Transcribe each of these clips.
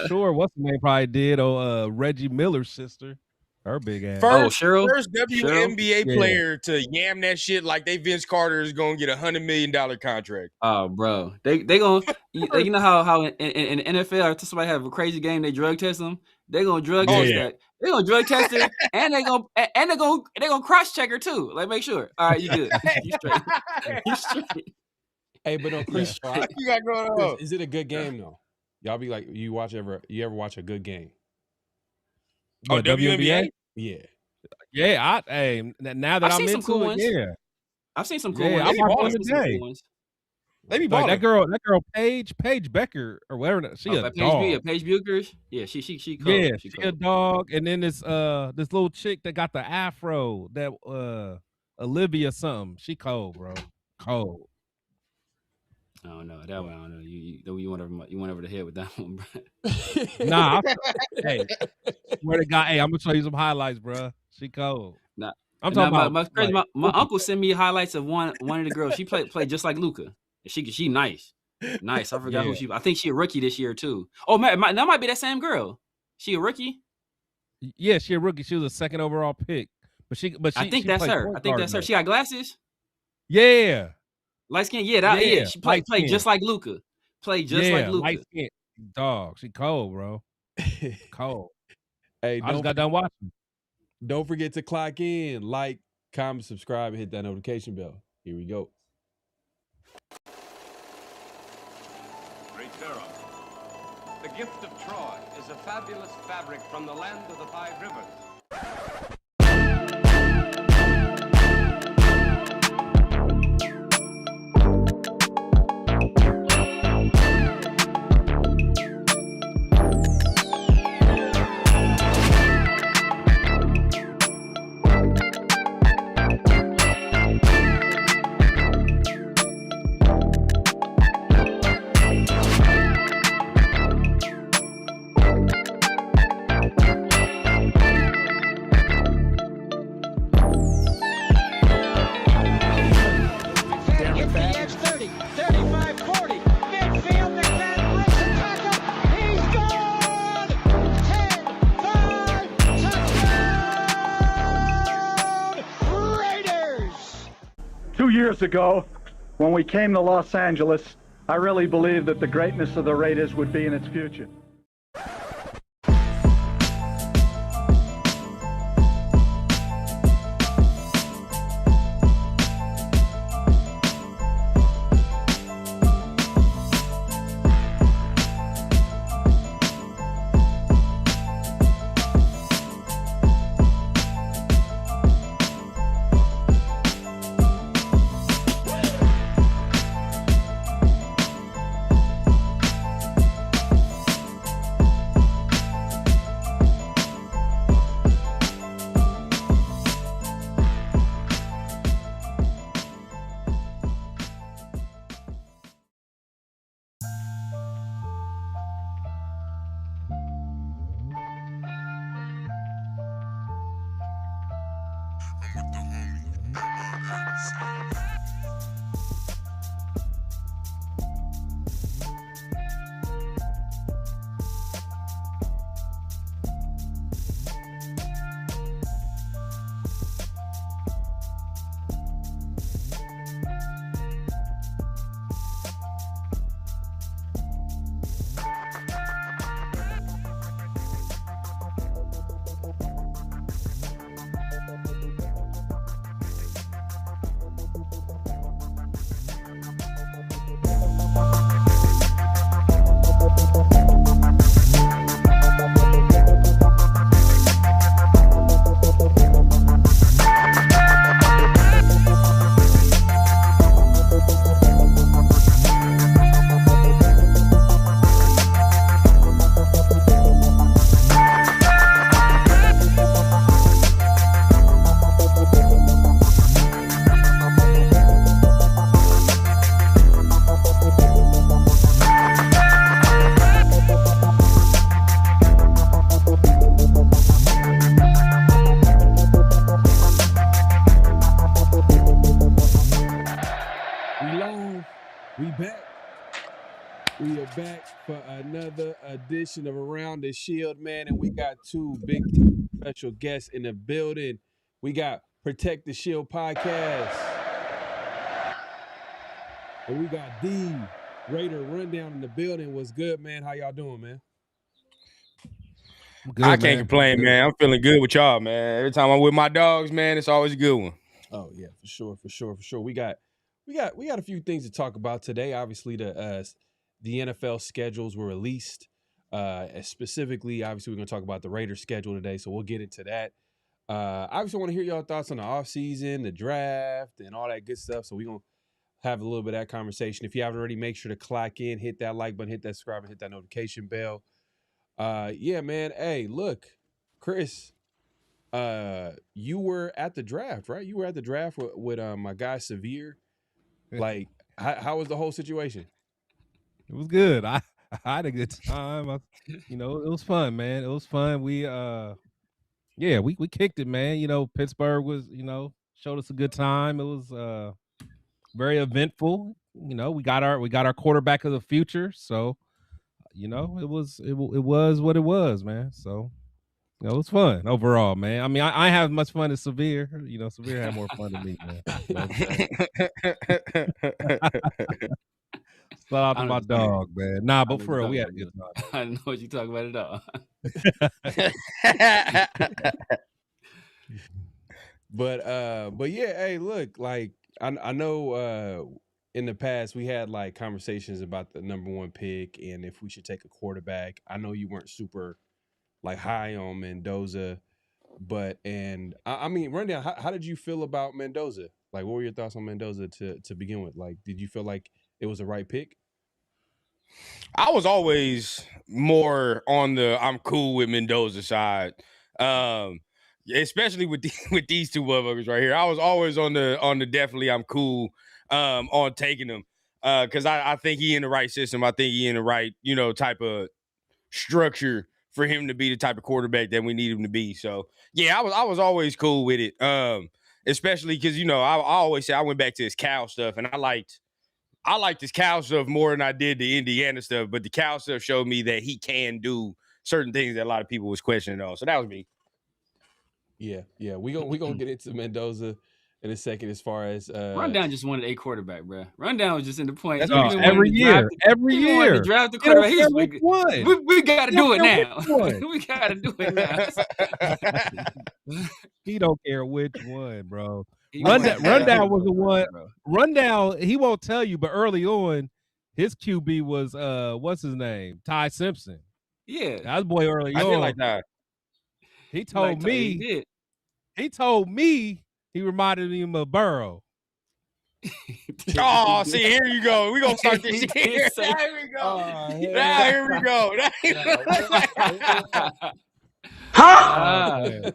sure what's the name probably did. Reggie Miller's sister, her big ass. Cheryl. First WNBA player to yam that shit like they Vince Carter is gonna get $100 million contract. Oh, bro, they gonna you know how in the NFL, if somebody have a crazy game, they drug test them. They gonna drug test that. They gonna drug test her, and they gonna cross check her too. Like, make sure. All right, you good. You straight. You straight. Hey, but no, Chris, You got going on. is it a good game though? Y'all be like, you ever watch a good game? Oh, WNBA? Yeah. Yeah, now that I'm into cool it, yeah. I've seen some cool ones. I watched one today. They be like balling. that girl Paige Becker or whatever. She a dog. Paige Buchers. Yeah, she cold. Yeah, she a dog. And then this little chick that got the afro, that Olivia something. She cold, bro. Cold. I don't know that one. I don't know. You went over the head with that one, bro. Nah, hey, swear to God, I'm gonna show you some highlights, bro. She cold. Nah, I'm talking about my uncle sent me highlights of one of the girls. She played just like Luka. She nice. I forgot who she. I think she a rookie this year too. Oh man, that might be that same girl. She a rookie? Yeah, she a rookie. She was a second overall pick. But I think that's her. She got glasses. Yeah. Light skin, yeah. She played just like Luka. Played just like Luka. Light skin. Dog, she cold, bro. Cold. Hey, I just got done watching. Don't forget to clock in, like, comment, subscribe, and hit that notification bell. Here we go. Great Pharaoh, the gift of Troy is a fabulous fabric from the land of the 5 rivers. Years ago, when we came to Los Angeles, I really believed that the greatness of the Raiders would be in its future. back for another edition of Around the Shield, man. And we got two big special guests in the building. We got Protect the Shield podcast. And we got the Raider Rundown in the building. What's good, man? How y'all doing, man? Good, I can't complain, man. I'm feeling good with y'all, man. Every time I'm with my dogs, man, it's always a good one. Oh yeah, for sure. We got a few things to talk about today. Obviously, the NFL schedules were released. Specifically, obviously, we're gonna talk about the Raiders schedule today, so we'll get into that. I just want to hear y'all thoughts on the offseason, the draft, and all that good stuff. So we're gonna have a little bit of that conversation. If you haven't already, make sure to clock in, hit that like button, hit that subscribe, and hit that notification bell. Yeah, man. Hey, look, Chris, you were at the draft, right? You were at the draft with my guy Severe. Like, how was the whole situation? It was good. I had a good time. It was fun, man. It was fun. We kicked it, man. Pittsburgh was, showed us a good time. It was very eventful. We got our quarterback of the future. So, it was what it was, man. So, it was fun overall, man. I mean, I have as much fun as Severe. Severe had more fun than me, man. Shout out to my dog, man. Nah, but for real, we had a good time. I don't know what you're talking about at all. But yeah, hey, look, like I know in the past we had like conversations about the number one pick and if we should take a quarterback. I know you weren't super like high on Mendoza, but I mean, Rundown, how did you feel about Mendoza? Like, what were your thoughts on Mendoza to begin with? Like, did you feel like it was the right pick? I was always more on the I'm cool with Mendoza side, especially with these two motherfuckers right here. I was always on the definitely I'm cool on taking them because I think he in the right system. I think he in the right type of structure for him to be the type of quarterback that we need him to be. So yeah, I was always cool with it, especially because I always say I went back to his Cal stuff and I liked his Cal stuff more than I did the Indiana stuff, but the Cal stuff showed me that he can do certain things that a lot of people was questioning on. So that was me. Yeah. We gonna get into Mendoza in a second as far as Rundown just wanted a quarterback, bro. Rundown was just in the point. Every year. To draft the quarterback. We got to do it now. We got to do it now. He don't care which one, bro. Rundown was the one. Rundown, he won't tell you, but early on, his QB was what's his name? Ty Simpson. Yeah, that was boy early on. I did like that. He told me. He told me he reminded him of Burrow. Oh, see, here you go. We're gonna start this here. There we go. Here we go. Huh?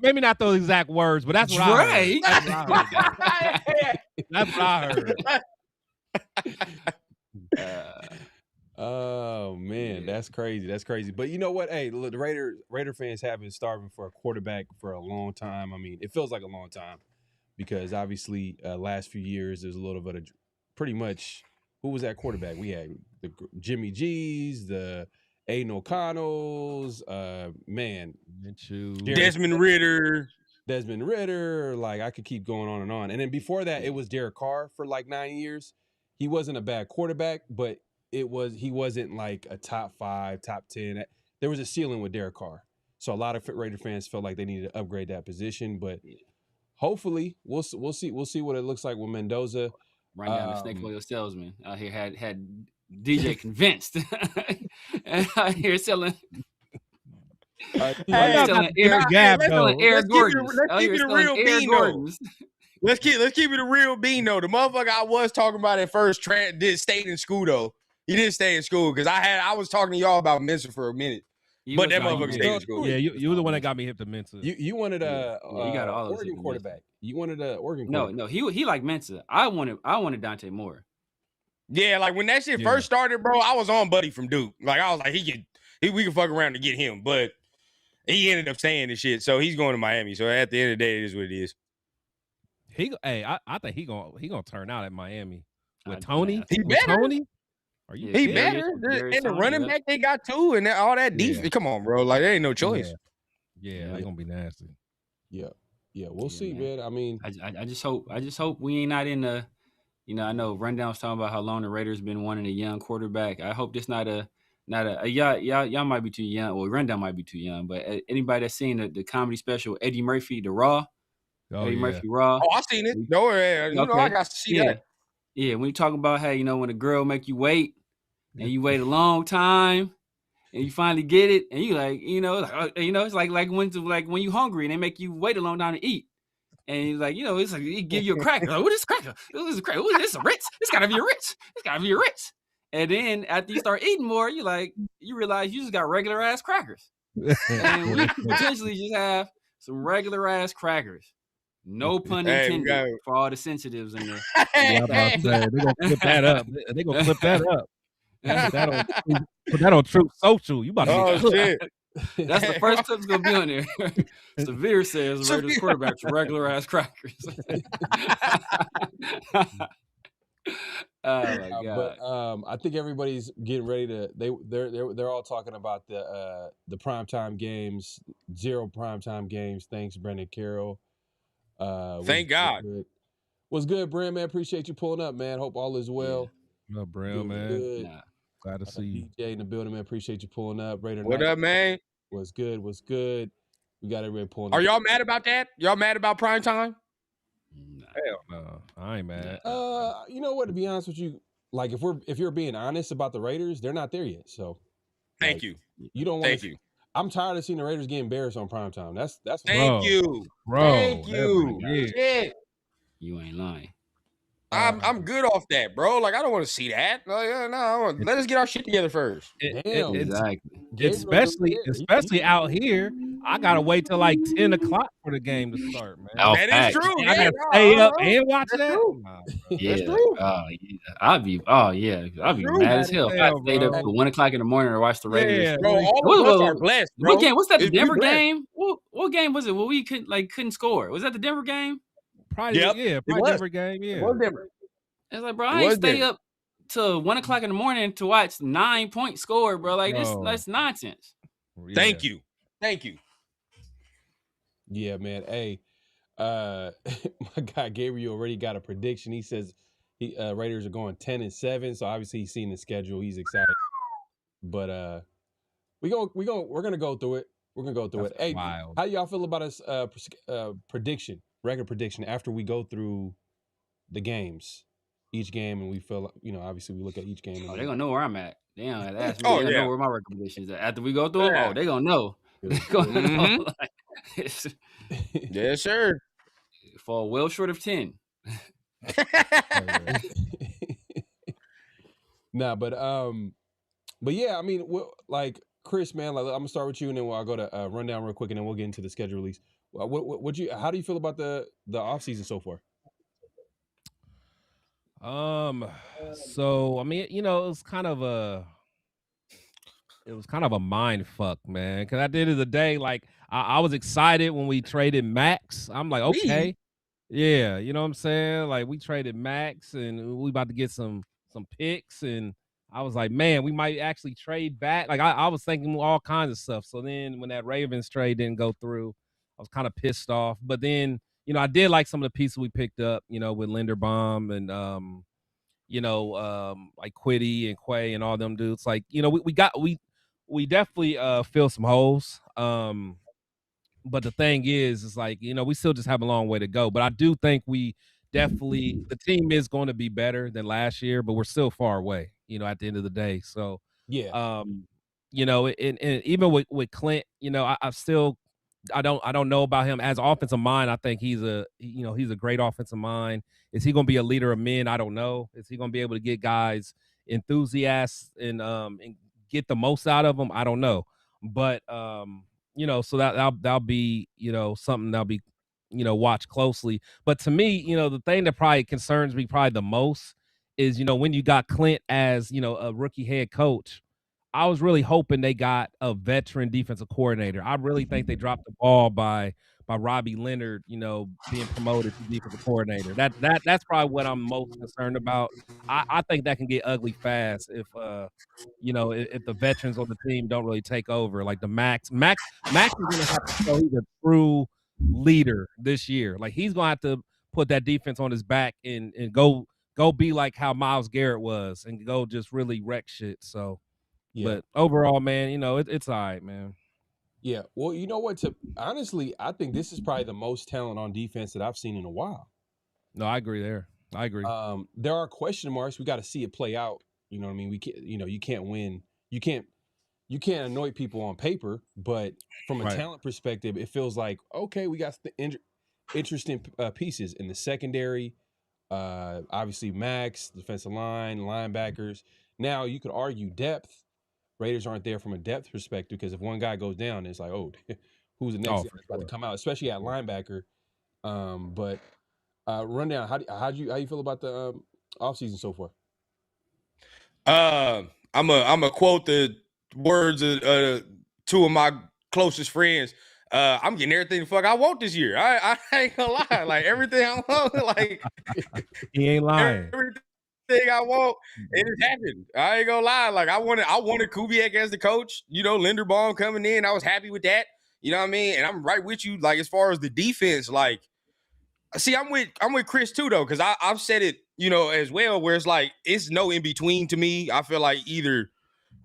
Maybe not those exact words, but that's what I heard. That's what I heard. Oh man, that's crazy. But you know what? Hey, look, the Raider fans have been starving for a quarterback for a long time. I mean, it feels like a long time because obviously last few years there's a little bit of pretty much who was that quarterback? We had the Jimmy G's, the Aiden O'Connell's, man, Desmond Ritter. Like I could keep going on. And then before that, it was Derek Carr for like 9 years. He wasn't a bad quarterback, but he wasn't like a top 5, top 10. There was a ceiling with Derek Carr. So a lot of Raider fans felt like they needed to upgrade that position, but hopefully we'll see what it looks like with Mendoza. Run down the snake oil salesman out here had DJ convinced. And out here selling Air Gordons. Let's keep it a real bean. Let's keep it a real bean though. The motherfucker I was talking about at first stayed in school though. He didn't stay in school because I was talking to y'all about Mensa for a minute. But that motherfucker stayed in school. Yeah, you were the one that got me hip to Mensa. You wanted a Oregon quarterback. You wanted an Oregon quarterback. No, he liked Mensa. I wanted Dante Moore. Yeah, like when that shit first started, bro, I was on Buddy from Duke. Like I was like, we could fuck around to get him, but he ended up staying and shit. So he's going to Miami. So at the end of the day, it is what it is. I think he gonna turn out at Miami with Tony. He better. Tony. Are you He kidding? better. Darius And the Thomas, running yeah. back they got too, and all that defense. Yeah. Come on, bro. Like there ain't no choice. Yeah, that's gonna be nasty. Yeah, we'll Yeah, see, man. I mean, I just hope we ain't not in the. I know Rundown was talking about how long the Raiders been wanting a young quarterback. I hope this not a y'all might be too young. Well, Rundown might be too young, but anybody that's seen the comedy special Eddie Murphy, The Raw, Eddie Murphy Raw. Oh, I seen it. No, you know I got to see that. Yeah, when you talk about how when a girl make you wait and you wait a long time and you finally get it and you like it's like when you hungry and they make you wait a long time to eat. And he's like, it's like he give you a cracker. Like, what is cracker? What is a cracker? What is this, a Ritz? It's gotta be a Ritz. It's gotta be a Ritz. And then after you start eating more, you realize you just got regular ass crackers. And we could potentially just have some regular ass crackers. No pun intended for all the sensitives in there. Yeah, they're gonna clip that up. They're gonna clip that up. Put that on Truth Social. You about to get shit. That's the first clip's gonna be on there. Severe says Raiders quarterbacks regular ass crackers. Oh my god! But I think everybody's getting ready to. They're all talking about the primetime games, 0 primetime games. Thanks, Brendan Carroll. Thank God. Was good, Brent, man. Appreciate you pulling up, man. Hope all is well. No, Brent, man. Nah. Glad to see you. DJ in the building, man. Appreciate you pulling up. Raider What Night up, man? Was good. We got everybody pulling up. Are y'all mad about that? Y'all mad about prime time? Hell no, I ain't mad. You know what? To be honest with you, like if you're being honest about the Raiders, they're not there yet. So, thank you. You don't want. Thank you. I'm tired of seeing the Raiders get embarrassed on primetime. That's. Thank you, bro. Thank you. Yeah. You ain't lying. I'm good off that, bro. Like I don't want to see that. No, let us get our shit together first. Damn. Exactly. Especially out here, I gotta wait till like 10 o'clock for the game to start, man. That is true. I gotta stay up and watch that. Yeah, That's true. I'd be mad as hell if I stayed up till 1 o'clock in the morning to watch the Raiders. Yeah, Bro, all of us are blessed, bro. What game? What's that? The Denver game? What game was it? Well, we couldn't score. Was that the Denver game? Probably, Yep. probably Denver game. Yeah, It was different. It's like, bro, I ain't stay up till 1 o'clock in the morning to watch 9 points score, bro. Like that's nonsense. Yeah. Thank you. Yeah, man. Hey, my guy Gabriel already got a prediction. He says Raiders are going 10-7. So obviously he's seen the schedule. He's excited. But we're gonna go through it. We're gonna go through it. Hey, wild. how y'all feel about us record prediction after we go through the games, each game, and we feel obviously we look at each game. Oh, they're gonna know where I'm at. Damn, ask me. Oh, They're gonna yeah. know where my recommendations are. After we go through them, they're gonna know. They're gonna know. Yes, sir. Fall well short of 10. Nah, but yeah, I mean, like Chris, man, like I'm gonna start with you, and then I'll go to rundown real quick, and then we'll get into the schedule release. How do you feel about the offseason so far? So I mean, it was kind of a mind fuck, man. Because at the end of the day, like I was excited when we traded Max. I'm like, okay, yeah, you know what I'm saying? Like we traded Max, and we about to get some picks, and I was like, man, we might actually trade back. Like I was thinking all kinds of stuff. So then when that Ravens trade didn't go through, I was kind of pissed off. But then, I did like some of the pieces we picked up, with Linderbaum and like Quiddy and Quay and all them dudes. Like, we definitely fill some holes. But the thing is like, we still just have a long way to go. But I do think we definitely, the team is going to be better than last year, but we're still far away, at the end of the day. So yeah, and even with Clint, I don't know about him as offensive mind. I think he's a great offensive mind. Is he going to be a leader of men? I don't know. Is he going to be able to get guys enthusiasts and get the most out of them? I don't know. But so that'll be something that'll be watched closely. But to me, the thing that probably concerns me the most is when you got Clint as a rookie head coach. I was really hoping they got a veteran defensive coordinator. I really think they dropped the ball by Robbie Leonard, being promoted to defensive coordinator. That's probably what I'm most concerned about. I think that can get ugly fast if if the veterans on the team don't really take over. Like the Max is gonna have to show he's a true leader this year. Like he's gonna have to put that defense on his back and go be like how Myles Garrett was and go just really wreck shit. So but overall, man, it's all right, man. Yeah. Well, you know what? Honestly, I think this is probably the most talent on defense that I've seen in a while. No, I agree there. I agree. There are question marks. We got to see it play out. You know what I mean? We can't, you can't win. You can't anoint people on paper, but from a talent perspective, it feels like, okay, we got interesting pieces in the secondary. Obviously Max, defensive line, linebackers. Now you could argue depth. Raiders aren't there from a depth perspective because if one guy goes down, it's like, oh, who's the next guy that's about to come out, especially at linebacker. But rundown, how you feel about the offseason so far? I'm a quote the words of two of my closest friends. I'm getting everything the fuck I want this year. I ain't gonna lie, like everything I want, like he ain't lying. Everything I want, it has happened. I ain't gonna lie. Like I wanted Kubiak as the coach. Linderbaum coming in. I was happy with that. You know what I mean? And I'm right with you. Like as far as the defense, like, see, I'm with Chris too though, because I've said it, as well, where it's like it's no in between to me. I feel like either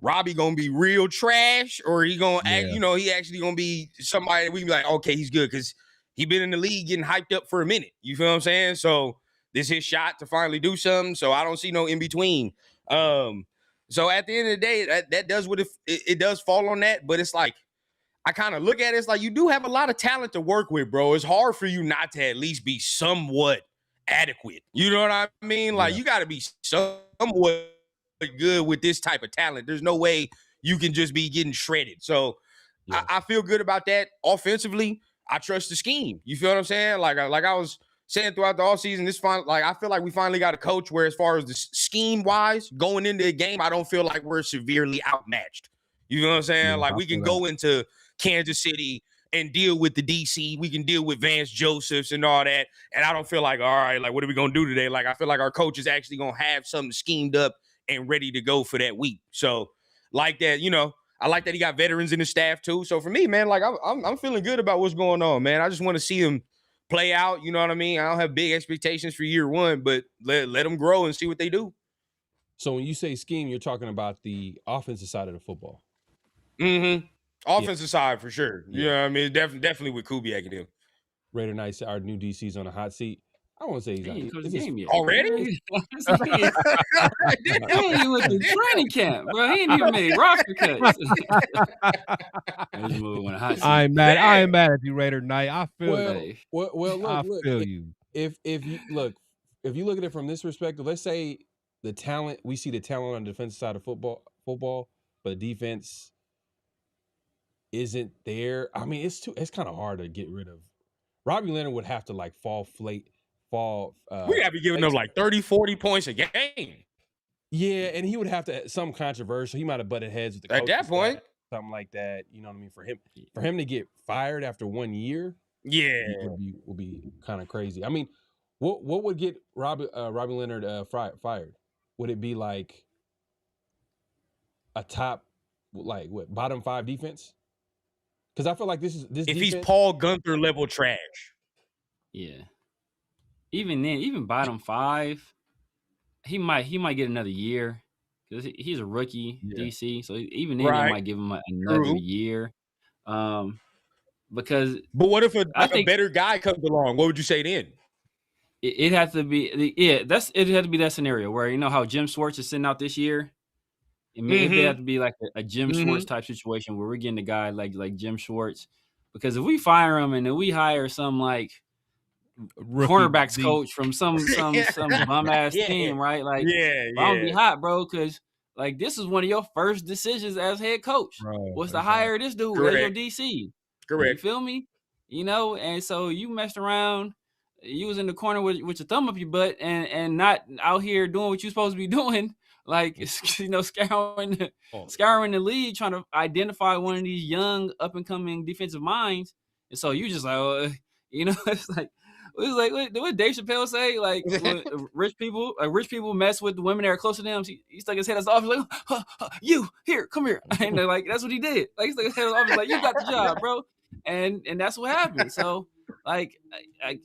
Robbie gonna be real trash or he gonna act, he actually gonna be somebody that we be like, okay, he's good because he been in the league getting hyped up for a minute. You feel what I'm saying? So this is his shot to finally do something. So I don't see no in between. So at the end of the day, that does what it does fall on that. But it's like I kind of look at it, it's like you do have a lot of talent to work with, bro. It's hard for you not to at least be somewhat adequate. You know what I mean? Like you got to be somewhat good with this type of talent. There's no way you can just be getting shredded. So I feel good about that. Offensively, I trust the scheme. You feel what I'm saying? Like I was saying throughout the offseason, I feel like we finally got a coach where, as far as the scheme wise, going into the game, I don't feel like we're severely outmatched. You know what I'm saying? Yeah, like we can go into Kansas City and deal with the DC. We can deal with Vance Josephs and all that. And I don't feel like, all right, like what are we gonna do today? Like I feel like our coach is actually gonna have something schemed up and ready to go for that week. So like that, I like that he got veterans in the staff too. So for me, man, like I'm feeling good about what's going on, man. I just want to see him play out. You know what I mean? I don't have big expectations for year one, but let them grow and see what they do. So when you say scheme, you're talking about the offensive side of the football. Mm-hmm. Offensive side for sure. Yeah. You know what I mean? Definitely with Kubiak and him. Raider Knights, our new DC's on a hot seat. I won't say he's on the game yet. Already? He ain't even with the training camp, bro. He ain't even made roster cuts. I ain't mad at you, Raider Knight. I feel you. Well, look, I feel you. If you look at it from this perspective, let's say the talent, we see the talent on the defensive side of football, but the defense isn't there. I mean, it's kind of hard to get rid of. Robbie Leonard would have to like we gotta be giving them like 30, 40 points a game. Yeah, and he would have to some controversial. He might have butted heads with the coach at that point, something like that. You know what I mean? For him to get fired after 1 year, would be kind of crazy. I mean, what would get Robbie Leonard fired? Would it be like a top, like what, bottom 5 defense? Because I feel like this if defense, he's Paul Gunther level trash. Yeah. Even then, even bottom 5, he might get another year because he's a rookie DC. So even then, they might give him another year. Because, but what if a better guy comes along? What would you say then? It has to be it had to be that scenario where how Jim Schwartz is sitting out this year. It had to be like a Jim Schwartz type situation where we're getting a guy like Jim Schwartz. Because if we fire him and then we hire some like cornerbacks coach from some bum ass team, right? Like, I'm gonna be hot, bro, because like this is one of your first decisions as head coach. Was to hire this dude as your DC. Correct. You feel me? And so you messed around. You was in the corner with your thumb up your butt and not out here doing what you're supposed to be doing like scouring the league, trying to identify one of these young up and coming defensive minds. And so you just like, it's like what Dave Chappelle say? Like when rich people mess with the women that are close to them. He stuck his head as office like, you here, come here, and they're like, that's what he did. Like he stuck his head as office like, you got the job, bro, and that's what happened. So like I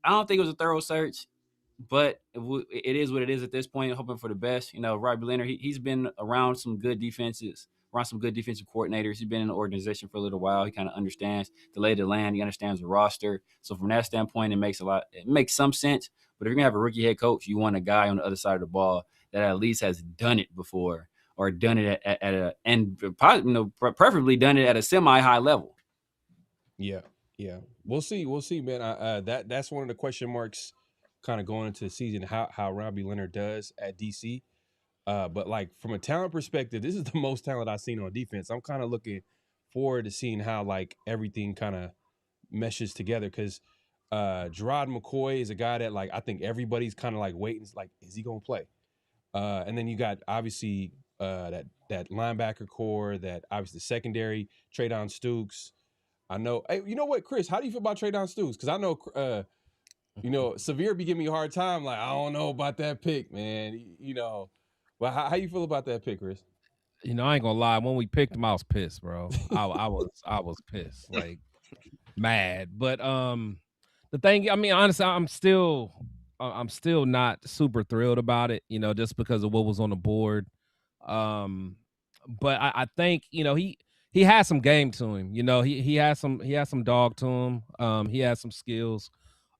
don't think it was a thorough search, but it is what it is at this point. Hoping for the best. Robbie Leonard, he's been around some good defenses. Around some good defensive coordinators. He's been in the organization for a little while. He kind of understands the lay of the land. He understands the roster. So from that standpoint, it makes some sense. But if you're gonna have a rookie head coach, you want a guy on the other side of the ball that at least has done it before, or done it preferably done it at a semi-high level. Yeah. We'll see, man. That's one of the question marks kind of going into the season, how Robbie Leonard does at DC. But like from a talent perspective, this is the most talent I've seen on defense. I'm kind of looking forward to seeing how like everything kind of meshes together, because Gerard McCoy is a guy that like I think everybody's kind of like waiting, like, is he gonna play? And then you got obviously that linebacker core, that obviously the secondary, Treydon Stukes. I know. Hey, you know what, Chris? How do you feel about Treydon Stukes? Because I know Severe be giving me a hard time. Like, I don't know about that pick, man. Well, how you feel about that pick, Chris? I ain't gonna lie. When we picked him, I was pissed, bro. I was pissed, like mad. But the thing, I mean, honestly, I'm still not super thrilled about it. Just because of what was on the board. But I think he has some game to him. He has some dog to him. He has some skills.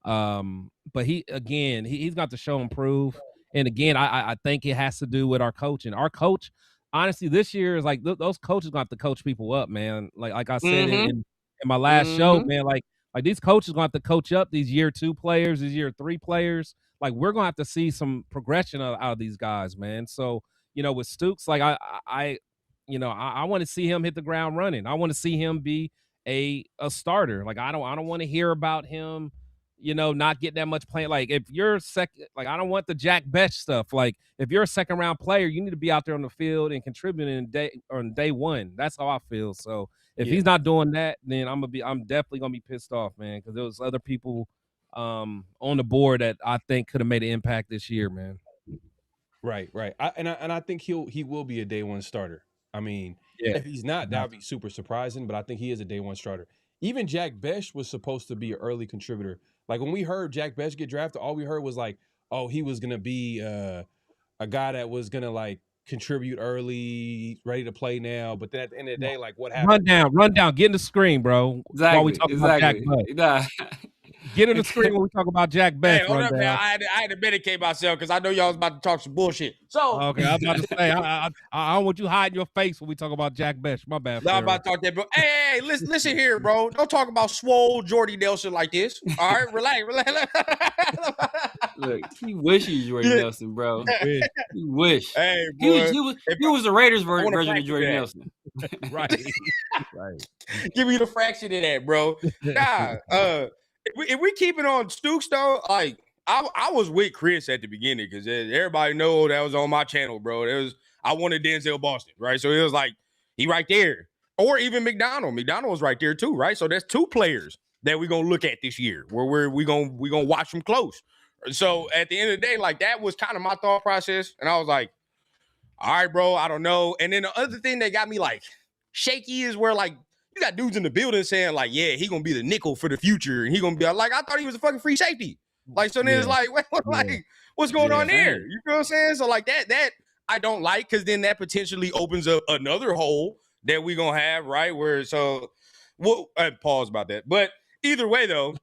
But he's got to show and prove. And again, I think it has to do with our coaching. Our coach, honestly, this year is like those coaches got to coach people up, man. Like I said in my last show, man. Like these coaches going to have to coach up these year 2 players, these year 3 players. Like we're going to have to see some progression out of these guys, man. So with Stukes, like I want to see him hit the ground running. I want to see him be a starter. Like I don't want to hear about him not getting that much playing. Like if you're second, like I don't want the Jack Bech stuff. Like if you're a second round player, you need to be out there on the field and contributing on day one. That's how I feel. So if he's not doing that, then I'm definitely gonna be pissed off, man. Because there was other people on the board that I think could have made an impact this year, man. Right. I think he will be a day one starter. I mean, if he's not, that would be super surprising. But I think he is a day one starter. Even Jack Bech was supposed to be an early contributor. Like when we heard Jack Bech get drafted, all we heard was like, oh, he was gonna be a guy that was gonna like contribute early, ready to play now. But then at the end of the day, like what happened? Run down, get in the screen, bro. Exactly. While we talk about Jack Bech. Get in the screen when we talk about Jack Bech. Hey, hold up, man. I had to medicate myself because I know y'all was about to talk some bullshit. So okay, I was about to say I don't want you hiding your face when we talk about Jack Bech. My bad. I'm about to talk that, bro. Hey, listen here, bro. Don't talk about swole Jordy Nelson like this. All right, relax. Look, he wish he was Jordy Nelson, bro. He wish. Hey, boy, he was the Raiders version of Jordy Nelson. Right. Give me the fraction of that, bro. Nah, if we keep it on Stukes though, like I was with Chris at the beginning because everybody know that was on my channel, bro. I wanted Denzel Boston, right? So it was like he right there, or even McDonald. McDonald was right there too, right? So that's 2 players that we're gonna look at this year, where we gonna watch them close. So at the end of the day, like that was kind of my thought process, and I was like, all right, bro, I don't know. And then the other thing that got me like shaky is where like you got dudes in the building saying like, yeah, he gonna be the nickel for the future, and he gonna be like, I thought he was a fucking free safety. Like, so then it's like, what's going on there? You know what I'm saying? So like that I don't like, because then that potentially opens up another hole that we gonna have, right? Where we'll pause about that. But either way though,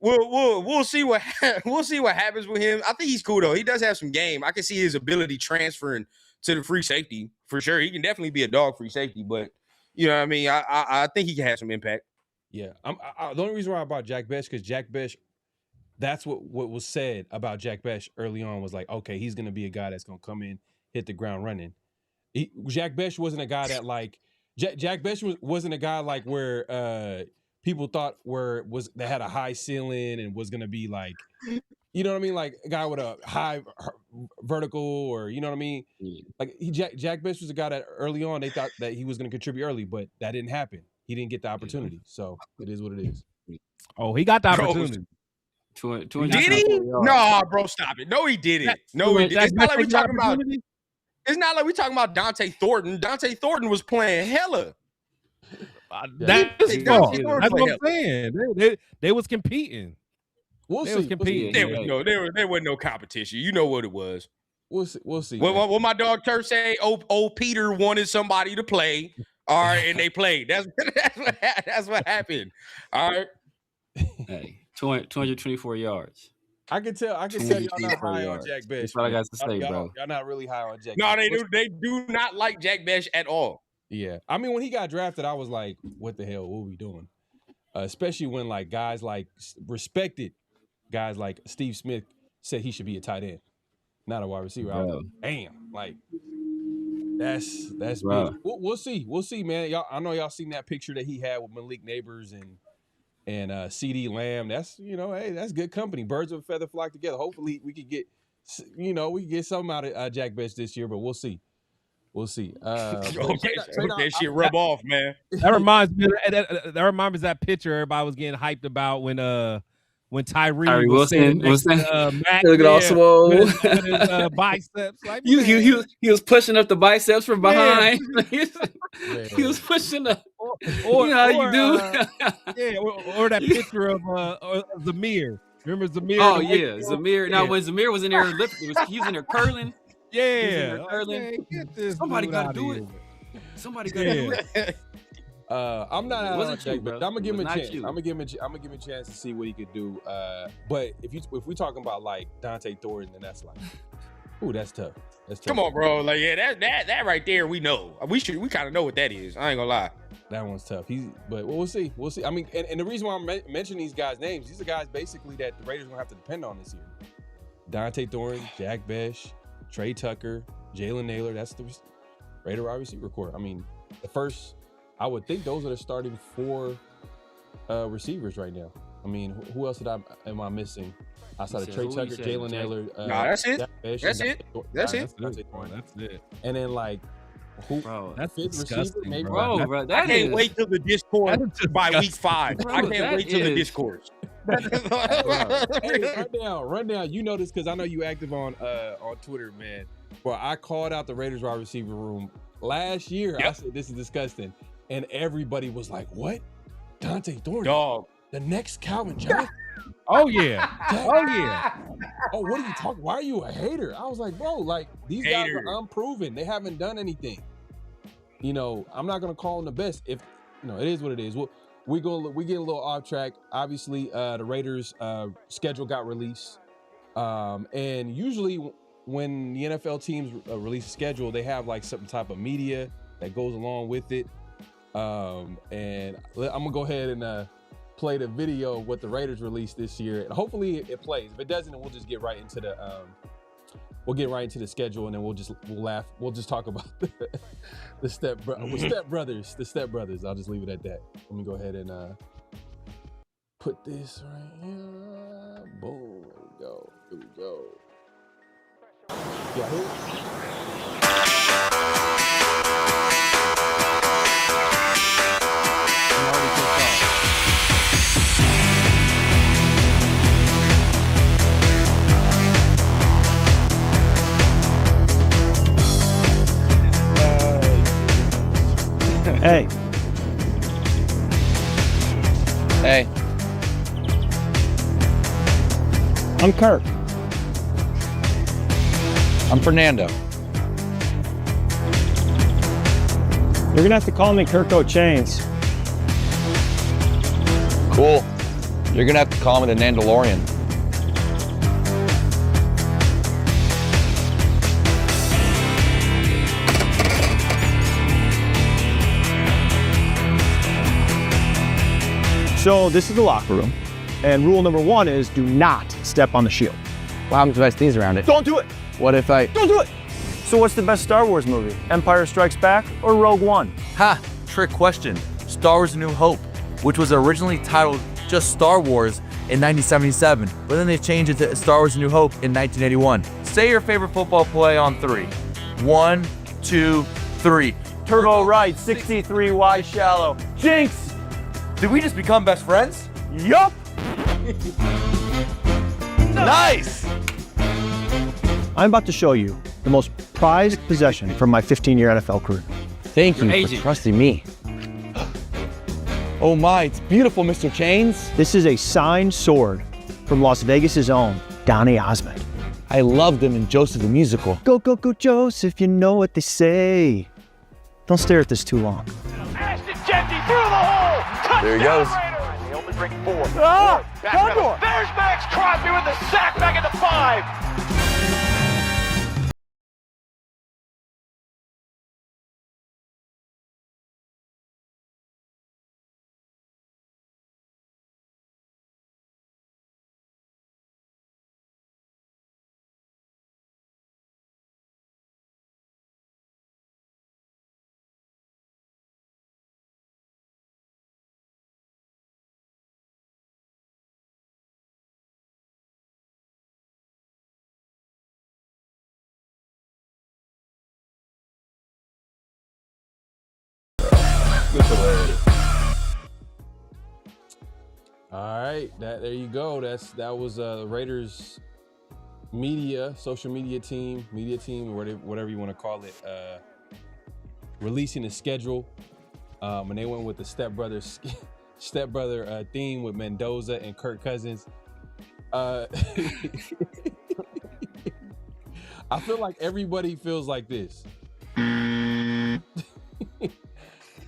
we'll see what happens with him. I think he's cool though. He does have some game. I can see his ability transferring to the free safety for sure. He can definitely be a dog free safety, but you know what I mean? I think he can have some impact. Yeah. The only reason why I bought Jack Bech, because Jack Bech, that's what was said about Jack Bech early on, was like, okay, he's going to be a guy that's going to come in, hit the ground running. Jack Bech wasn't a guy that like Jack Bech wasn't a guy like where people thought that had a high ceiling and was going to be like, you know what I mean? Like a guy with a high vertical or you know what I mean. Yeah. Like Jack Best was a guy that early on they thought that he was going to contribute early, but that didn't happen. He didn't get the opportunity, so it is what it is. Oh, he got the Bro, opportunity. Did he? No, bro, stop it. No, he didn't. No, he didn't. It's not like we talking about. It's not like we talking about Dante Thornton. Dante Thornton was playing hella. That's what I'm saying. They was competing. We'll They see. was competing. There wasn't no competition. You know what it was. We'll see. What my dog Turf say? Old Peter wanted somebody to play. All right, and they played. That's what happened. All right. Hey, 224 yards. I can tell y'all not high on Jack Best. That's what I got to say, bro. Y'all not really high on Jack. No, Best. they do not like Jack Best at all. Yeah, I mean when he got drafted, I was like, "What the hell? What are we doing?" Especially when like guys like respected guys like Steve Smith said he should be a tight end, not a wide receiver. I was like, damn, like that's big. We'll see, man. Y'all, I know y'all seen that picture that he had with Malik Neighbors and CD Lamb. That's hey, that's good company. Birds of a feather flock together. Hopefully we could get something out of Jack Best this year, but we'll see. That shit rub off, man. That reminds me of that picture everybody was getting hyped about when Tyree Wilson Mac, look at all swole with his biceps. Like, he was pushing up the biceps from behind. He was pushing up. Or, you know how you do. Or that picture of Zamir. Remember Zamir? Oh yeah, Zamir. Now when Zamir was in there he was in there curling. Yeah. Somebody got to do it. Somebody got to do it. I'm not out on Jack, but I'm gonna give him a chance. You. I'm gonna give him a chance to see what he could do. But if we talking about like Dante Thornton, then that's like, ooh, that's tough. Come on, bro. Like, yeah, that right there, we know. We kind of know what that is. I ain't gonna lie. That one's tough. But we'll see. We'll see. I mean, and the reason why I'm mentioning these guys' names, these are guys basically that the Raiders gonna have to depend on this year. Dante Thornton, Jack Best, Trey Tucker, Jalen Naylor. That's the Raider wide receiver core. I mean, I would think those are the starting 4 receivers right now. I mean, who else am I missing? Outside of Trey Tucker, Jalen Naylor. That's it. That's it. That's it. And then like, who? Bro, that's disgusting, receiver, bro. I can't wait till the Discord by week 5. Bro, I can't wait till the Discord. Hey, run down. You know this because I know you active on Twitter, man. Bro, I called out the Raiders wide receiver room last year. Yep. I said this is disgusting, and everybody was like, "What? Dante Thornton, dog, the next Calvin Johnson." Oh yeah. Oh, what are you talking? Why are you a hater? I was like, bro, like these guys are unproven. They haven't done anything. I'm not gonna call them the best. If it is what it is. We get a little off track. Obviously, the Raiders' schedule got released, and usually when the NFL teams release a schedule, they have like some type of media that goes along with it. And I'm gonna go ahead and play the video of what the Raiders released this year. And hopefully it plays. If it doesn't, then we'll just get right into the schedule, and then we'll laugh. We'll just talk about the step brothers. I'll just leave it at that. Let me go ahead and put this right here. Boom. Here we go. Hey. I'm Kirk. I'm Fernando. You're gonna have to call me Kirko Chains. Cool. You're gonna have to call me the Nandalorian. So this is the locker room, and rule number 1 is do not step on the shield. What happens if I sneeze around it? Don't do it. What if I... Don't do it. So what's the best Star Wars movie? Empire Strikes Back or Rogue One? Ha! Trick question. Star Wars A New Hope, which was originally titled just Star Wars in 1977, but then they changed it to Star Wars A New Hope in 1981. Say your favorite football play on 3. 1, 2, 3. Turbo right, 63 wide shallow. Jinx! Did we just become best friends? Yup! Nice! I'm about to show you the most prized possession from my 15-year NFL career. Thank you Your for agent. trusting me. Oh my, it's beautiful, Mr. Chains. This is a signed sword from Las Vegas' own Donny Osmond. I loved him in Joseph the Musical. Go, go, go, Joseph, you know what they say. Don't stare at this too long. Ashton Jenkins through the hole. Touchdown There he goes. Raiders. They only bring 4. Back door. There's Max Crosby with the sack back at the 5. All right, there you go. That was Raiders media, social media team, whatever you want to call it, releasing a schedule, and they went with the stepbrother theme with Mendoza and Kirk Cousins. I feel like everybody feels like this.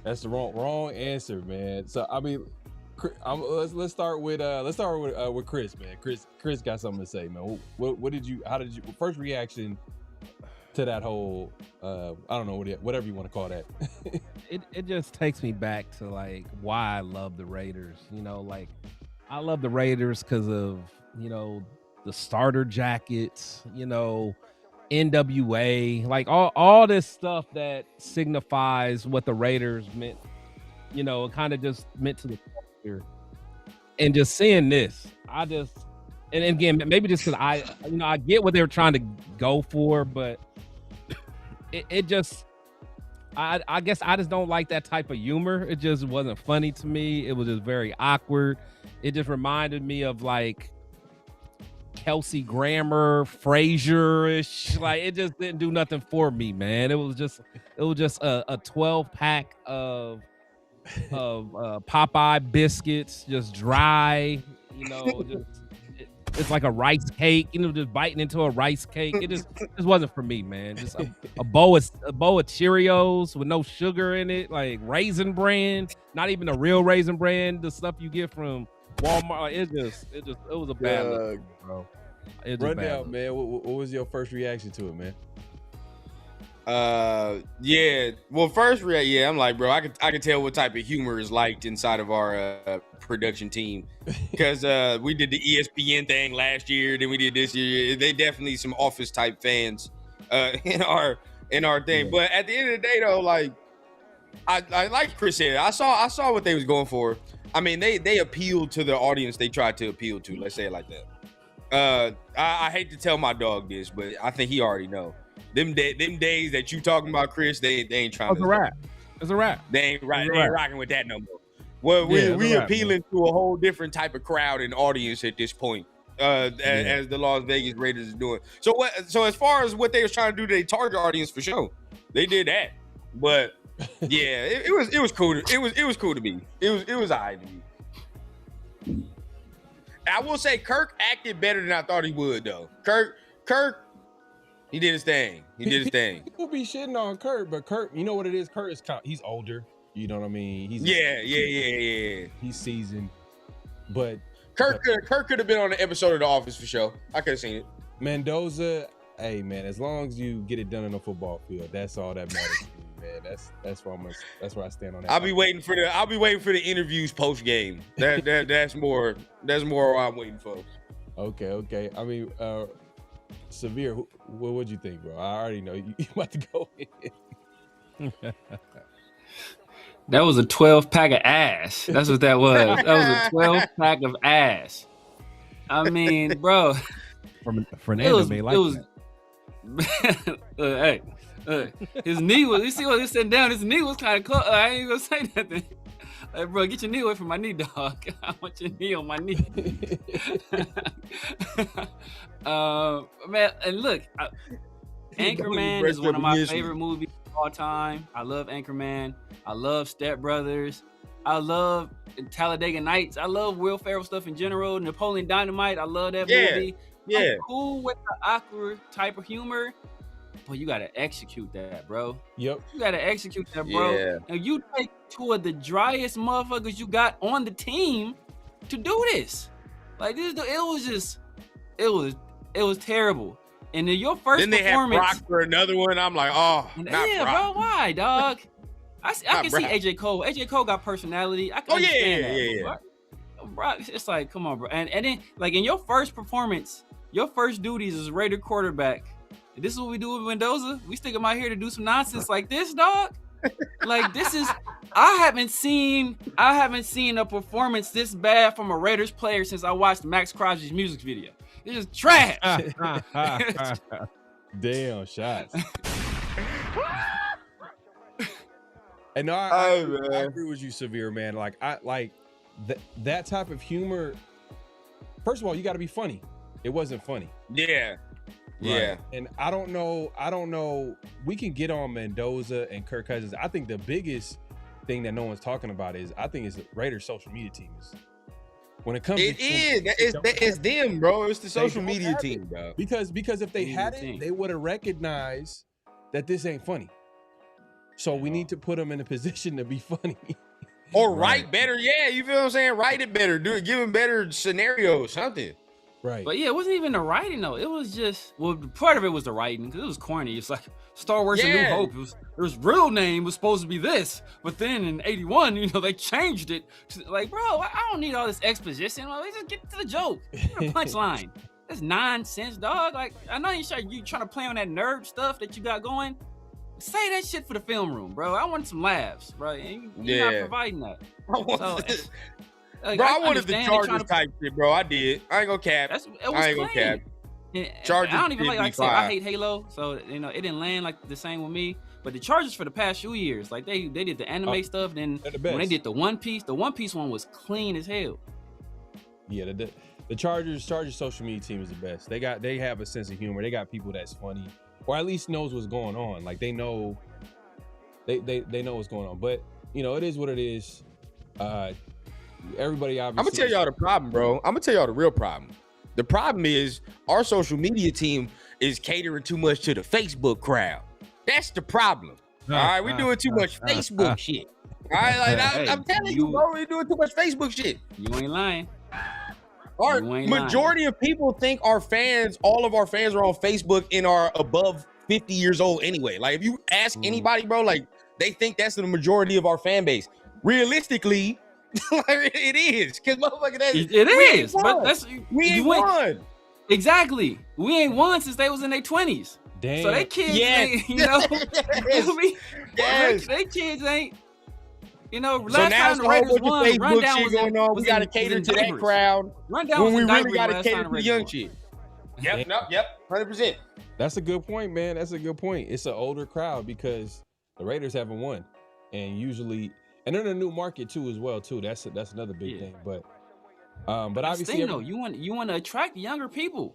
That's the wrong answer, man. So I mean, let's start with Chris, man. Chris got something to say, man. How did you first reaction to that whole I don't know, whatever you want to call that? It just takes me back to like why I love the Raiders. You know, like I love the Raiders because of, you know, the starter jackets, you know, NWA, like all this stuff that signifies what the Raiders meant, you know, kind of just meant to the culture. And just seeing this, and again, maybe just because I get what they were trying to go for, but it just, I guess I just don't like that type of humor. It just wasn't funny to me. It was just very awkward. It just reminded me of like Kelsey Grammer, Frasier-ish. Like it just didn't do nothing for me, man. It was just a 12-pack of Popeye biscuits, just dry, you know, it's like a rice cake, you know, just biting into a rice cake. It just wasn't for me, man. Just a bowl of Cheerios with no sugar in it, like Raisin Bran, not even a real Raisin Bran, the stuff you get from Walmart. It was a bad look, bro. Run down, man. What was your first reaction to it, man? Yeah. Well, I'm like, bro, I could tell what type of humor is liked inside of our production team, because we did the ESPN thing last year, then we did this year. They definitely some Office type fans in our thing. Yeah. But at the end of the day, though, like I like Chris said, I saw what they was going for. I mean, they appealed to the audience they tried to appeal to. Let's say it like that. I hate to tell my dog this, but I think he already know. Them days that you talking about, Chris, they ain't trying. It's a wrap. It's a wrap. They ain't rocking with that no more. Well, we appealing to a whole different type of crowd and audience at this point, as the Las Vegas Raiders is doing. So as far as what they was trying to do to their target audience, for sure, they did that. But yeah, it was cool. It was cool to me. It was alright to me. I will say Kirk acted better than I thought he would, though. Kirk. He did his thing. People be shitting on Kurt, but Kurt, you know what it is? Kurt is he's older. You know what I mean? Yeah. He's seasoned. But Kirk could have been on the episode of The Office for sure. I could have seen it. Mendoza, hey man, as long as you get it done on the football field, that's all that matters to me, man. That's where I stand on that. I'll be waiting for the interviews post game. That's more what I'm waiting for. Okay. I mean, Severe, what would you think, bro? I already know you about to go in. That was a 12-pack of ass. That's what that was. That was a 12-pack of ass. I mean, bro. Fernando may like that. Hey, his knee was. You see what he's sitting down? His knee was kind of close. I ain't gonna say nothing. Hey, bro, get your knee away from my knee, dog. I want your knee on my knee. Man, and look, Anchorman is one of my favorite movies of all time. I love Anchorman. I love Step Brothers. I love Talladega Nights. I love Will Ferrell stuff in general. Napoleon Dynamite. I love that movie. I'm cool with the awkward type of humor, but you gotta execute that, bro. Yep. You gotta execute that, bro. Yeah. And you take two of the driest motherfuckers you got on the team to do this. Like this, it was terrible. And then your first then they performance. have Brock for another one. I'm like, oh, not yeah, Brock. bro. Why, dog? I can see AJ Cole. AJ Cole got personality. I can understand that. Brock, it's like, come on, bro. And then, like, in your first performance, your first duties as Raider quarterback. This is what we do with Mendoza. We stick him out here to do some nonsense like this, dog. Like, this is. I haven't seen a performance this bad from a Raiders player since I watched Max Crosby's music video. It's just trash. Damn shots. And no, I agree with you, Severe, man. Like that type of humor. First of all, you got to be funny. It wasn't funny. Yeah. Yeah. And I don't know. We can get on Mendoza and Kirk Cousins. I think the biggest thing that no one's talking about is the Raiders social media team is. When it comes, it's them, bro. It's the social media team, bro. Because if they hadn't, they would have recognized that this ain't funny. So we need to put them in a position to be funny. Or write better. Yeah, you feel what I'm saying? Write it better. Do it. Give them better scenarios, something. Right. But yeah, it wasn't even the writing though. It was just, well, part of it was the writing because it was corny. It's like Star Wars: A New Hope. His real name was supposed to be this, but then in '81, they changed it to like, bro, I don't need all this exposition. Let's just get to the joke, the punchline. That's nonsense, dog. Like, I know you trying to play on that nerd stuff that you got going. Say that shit for the film room, bro. I want some laughs, bro. And you're not providing that. Like, bro, I wanted the Chargers type shit, bro. I did. I ain't gonna cap. I ain't gonna cap. Chargers. I don't even like I said, I hate Halo, so it didn't land like the same with me. But the Chargers for the past few years, like they did the anime stuff. Then when they did the One Piece one was clean as hell. Yeah, the Chargers social media team is the best. They have a sense of humor. They got people that's funny, or at least knows what's going on. Like they know what's going on. But it is what it is. Everybody obviously. I'm gonna tell y'all the problem, bro. I'm gonna tell y'all the real problem. The problem is our social media team is catering too much to the Facebook crowd. That's the problem. All right, we're doing too much Facebook shit. All right, like I'm telling you, bro, we're doing too much Facebook shit. You ain't lying. Our majority of people think all of our fans are on Facebook and are above 50 years old anyway. Like if you ask anybody, bro, like they think that's the majority of our fan base. Realistically, it is, because motherfucker, it is. But we ain't won. Exactly, we ain't won since they was in their 20s. Damn. So they kids ain't, they kids ain't. Last time the Raiders won, Rundown was going on. We got to cater to that crowd. Rundown was when we in really got to cater to the young won. shit. Yep, 100%. That's a good point, man. That's a good point. It's an older crowd because the Raiders haven't won, and usually. And they're in a new market too, as well, too. That's another big thing. But obviously, you want to attract younger people.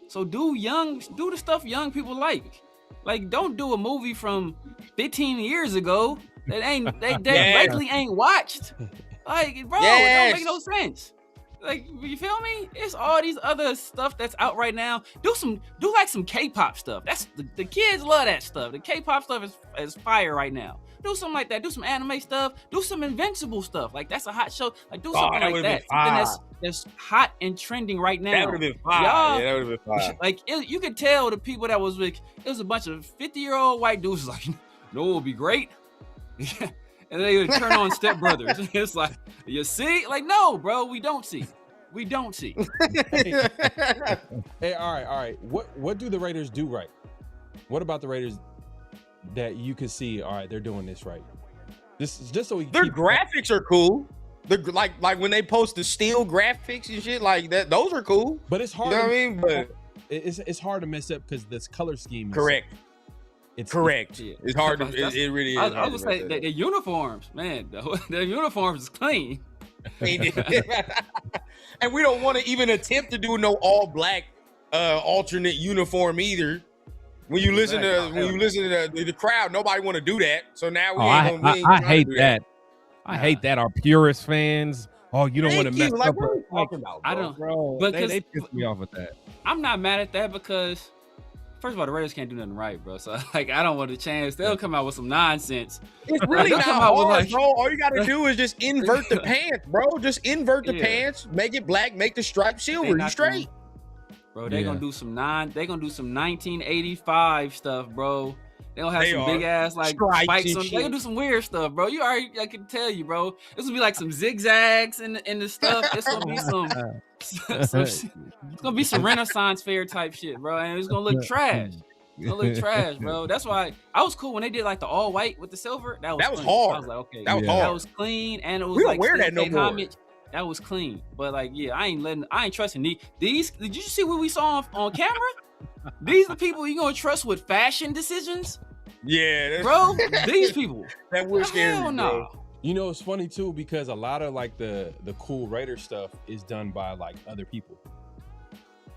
So do the stuff young people like. Like, don't do a movie from 15 years ago that likely ain't watched. Like, bro, it don't make no sense. Like, you feel me? It's all these other stuff that's out right now. Do like some K-pop stuff. That's the kids love that stuff. The K-pop stuff is fire right now. Do something like that. Do some anime stuff. Do some Invincible stuff. Like, that's a hot show. Like, do something like that. Something that's hot and trending right now. That would have been fire. Yeah, that would have been fire. Like, you could tell the people that was like, it was a bunch of 50-year-old white dudes like, no, it would be great. And they would turn on Step Brothers. It's like, you see? Like, no, bro, we don't see. We don't see. Hey, all right. What do the Raiders do right? What about the Raiders that you can see? All right, they're doing this right. This is just so we. Their graphics are cool. Like when they post the steel graphics and shit like that, those are cool. But it's hard. You know what I mean? But it's hard to mess up because this color scheme. Correct. It's correct. Yeah. It's hard to. It really is. I would say the uniforms, man. The uniforms is clean. And we don't want to even attempt to do no all black alternate uniform either. When you listen to the crowd, nobody want to do that. So now I hate that. I hate that. Our purist fans. Oh, you don't want to mess up. What are you talking about, bro? I don't. Bro, Because they piss me off with that. I'm not mad at that because, first of all, the Raiders can't do nothing right, bro. So like, I don't want a chance. They'll come out with some nonsense. It's really not hard, bro. All you gotta do is just invert the pants, bro. Just invert the pants, make it black, make the stripe silver. You straight. Bro, they're gonna do some 1985 stuff, bro. They don't have some big ass like spikes on. They gonna do some weird stuff, bro. You already, I can tell you, bro. This will be like some zigzags in the stuff. It's gonna be some it's gonna be some Renaissance fair type shit, bro. And it's gonna look trash. It's gonna look trash, bro. That's why I was cool when they did like the all white with the silver. That was hard. I was like, okay, that was hard. That was clean, and it was like wear that no more. Homage. That was clean, but like, yeah, I ain't trusting these. Did you see what we saw on camera? These are the people you gonna trust with fashion decisions? Yeah, bro. These people. That would scare me, no. You know, it's funny too because a lot of like the cool Raider stuff is done by like other people.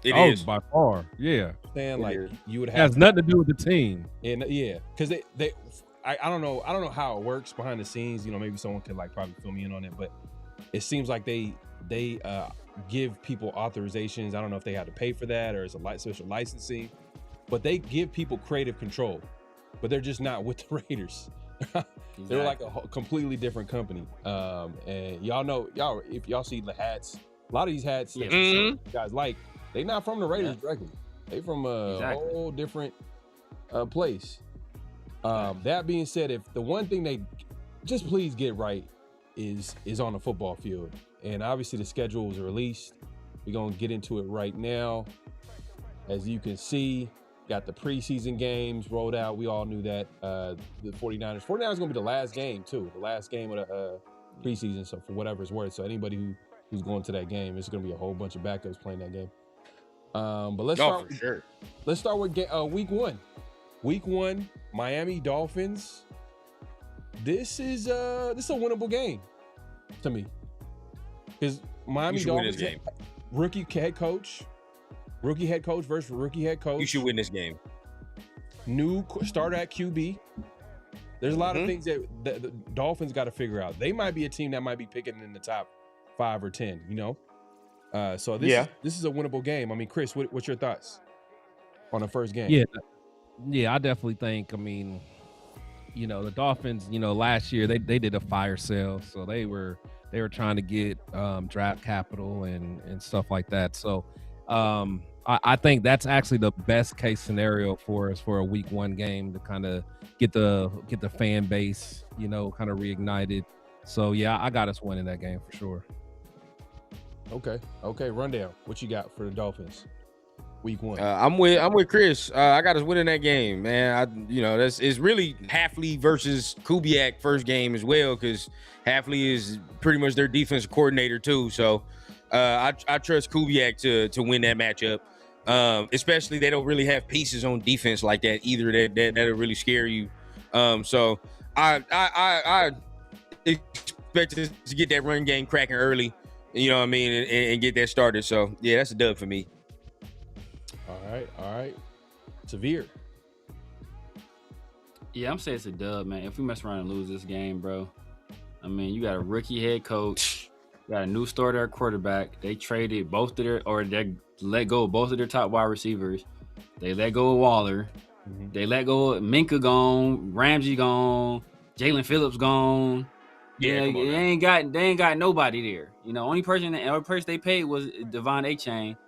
It is by far, yeah. Saying like you would have it has nothing to do with the team. And yeah, because I don't know how it works behind the scenes. You know, maybe someone could like probably fill me in on it, but it seems like they give people authorizations. I don't know if they have to pay for that or it's a special licensing, but they give people creative control. But they're just not with the Raiders. They're like a completely different company. And y'all know, if y'all see the hats, a lot of these hats that you guys like, they not from the Raiders directly. They from a whole different place. That being said, if the one thing they just please get right is on the football field. And obviously the schedule was released. We're going to get into it right now. As you can see, got the preseason games rolled out. We all knew that. The 49ers. 49ers is going to be the last game, too. The last game of the preseason, so for whatever it's worth. So anybody who's going to that game, it's going to be a whole bunch of backups playing that game. But let's start. Let's start with week one. Week one, Miami Dolphins. This is a winnable game to me. Because Miami Dolphins rookie head coach versus rookie head coach. You should win this game. New starter at QB. There's a lot of things that the Dolphins got to figure out. They might be a team that might be picking in the top 5 or 10, you know? So this is a winnable game. I mean, Chris, what's your thoughts on the first game? Yeah, I definitely think, I mean, you know, the Dolphins, you know, last year they did a fire sale. So they were trying to get draft capital and stuff like that. So I think that's actually the best case scenario for us for a week one game to kind of get the fan base, you know, kind of reignited. So yeah, I got us winning that game for sure. Okay. Rundown. What you got for the Dolphins? Week one. I'm with Chris. I got us winning that game, man. It's really Hafley versus Kubiak first game as well, because Hafley is pretty much their defensive coordinator too. So I trust Kubiak to win that matchup. Especially they don't really have pieces on defense like that either that'll really scare you. So I expect to get that run game cracking early, you know what I mean, and get that started. So yeah, that's a dub for me. All right. Severe. Yeah, I'm saying it's a dub, man. If we mess around and lose this game, bro, I mean, you got a rookie head coach, you got a new starter at quarterback. They traded they let go of both of their top wide receivers. They let go of Waller. Mm-hmm. They let go of Minka gone, Ramsey gone, Jalen Phillips gone. Yeah, they ain't got nobody there. You know, only person they paid was Devon Achane.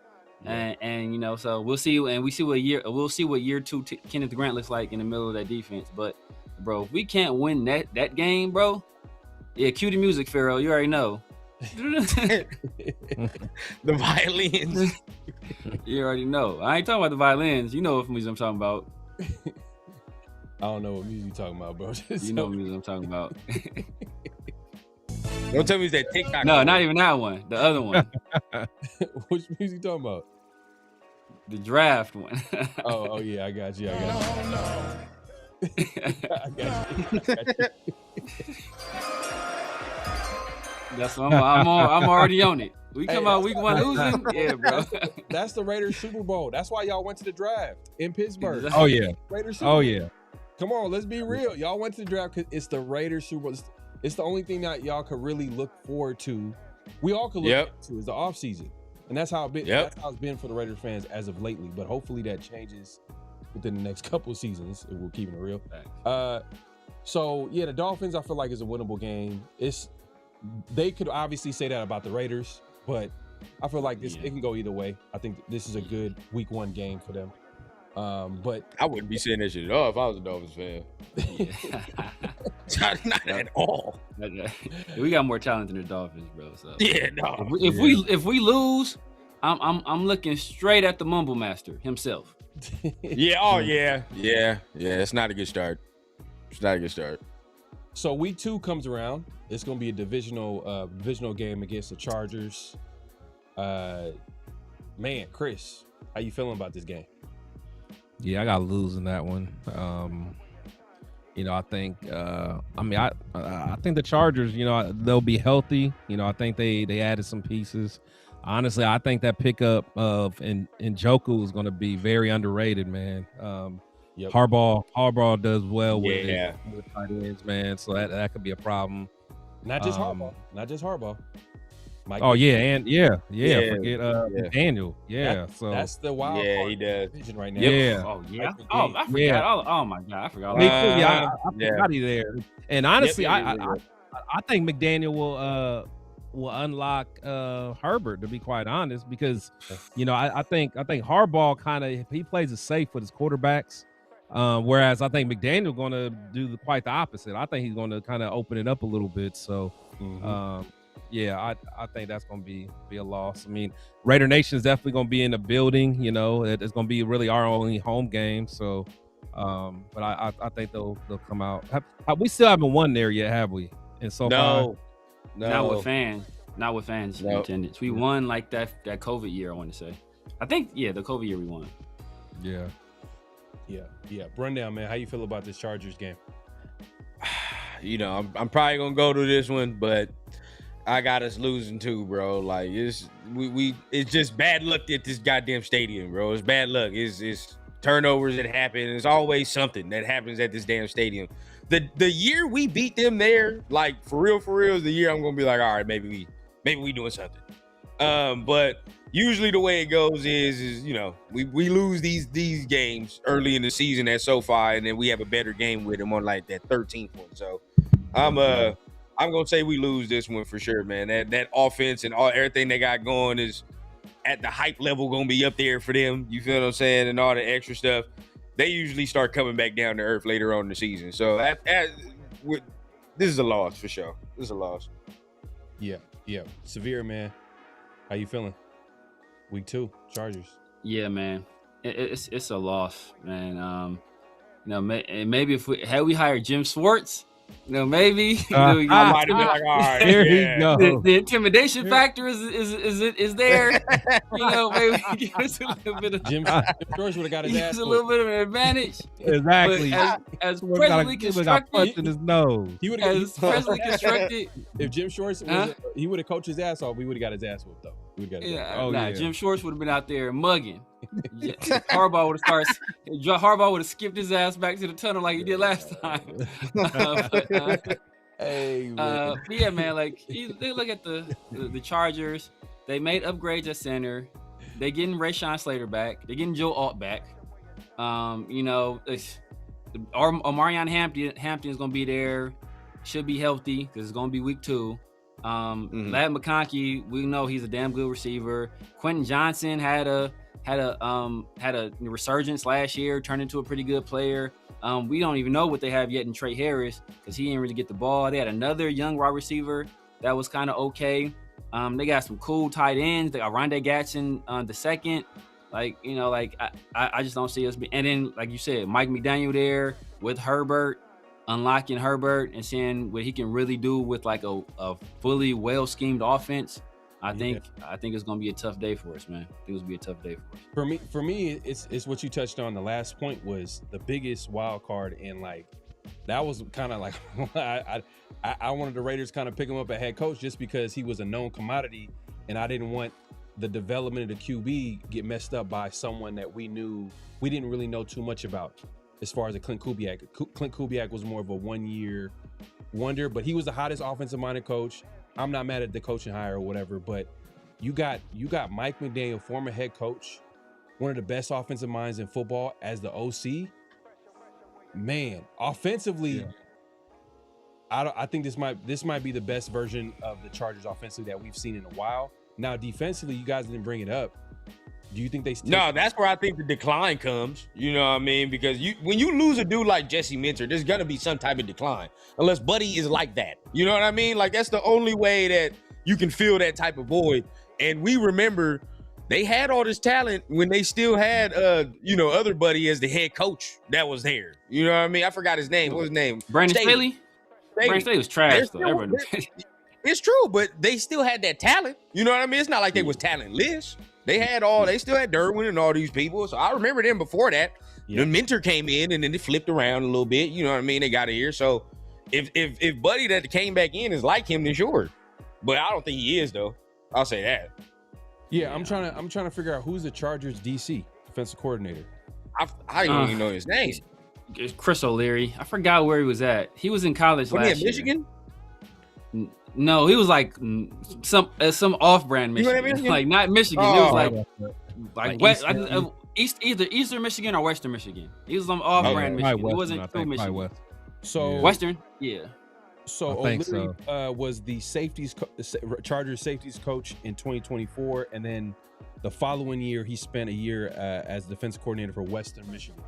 Yeah. And you know, so we'll see, and we'll see what year 2 Kenneth Grant looks like in the middle of that defense. But bro, if we can't win that game, bro, yeah, cue the music, Pharaoh. You already know. The violins. You already know. I ain't talking about the violins. You know what music I'm talking about. I don't know what music you're talking about, bro. You know what music I'm talking about. Don't tell me it's that TikTok. No, not even that one. The other one. Which music you talking about? The draft one. Oh yeah, I got you. I got you. That's what I'm already on it. We come out week 1 losing, yeah, bro. That's the Raiders Super Bowl. That's why y'all went to the draft in Pittsburgh. Oh yeah, Raiders Super Bowl. Yeah. Come on, let's be real. Y'all went to the draft because it's the Raiders Super Bowl. It's the only thing that y'all could really look forward to. We all could look forward to is the offseason. And that's how that's how it's been for the Raiders fans as of lately. But hopefully that changes within the next couple of seasons if we're keeping it real. So yeah, the Dolphins I feel like is a winnable game. They could obviously say that about the Raiders, but I feel like it can go either way. I think this is a good week 1 game for them. But I wouldn't be saying that shit at all if I was a Dolphins fan. Not at all. We got more talent than the Dolphins, bro. So yeah, no. If we lose, I'm looking straight at the Mumble Master himself. Yeah. Oh yeah. It's not a good start. So week 2 comes around. It's going to be a divisional game against the Chargers. Man, Chris, how you feeling about this game? Yeah, I got to lose in that one. I think. I think the Chargers. They'll be healthy. I think they added some pieces. Honestly, I think that pickup of Njoku is going to be very underrated, man. Harbaugh does well with tight ends, man. So that could be a problem. Not just Harbaugh. Mike Forget Daniel. That's the wild card he does division right now. Yeah. Oh yeah. Oh, I forgot. Oh my God, I forgot. I forgot he there. And honestly, I think McDaniel will unlock Herbert, to be quite honest, because I think Harbaugh he plays it safe with his quarterbacks. Whereas I think McDaniel going to do quite the opposite. I think he's going to kind of open it up a little bit. So, I think that's going to be a loss. I mean, Raider Nation is definitely going to be in the building. It's going to be really our only home game. So, but I think they'll come out. We still haven't won there yet, have we? And so no, not with fans in attendance. We won like that COVID year. I want to say. I think the COVID year we won. Yeah. Yeah. Rundown, man. How you feel about this Chargers game? I'm probably gonna go to this one, but I got us losing too, bro. Like it's just bad luck at this goddamn stadium, bro. It's bad luck. It's turnovers that happen. It's always something that happens at this damn stadium. The year we beat them there, like for real, is the year I'm gonna be like, all right, maybe we doing something. But usually the way it goes is we lose these games early in the season at SoFi, and then we have a better game with them on like that 13th one. So I'm gonna say we lose this one for sure, man. That offense and everything they got going is at the hype level gonna be up there for them. You feel what I'm saying? And all the extra stuff. They usually start coming back down to earth later on in the season. So this is a loss for sure. This is a loss. Yeah. Severe, man. How you feeling? Week 2, Chargers. Yeah, man. It's a loss, man. Maybe if we hired Jim Schwartz, maybe I might have been like, all right, here you go. The intimidation factor is there. Maybe give us a little bit of Jim Schwartz would have got his ass. A little bit of an advantage. Exactly. As presently constructed, in his nose. He would have presently constructed. If Jim Schwartz he would have coached his ass off, we would have got his ass whooped though. Jim Schwartz would have been out there mugging. Harbaugh would have skipped his ass back to the tunnel like he did last time. Man, like they look at the Chargers. They made upgrades at center. They getting Rashawn Slater back. They getting Joe Alt back. Omarion Hampton is gonna be there. Should be healthy because it's gonna be week 2. Ladd McConkey, we know he's a damn good receiver. Quentin Johnson had a resurgence last year, turned into a pretty good player. We don't even know what they have yet in Trey Harris because he didn't really get the ball. They had another young wide receiver that was kind of okay. They got some cool tight ends. They got Rondé Gatson the second. I just don't see us. And then, like you said, Mike McDaniel there with Herbert. Unlocking Herbert and seeing what he can really do with like a fully well-schemed offense. I think it's gonna be a tough day for us, man. I think it's gonna be a tough day for us. For me, it's what you touched on. The last point was the biggest wild card, and like that was kind of like I wanted the Raiders kind of pick him up at head coach just because he was a known commodity, and I didn't want the development of the QB get messed up by someone that we didn't really know too much about. As far as a Clint Kubiak, Clint Kubiak was more of a 1-year wonder, but he was the hottest offensive-minded coach. I'm not mad at the coaching hire or whatever, but you got Mike McDaniel, former head coach, one of the best offensive minds in football as the OC. Man, offensively, I think this might be the best version of the Chargers offensively that we've seen in a while. Now, defensively, you guys didn't bring it up. Do you think they still? No, that's where I think the decline comes. You know what I mean? Because when you lose a dude like Jesse Minter, there's gonna be some type of decline, unless Buddy is like that. You know what I mean? Like that's the only way that you can fill that type of void. And we remember they had all this talent when they still had other Buddy as the head coach that was there. You know what I mean? I forgot his name. What was his name? Brandon Staley. Brandon Staley was trash though. It's true, but they still had that talent. You know what I mean? It's not like they was talentless. They still had Derwin and all these people. So I remember them before that. Yeah. The mentor came in and then they flipped around a little bit. You know what I mean? They got here. So if Buddy that came back in is like him, then sure. But I don't think he is though. I'll say that. Yeah, I'm trying to figure out who's the Chargers DC defensive coordinator. I don't even know his name. It's Chris O'Leary. I forgot where he was at. He was in college last year. Was he at Michigan? No, he was like some off-brand Michigan. You know like not Michigan. It was like West, either Eastern Michigan or Western Michigan. He was some off-brand Michigan. It wasn't true Michigan. So Western, yeah. So O'Leary was the Chargers safeties coach in 2024, and then the following year he spent a year as defensive coordinator for Western Michigan.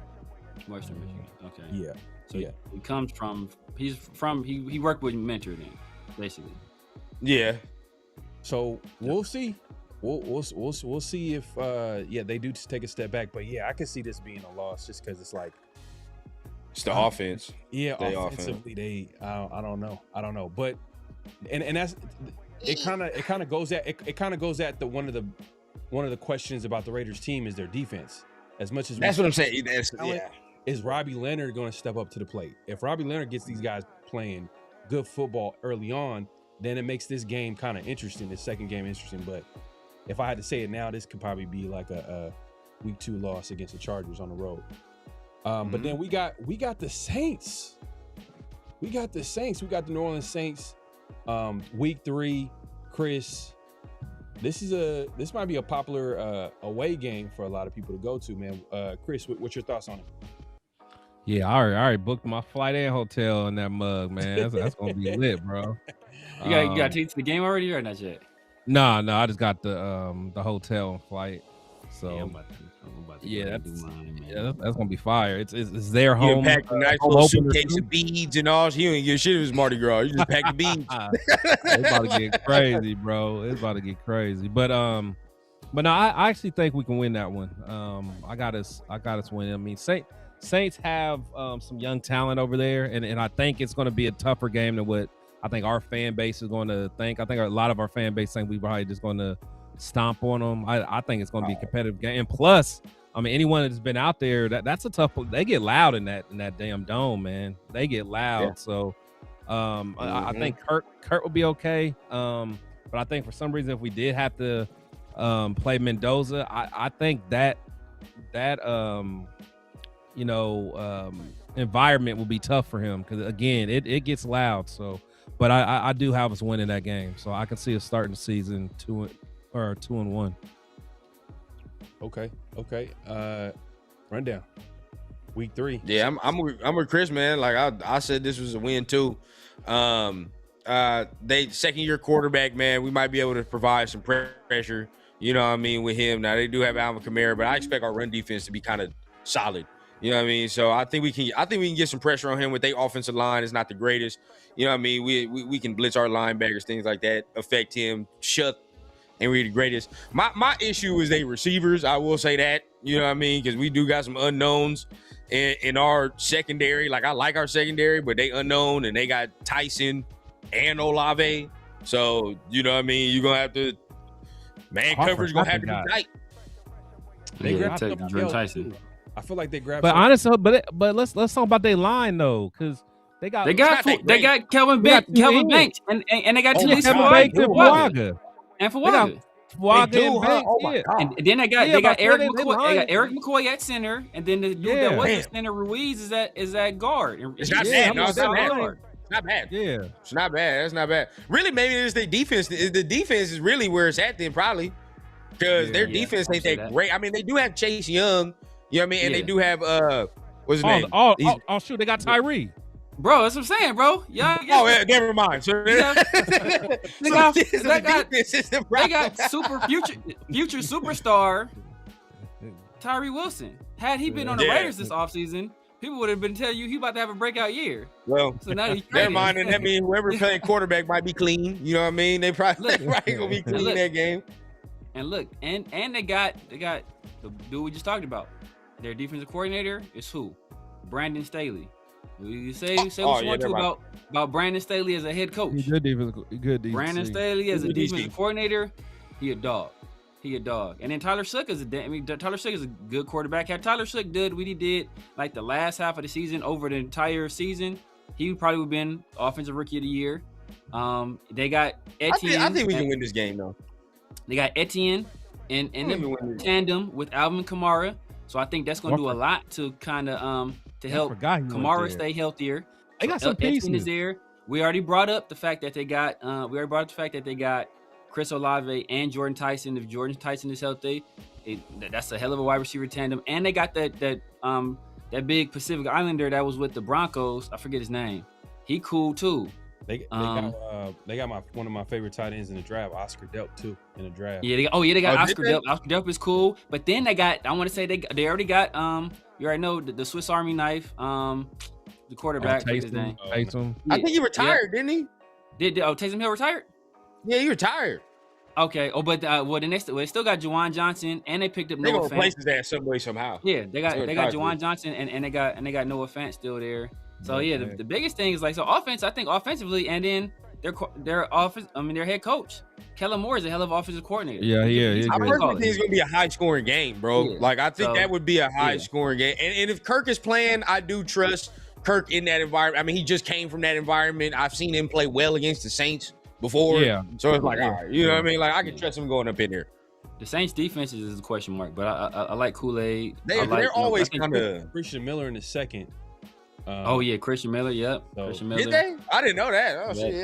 Western Michigan. Okay. Yeah. So he comes from. He worked with Mentor then. Basically, yeah. So we'll see. We'll see if they do take a step back. But yeah, I can see this being a loss just because it's like it's the offense. Yeah, offensively I don't know. But and that's it. Kind of goes at the one of the questions about the Raiders team is their defense. As much as that's what I'm saying. Is Robbie Leonard going to step up to the plate? If Robbie Leonard gets these guys playing good football early on, then it makes this game kind of interesting. The second game interesting, but if I had to say it now, this could probably be like a week 2 loss against the Chargers on the road. But then we got the Saints. We got the New Orleans Saints. Week 3, Chris. This might be a popular away game for a lot of people to go to, man. Chris, what's your thoughts on it? Yeah, I already booked my flight and hotel in that mug, man. That's gonna be lit, bro. You got tickets to the game already or not yet? No, I just got the hotel and flight. So yeah, I'm about to that's gonna be fire. It's their home. You packed a nice little suitcase of beads and all. You ain't get shit of his Mardi Gras. You just packed the beads. It's about to get crazy, bro. It's about to get crazy. But no, I actually think we can win that one. I got us winning. I mean, Saints have some young talent over there, and I think it's going to be a tougher game than what I think our fan base is going to think. I think a lot of our fan base think we're probably just going to stomp on them. I think it's going to be a competitive game. And plus, I mean, anyone that's been out there, that's a tough. They get loud in that damn dome, man. They get loud. Yeah. So I think Kurt will be okay. But I think for some reason, if we did have to play Mendoza, I think that environment will be tough for him because again, it gets loud. So, but I do have us winning that game, so I can see us starting the season 2-1. Okay. Rundown. Week 3. Yeah, I'm with Chris, man. Like I said, this was a win too. They second-year quarterback, man. We might be able to provide some pressure. You know what I mean with him. Now they do have Alvin Kamara, but I expect our run defense to be kind of solid. You know what I mean? So I think we can get some pressure on him with their offensive line. It's not the greatest. You know what I mean? We can blitz our linebackers, things like that, affect him, and we're the greatest. My issue is they receivers. I will say that. You know what I mean? Because we do got some unknowns in our secondary. Like I like our secondary, but they unknown and they got Tyson and Olave. So, you know what I mean? You're going to have to Man, I coverage gonna forgot have to they be got- tight. They Yeah, grabbed take somebody Jordan else, Tyson. too. I feel like they grabbed. But somebody- honestly, but let's talk about their line though, because they got They got Kelvin They got Banks, and they got Oh Talisa my Kevin God, Banks they and do, Fuaga. and They got Fuaga. Fuaga They do, and huh? Banks. Oh my Yeah. God. And then they got Yeah, but Eric they McCoy. line- They got Eric McCoy at center, and then the dude that was Yeah. at center, Ruiz, is at guard. And It's not he's bad. No, it's not bad. guard. It's not bad. Yeah. It's not bad. That's not bad. Really, maybe it's the defense. The defense is really where it's at then, probably. Because their defense ain't that great. I mean, they do have Chase Young, you know what I mean? And they do have what's his name? Oh, shoot, they got Tyree. Bro, that's what I'm saying, bro. Yeah. Oh, yeah, never mind. So, They got defense is the they problem. got future superstar Tyree Wilson. Had he been on the Yeah. Raiders this offseason, people would have been telling you he about to have a breakout year. Well, So now he's never traded. mind. And that means whoever playing quarterback might be clean. You know what I mean? They probably gonna be clean Look. that game. And look, and they got the dude we just talked about. Their defensive coordinator is who? Brandon Staley. You say what you want to about Brandon Staley as a head coach. He's good defense. Good defense. Brandon Staley as a He's a defensive coordinator, he a dog. And then Tyler Shook is Tyler Shook is a good quarterback. Had Tyler Shook did what he did like the last half of the season over the entire season, he probably would have been offensive rookie of the year. They got Etienne. I think we can win this game though. They got Etienne in the tandem with Alvin Kamara. So I think that's going to do a lot to kind of to help Kamara stay healthier. They got some Etienne pieces. is there. We already brought up the fact that they got Chris Olave and Jordan Tyson. If Jordan Tyson is healthy, that's a hell of a wide receiver tandem. And they got that big Pacific Islander that was with the Broncos. I forget his name. He cool too. They got one of my favorite tight ends in the draft, Oscar Delp too, in the draft. Yeah, they got Oscar Delp. Oscar Delp is cool, but then they got. I want to say they already got. You already know the Swiss Army knife. The quarterback. What's his name? Taysom. I think he retired, didn't he? Did Taysom Hill retired? Yeah, he retired. Okay. Oh, but then they still got Juwan Johnson, and they picked up They Noah gonna replace Fant. his ass some way somehow. Yeah, they got Juwan Johnson, and they got Noah Fant still there. So yeah, the biggest thing is like offense. I think offensively, and then their offense. I mean their head coach, Kellen Moore, is a hell of an offensive coordinator. Yeah. I personally think it's gonna be a high scoring game, bro. Yeah. Like I think that would be a high scoring game. And if Kirk is playing, I do trust Kirk in that environment. I mean, he just came from that environment. I've seen him play well against the Saints before. Yeah. So it's like, all right, you know what I mean? Like I can trust him going up in there. The Saints defense is a question mark, but I like Kool-Aid. They're always kind of Christian Miller in the second. Christian Miller. Yep. So, Christian Miller. Did they? I didn't know that. Oh shit,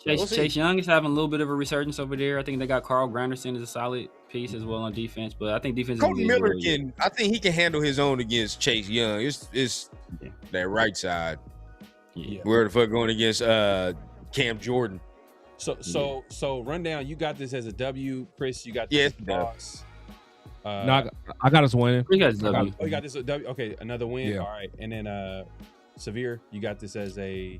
yeah. Chase Young is having a little bit of a resurgence over there. I think they got Carl Granderson as a solid piece as well on defense, but I think defense. Coach Miller I think he can handle his own against Chase Young. It's that right side. Yeah. Where the fuck going against Cam Jordan? So rundown. You got this as a W, Chris. You got this as a loss. No, I got us winning. You got W. Oh, you got this as a W. Okay, another win. Yeah. All right, and then Severe, you got this as a.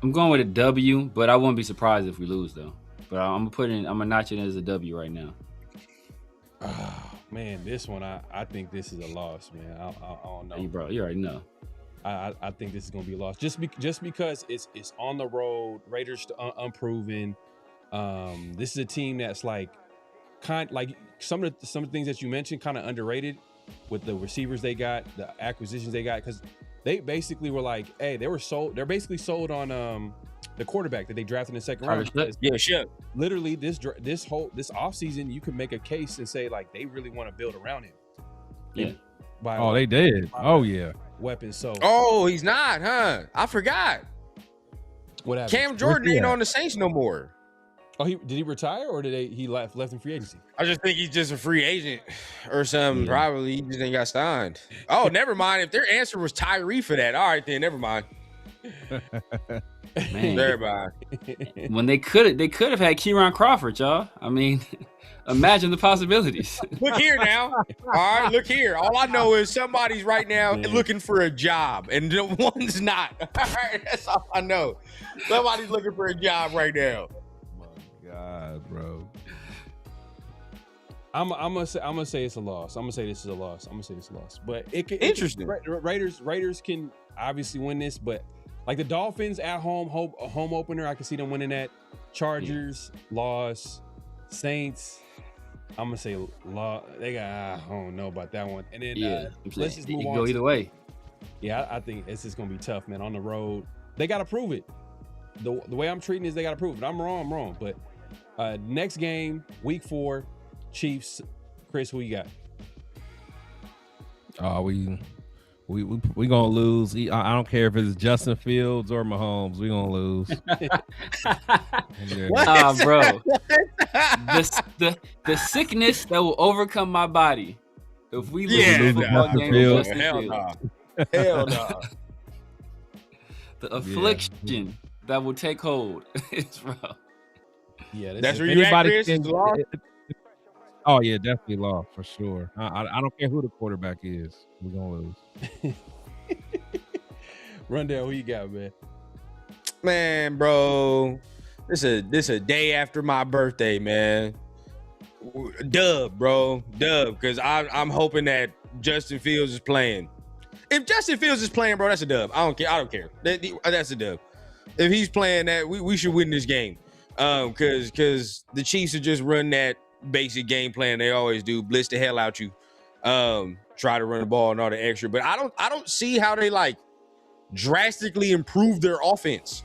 I'm going with a W, but I wouldn't be surprised if we lose though. But I'm gonna notch it as a W right now. Oh, man, this one I think this is a loss, man. I don't know. Bro, you already know. I think this is gonna be a loss just because it's on the road. Raiders unproven. This is a team that's like some of the things that you mentioned kind of underrated with the receivers they got, the acquisitions they got, because they basically were like, hey, they're basically sold on the quarterback that they drafted in the second round. Yeah, sure. Literally this offseason, you could make a case and say like they really want to build around him. Yeah. They did. Oh yeah. Weapons. So. Oh, he's not, huh? I forgot. What happened? Cam Jordan ain't on the Saints no more. Oh, did he retire or he left in free agency? I just think he's just a free agent or something. Yeah. Probably he just ain't got signed. Oh, never mind. If their answer was Tyree for that, all right then, never mind. Man, never mind. When they could have had Kieran Crawford, y'all. I mean, imagine the possibilities. Look here now. All right, look here. All I know is somebody's right now looking for a job, and the one's not. All right, that's all I know. Somebody's looking for a job right now. God, bro. I'm gonna say it's a loss. I'm gonna say this is a loss. But interesting. Raiders can obviously win this, but like the Dolphins at home opener, I can see them winning that. Chargers loss, Saints I'm gonna say law. They got. I don't know about that one. And then let's just move move on. on. Go either way. Yeah, I think it's just gonna be tough, man. On the road, they gotta prove it. The way I'm treating is they gotta prove it. I'm wrong. But next game, week 4, Chiefs. Chris, who you got? We gonna lose. I don't care if it's Justin Fields or Mahomes. We gonna lose. Bro. The sickness that will overcome my body if we lose the football game with Justin Fields. Hell no. The affliction that will take hold is rough. Yeah, that's where you at, Chris. Oh yeah, definitely lost for sure. I don't care who the quarterback is. We're gonna lose. Rundell, who you got, man? Man, bro, this a day after my birthday, man. Dub, bro, because I'm hoping that Justin Fields is playing. If Justin Fields is playing, bro, that's a dub. I don't care. That's a dub. If he's playing that, we should win this game. Because the Chiefs are just run that basic game plan they always do, blitz the hell out you, try to run the ball and all the extra. But I don't see how they like drastically improve their offense.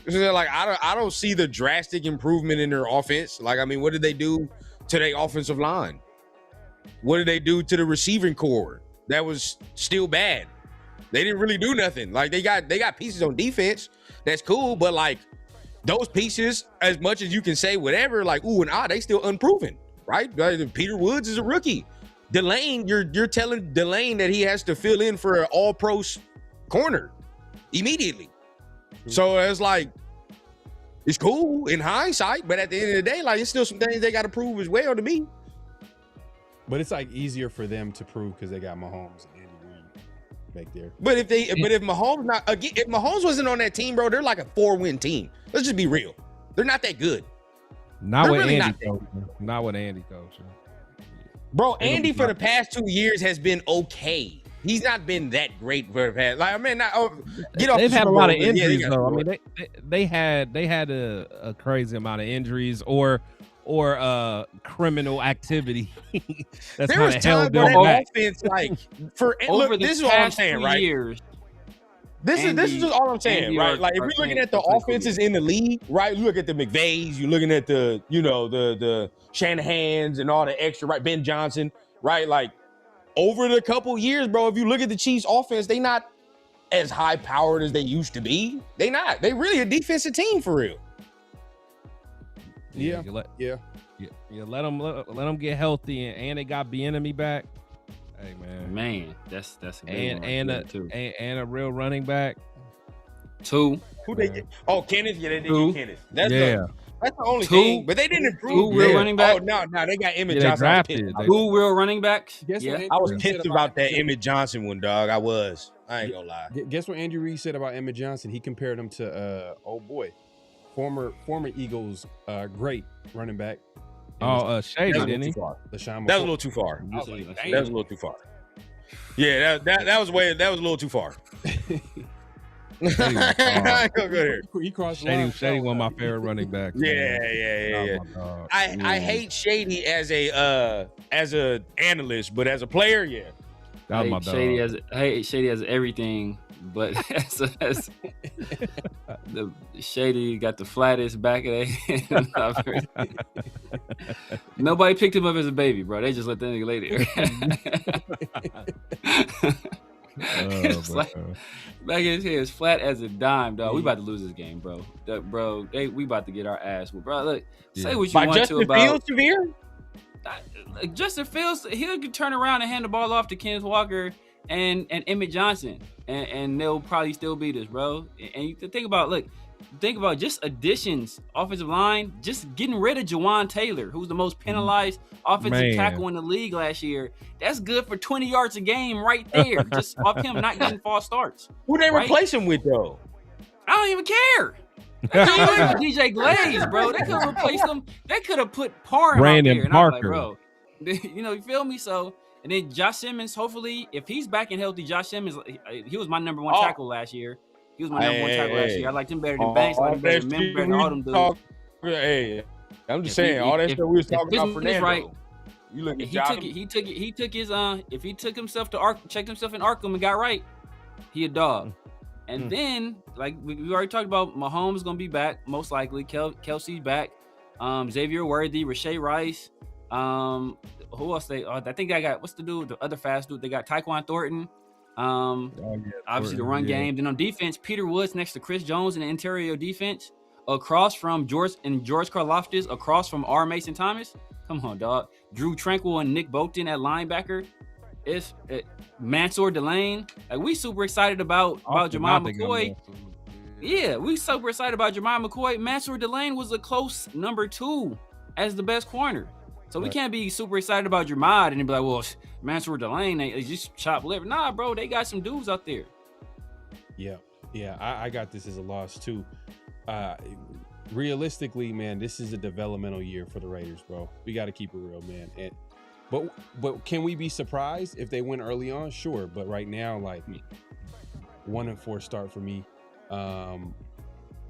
Like I don't see the drastic improvement in their offense. Like, I mean, what did they do to their offensive line? What did they do to the receiving core? That was still bad. They didn't really do nothing. Like they got pieces on defense. That's cool, but like those pieces, as much as you can say whatever, like ooh and ah, they still unproven, right? Peter Woods is a rookie. Delane, you're telling Delane that he has to fill in for an all-pro corner immediately. So it's like, it's cool in hindsight, but at the end of the day, like it's still some things they got to prove as well to me. But it's like easier for them to prove because they got Mahomes and Andy Reid back there. But if Mahomes wasn't on that team, bro, they're like a 4-win team. Let's just be real. They're not that good. Not with Andy coaching. Bro, Andy for the past 2 years has been okay. He's not been that great for the past. Like, I mean, get off. They've had a lot of injuries, though. I mean, they had a crazy amount of injuries or criminal activity. That's there was times where that offense, like, this is what I'm saying, right? Years, this is just all I'm saying, right? Like, if you're looking at the offenses in the league, right? You look at the McVays, you're looking at the Shanahans and all the extra, right? Ben Johnson, right? Like, over the couple years, bro, if you look at the Chiefs offense, they not as high powered as they used to be. They not. They really a defensive team for real. Yeah. Let them get healthy and they got Bieniemy back. Hey man, that's a good one and a real running back. 2. Who they get? Oh, Kenneth. Yeah, they did get Kenneth. That's the only 2, thing. But they didn't improve. 2 real running backs. Oh no, they got Emmett Johnson. 2 real running backs. I was pissed about that Emmett Johnson one, dog. I ain't gonna lie. Guess what Andrew Reid said about Emmett Johnson? He compared him to former Eagles great running back. Shady, didn't he? That was a little too far. That was a little too far. Yeah, that was a little too far. He crossed Shady, one of my favorite running backs. Yeah. I hate Shady as a analyst, but as a player, yeah. That was my dog. Shady has everything, but as the Shady got the flattest back of their hand I've heard. Nobody picked him up as a baby, bro. They just let that nigga lay there. Back in his head is flat as a dime, dog. We about to lose this game, bro. We about to get our ass whooped, bro. Look, say what you want to about Justin Fields severe. Justin Fields, he'll turn around and hand the ball off to Kenneth Walker and Emmett Johnson, and they'll probably still beat us, bro. And you think about just additions, offensive line, just getting rid of Jawan Taylor, who's the most penalized offensive tackle in the league last year. That's good for 20 yards a game right there, just off him not getting false starts. Who they replace him with, though? I don't even care. DJ Glaze, bro. They could have replaced him. They could have put Parr Brandon out there. And Parker. I was like, bro, you feel me? So, and then Josh Simmons, hopefully, if he's back and healthy, Josh Simmons, he was my number one tackle last year. He was my number one tackle last year. I liked him better than Banks. I liked him better than all them dudes. Hey, I'm just saying, all that stuff we was talking about Fernando. You look at He took his if he took himself to checked himself in Arkham and got right, he a dog. And then, like we already talked about, Mahomes gonna be back most likely. Kelsey's back. Xavier Worthy, Rashay Rice. Who else I think I got. What's the dude? The other fast dude. They got Tyquan Thornton. Obviously the run game. Then on defense, Peter Woods next to Chris Jones in the interior defense, across from George Karlaftis, across from R. Mason Thomas. Come on, dog. Drew Tranquil and Nick Bolton at linebacker. It's Mansour Delane. Like, we super excited about Jemai McCoy. Yeah, we super excited about Jemai McCoy. Mansour Delane was a close number 2 as the best corner. So we can't be super excited about Jemai and be like, well, Mansour Delane, they just chop liver. Nah, bro, they got some dudes out there. Yeah, I got this as a loss too. Realistically, man, this is a developmental year for the Raiders, bro. We got to keep it real, man. But can we be surprised if they win early on? Sure, but right now, like 1-4 start for me.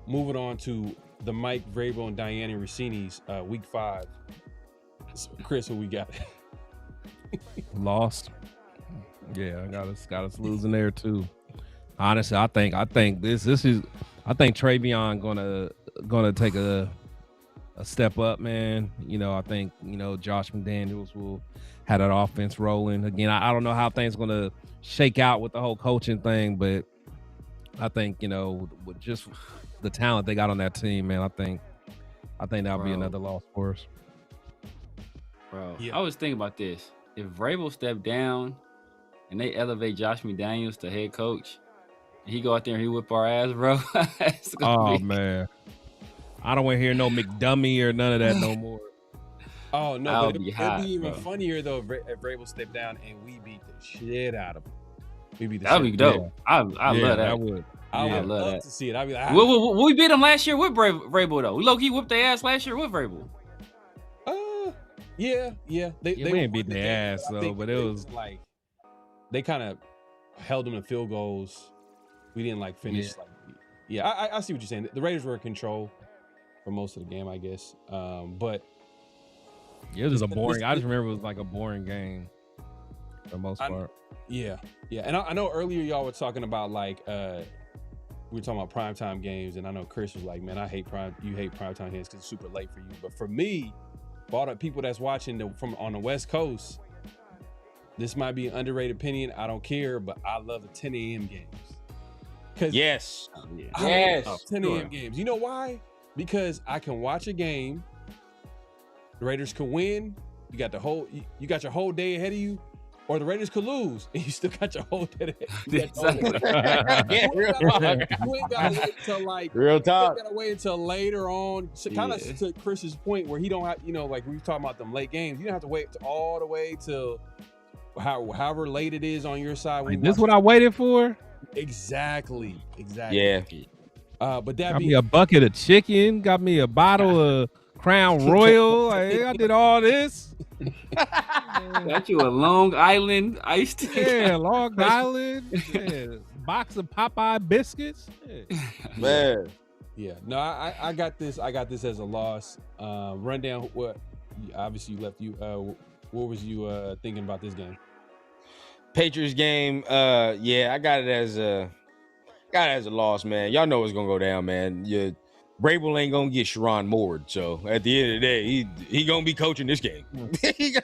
Moving on to the Mike Vrabel and Diana Rossini's week 5. Chris, who we got? Lost. Yeah, got us losing there too. Honestly, I think this is. I think Travion gonna take a step up, man. You know, I think, you know, Josh McDaniels will have that offense rolling again. I don't know how things gonna shake out with the whole coaching thing, but I think, you know, with just the talent they got on that team, man, I think that'll be another loss for us. Bro, I was thinking about this. If Vrabel stepped down and they elevate Josh McDaniels to head coach, and he go out there and he whip our ass, bro. Man, I don't want to hear no McDummy or none of that no more. Oh no, but it'd be even funnier though if Vrabel stepped down and we beat the shit out of him. That'd be dope. I love that. I would. I would love to see it. I'd be like, we beat them last year with Vrabel though. We low-key whipped their ass last year with Vrabel. Yeah. They didn't beat their ass though, but it was like they kind of held them to field goals. We didn't like finish. I see what you're saying. The Raiders were in control for most of the game, I guess. But it was a boring. I just remember it was like a boring game for the most part. Yeah. And I know earlier y'all were talking about like we were talking about primetime games, and I know Chris was like, "Man, you hate primetime games because it's super late for you." But for me, for all the people that's watching from on the West Coast, this might be an underrated opinion. I don't care, but I love the 10 a.m. games. Yes. I love 10 a.m. games. You know why? Because I can watch a game. The Raiders could win. You got your whole day ahead of you. Or the Raiders could lose, and you still got your whole day. You ain't gotta wait till like real talk. You gotta wait until later on. So kind of to Chris's point, where he don't have, like we were talking about them late games. You don't have to wait all the way till however late it is on your side. Like, this is what I waited for. Exactly. Yeah. But that got me a bucket of chicken. Got me a bottle of Crown Royal. I did all this. Got you a Long Island iced tea. Yeah, Long Island. Yeah. Box of Popeye biscuits. Yeah. Man. Yeah. No, I got this. I got this as a loss. Rundown. What? Obviously, you left. What was you thinking about this game? Patriots game. I got it as a loss, man. Y'all know what's gonna go down, man. Vrabel ain't gonna get Sharon Moore, so at the end of the day, he gonna be coaching this game. he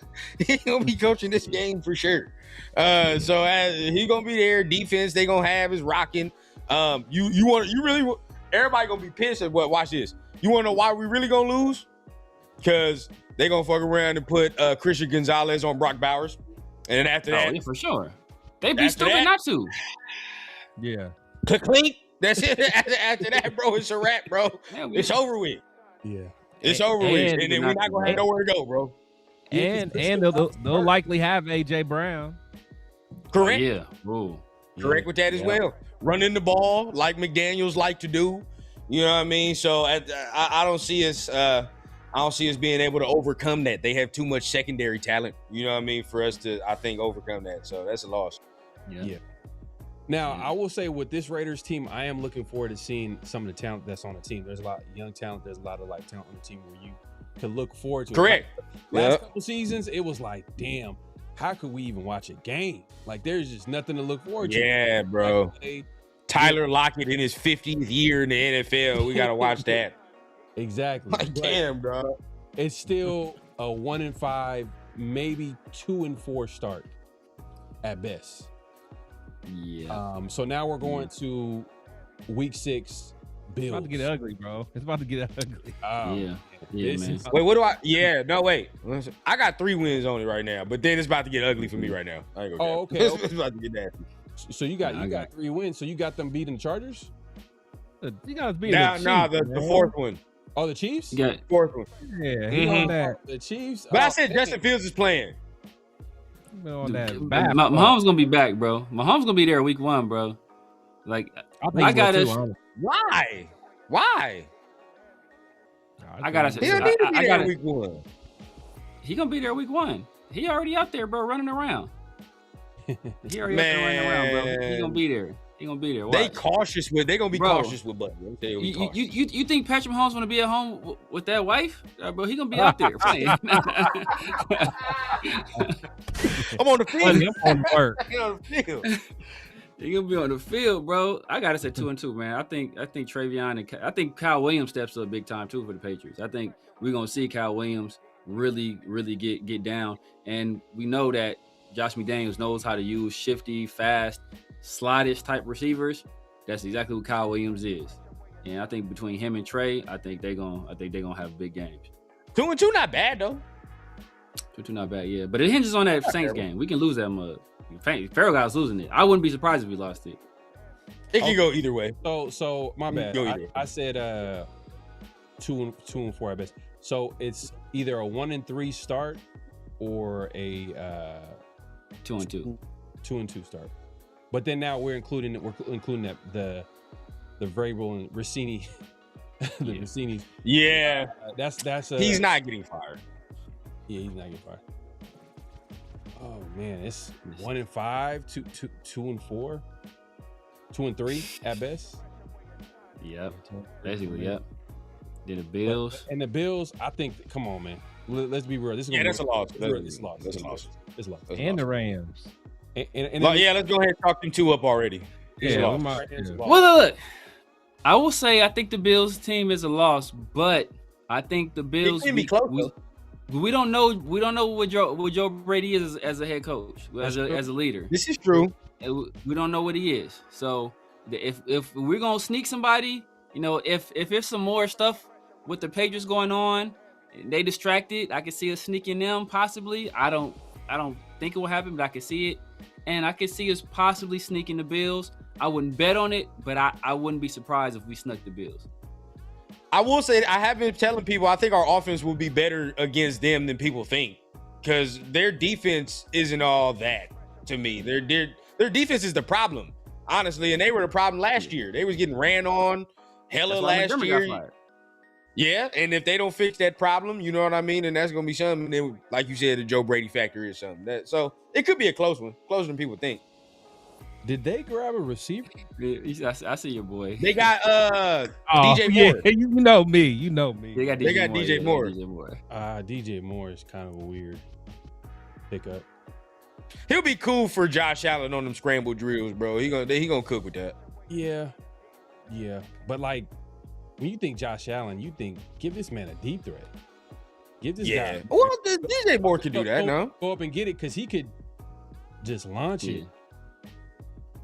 gonna be coaching this game for sure. So he gonna be there. Defense they gonna have is rocking. Everybody gonna be pissed at what? Watch this. You wanna know why we really gonna lose? Because they gonna fuck around and put Christian Gonzalez on Brock Bowers, and then after that, yeah, for sure, they be stupid not to. Yeah, clink. That's it. After that, bro, it's a wrap, bro. It's over with. Yeah, it's over with, and then we're not gonna have nowhere to go, bro. And they'll likely have AJ Brown. Correct. Yeah. Ooh. Correct with that as well. Running the ball like McDaniels like to do. You know what I mean? So I don't see us. I don't see us being able to overcome that. They have too much secondary talent. You know what I mean? For us to, I think, overcome that. So that's a loss. Yeah. Now, I will say with this Raiders team, I am looking forward to seeing some of the talent that's on the team. There's a lot of young talent. There's a lot of talent on the team where could look forward to. Correct. Last couple seasons, it was like, damn, how could we even watch a game? Like, there's just nothing to look forward to. Yeah, bro. Tyler Lockett in his 50th year in the NFL. We gotta watch that. Exactly. Like, damn, bro. It's still a 1-5, maybe 2-4 start at best. Yeah. So now we're going to week 6. Bills. It's about to get ugly, bro. It's about to get ugly. Yeah, man. Wait, what do I? Yeah, no, wait. I got 3 wins on it right now, but then it's about to get ugly for me right now. I ain't gonna okay. It's about to get nasty. So you got 3 wins. So you got them beating the Chargers? You got us beating the Chiefs. The 4th one. Oh, the Chiefs? Yeah. 4th one. Yeah, he on that. The Chiefs. But I said Justin Fields is playing. On that. Mahomes gonna be back, bro. Mahomes gonna be there week 1, bro. Like I got us. Why? I gotta say, He don't need to be there week 1. He gonna be there week 1. He already out there, bro, running around. He already out there running around, bro. He gonna be there. He gonna be there. Watch. They gonna be cautious with Butler. You think Patrick Mahomes wanna be at home with that wife? Bro, he gonna be out there playing. I'm on the field. I'm on work. He gonna be on the field, bro. I gotta say 2-2, man. I think Travion and I think Kyle Williams steps up big time too for the Patriots. I think we're gonna see Kyle Williams really get down, and we know that Josh McDaniels knows how to use shifty, fast, slide-ish type receivers. That's exactly what Kyle Williams is, and I think between him and Trey, I think they're gonna have big games. 2-2, not bad though. 2-2, not bad, yeah. But it hinges on that Saints game. We can lose that mug. Pharaoh guy's losing it. I wouldn't be surprised if we lost it. It can go either way. So my bad. I said 2-4 at best. So it's either a 1-3 start or a 2-2. 2-2 start. But then now we're including that the Vrabel and Rossini, the Rossinis. Yeah, that's he's not getting fired. Yeah, he's not getting fired. Oh man, it's 1-5, 2-4, 2-3 at best. Yep, basically, yep. Then the Bills and the Bills. I think. Come on, man. Let's be real. This is that's a loss. It's a loss. It's a loss. And the Rams. And let's go ahead and talk them 2 up already. Well, look. I will say I think the Bills team is a loss, but I think the Bills can be close. We don't know what Joe Brady is as a head coach, as a leader. This is true. We don't know what he is. So if we're gonna sneak somebody, if there's some more stuff with the Patriots going on, they distracted, I can see us sneaking them possibly. I don't think it will happen, but I can see it, and I can see us possibly sneaking the Bills. I wouldn't bet on it, but I wouldn't be surprised if we snuck the Bills. I will say I have been telling people I think our offense will be better against them than people think, because their defense isn't all that to me. Their defense is the problem, honestly, and they were the problem last year. They was getting ran on hella last year. Yeah, and if they don't fix that problem, you know what I mean, and that's gonna be something. Then, like you said, the Joe Brady factor is something. So it could be a close one, closer than people think. Did they grab a receiver? I see your boy. They got DJ Moore. Yeah, you know me. They got DJ Moore. DJ Moore is kind of a weird pickup. He'll be cool for Josh Allen on them scramble drills, bro. He gonna cook with that. Yeah. But like, when you think Josh Allen, you think give this man a deep threat. Give this guy. Well, DJ Moore could do that. Go up and get it because he could just launch it.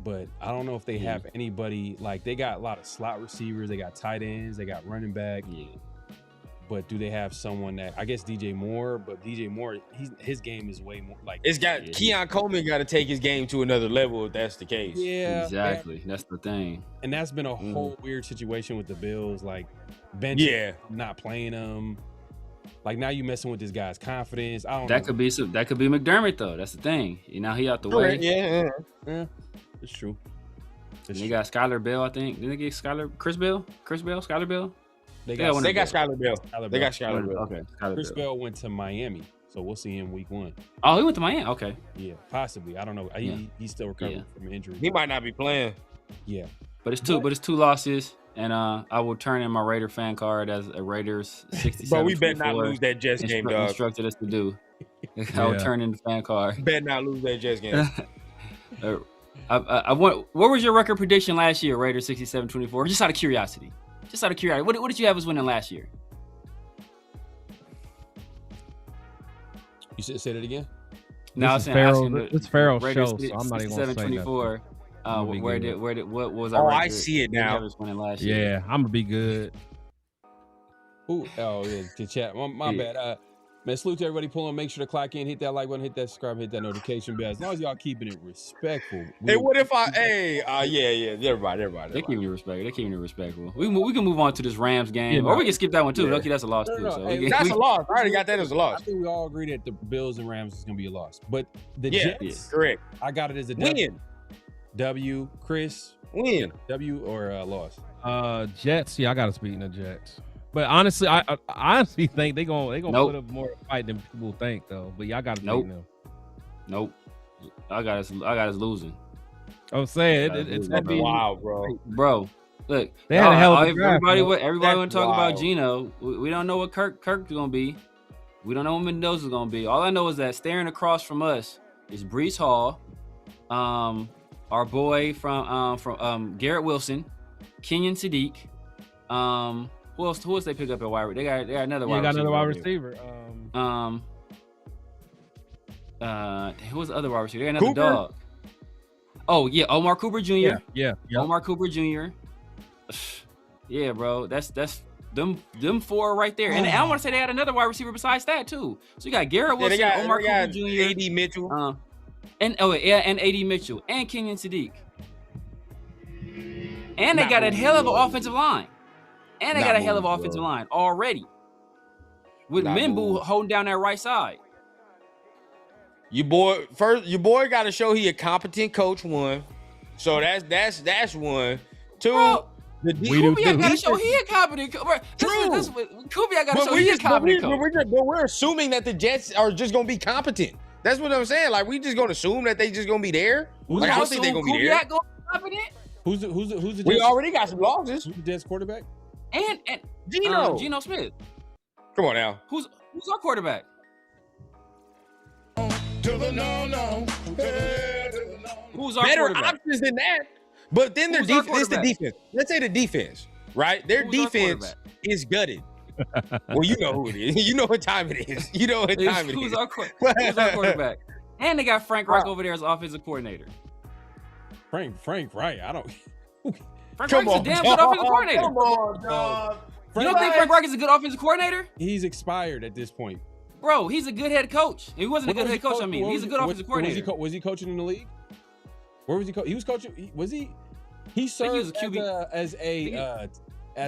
But I don't know if they have anybody, like they got a lot of slot receivers, they got tight ends, they got running back. Yeah. But do they have someone that, I guess DJ Moore, but DJ Moore, his game is way more like. It's got Keon Coleman got to take his game to another level if that's the case. Yeah. Exactly. That's the thing. And that's been a whole weird situation with the Bills, like benching, not playing him. Like now you messing with this guy's confidence. I don't know. That could be McDermott though. That's the thing. Now he out the way. Yeah. It's true. They got Skylar Bell, I think. Didn't they get Chris Bell, Skylar Bell? They got Skylar Bell. They got Skylar Bell. Okay. Chris Bell went to Miami, so we'll see him week 1. Oh, he went to Miami. Okay. Yeah, possibly. I don't know. He's still recovering from injury. He might not be playing. Yeah, but it's two losses, And I will turn in my Raider fan card as a Raiders 67. Bro, we better not lose that Jets game, dog. Instructed us to do. I will turn in the fan card. Better not lose that Jets game. I want. What was your record prediction last year, Raiders 67-24? Just out of curiosity. What did you have us winning last year? You say that again? No, it's Pharaoh's show, so I'm not even gonna say 24. What was our record? record? I see it now. Winning last year? Yeah, I'm gonna be good. Ooh, oh yeah, the chat. My bad. Man, salute to everybody pulling. Make sure to clock in, hit that like button, hit that subscribe, hit that notification bell. As long as y'all keeping it respectful. Hey, what if everybody. They keeping it respectful. They keeping it respectful. We can move on to this Rams game, or we can skip that one too. Yeah. Lucky that's a loss too. No. So that's a loss. I already got that as a loss. I think we all agree that the Bills and Rams is gonna be a loss, but the Jets, correct. I got it as a win. W. Chris, win. W or loss? Jets. Yeah, I got us beating the Jets. But honestly, I honestly think they gonna put up more fight than people think though. But y'all got to beat them. Nope. I got us losing. I'm saying it's wild, bro. Bro, look, they had a hell of a draft, everybody want to talk about Geno. We don't know what Kirk's gonna be. We don't know what Mendoza's gonna be. All I know is that staring across from us is Breece Hall, our boy from Garrett Wilson, Kenyon Sadiq. Who else they pick up at wide? They got another wide receiver. Another wide receiver. Who was the other wide receiver? They got another dog. Oh yeah, Omar Cooper Jr. Yeah. Omar Cooper Jr. Yeah, bro. That's them four right there. And I want to say they had another wide receiver besides that too. So you got Garrett Wilson, Omar Cooper Jr., AD Mitchell, and AD Mitchell and Kenyon Sadiq. And they got a hell of an offensive line. And they got a hell of an offensive line already. With Mimbu holding down that right side. Your boy got to show he a competent coach. One, so that's one. Two, Kubiak got to show he a competent coach. Kubiak got to show he a competent coach. But we're assuming that the Jets are just gonna be competent. That's what I'm saying. Like we just gonna assume that they just gonna be there. Like, I don't think they're gonna be there. Gonna be competent? Who's the Jets? We already got some losses. Who's the Jets quarterback? And Geno Smith. Come on now. Who's our quarterback? Who's our better quarterback? options than that? But then their defense. The defense. Let's say the defense, right? Their defense is gutted. Well, you know who it is. You know what time it is. Who's our quarterback? And they got Frank Reich over there as offensive coordinator. Frank Reich. I don't. Frank Reich's a damn good offensive coordinator. Come on, dog. You don't think Frank Reich is a good offensive coordinator? He's expired at this point. Bro, he's a good head coach. He wasn't a good head coach. He's a good offensive coordinator. Was he coaching in the league? Where was he coaching? He was coaching. Was he? He served as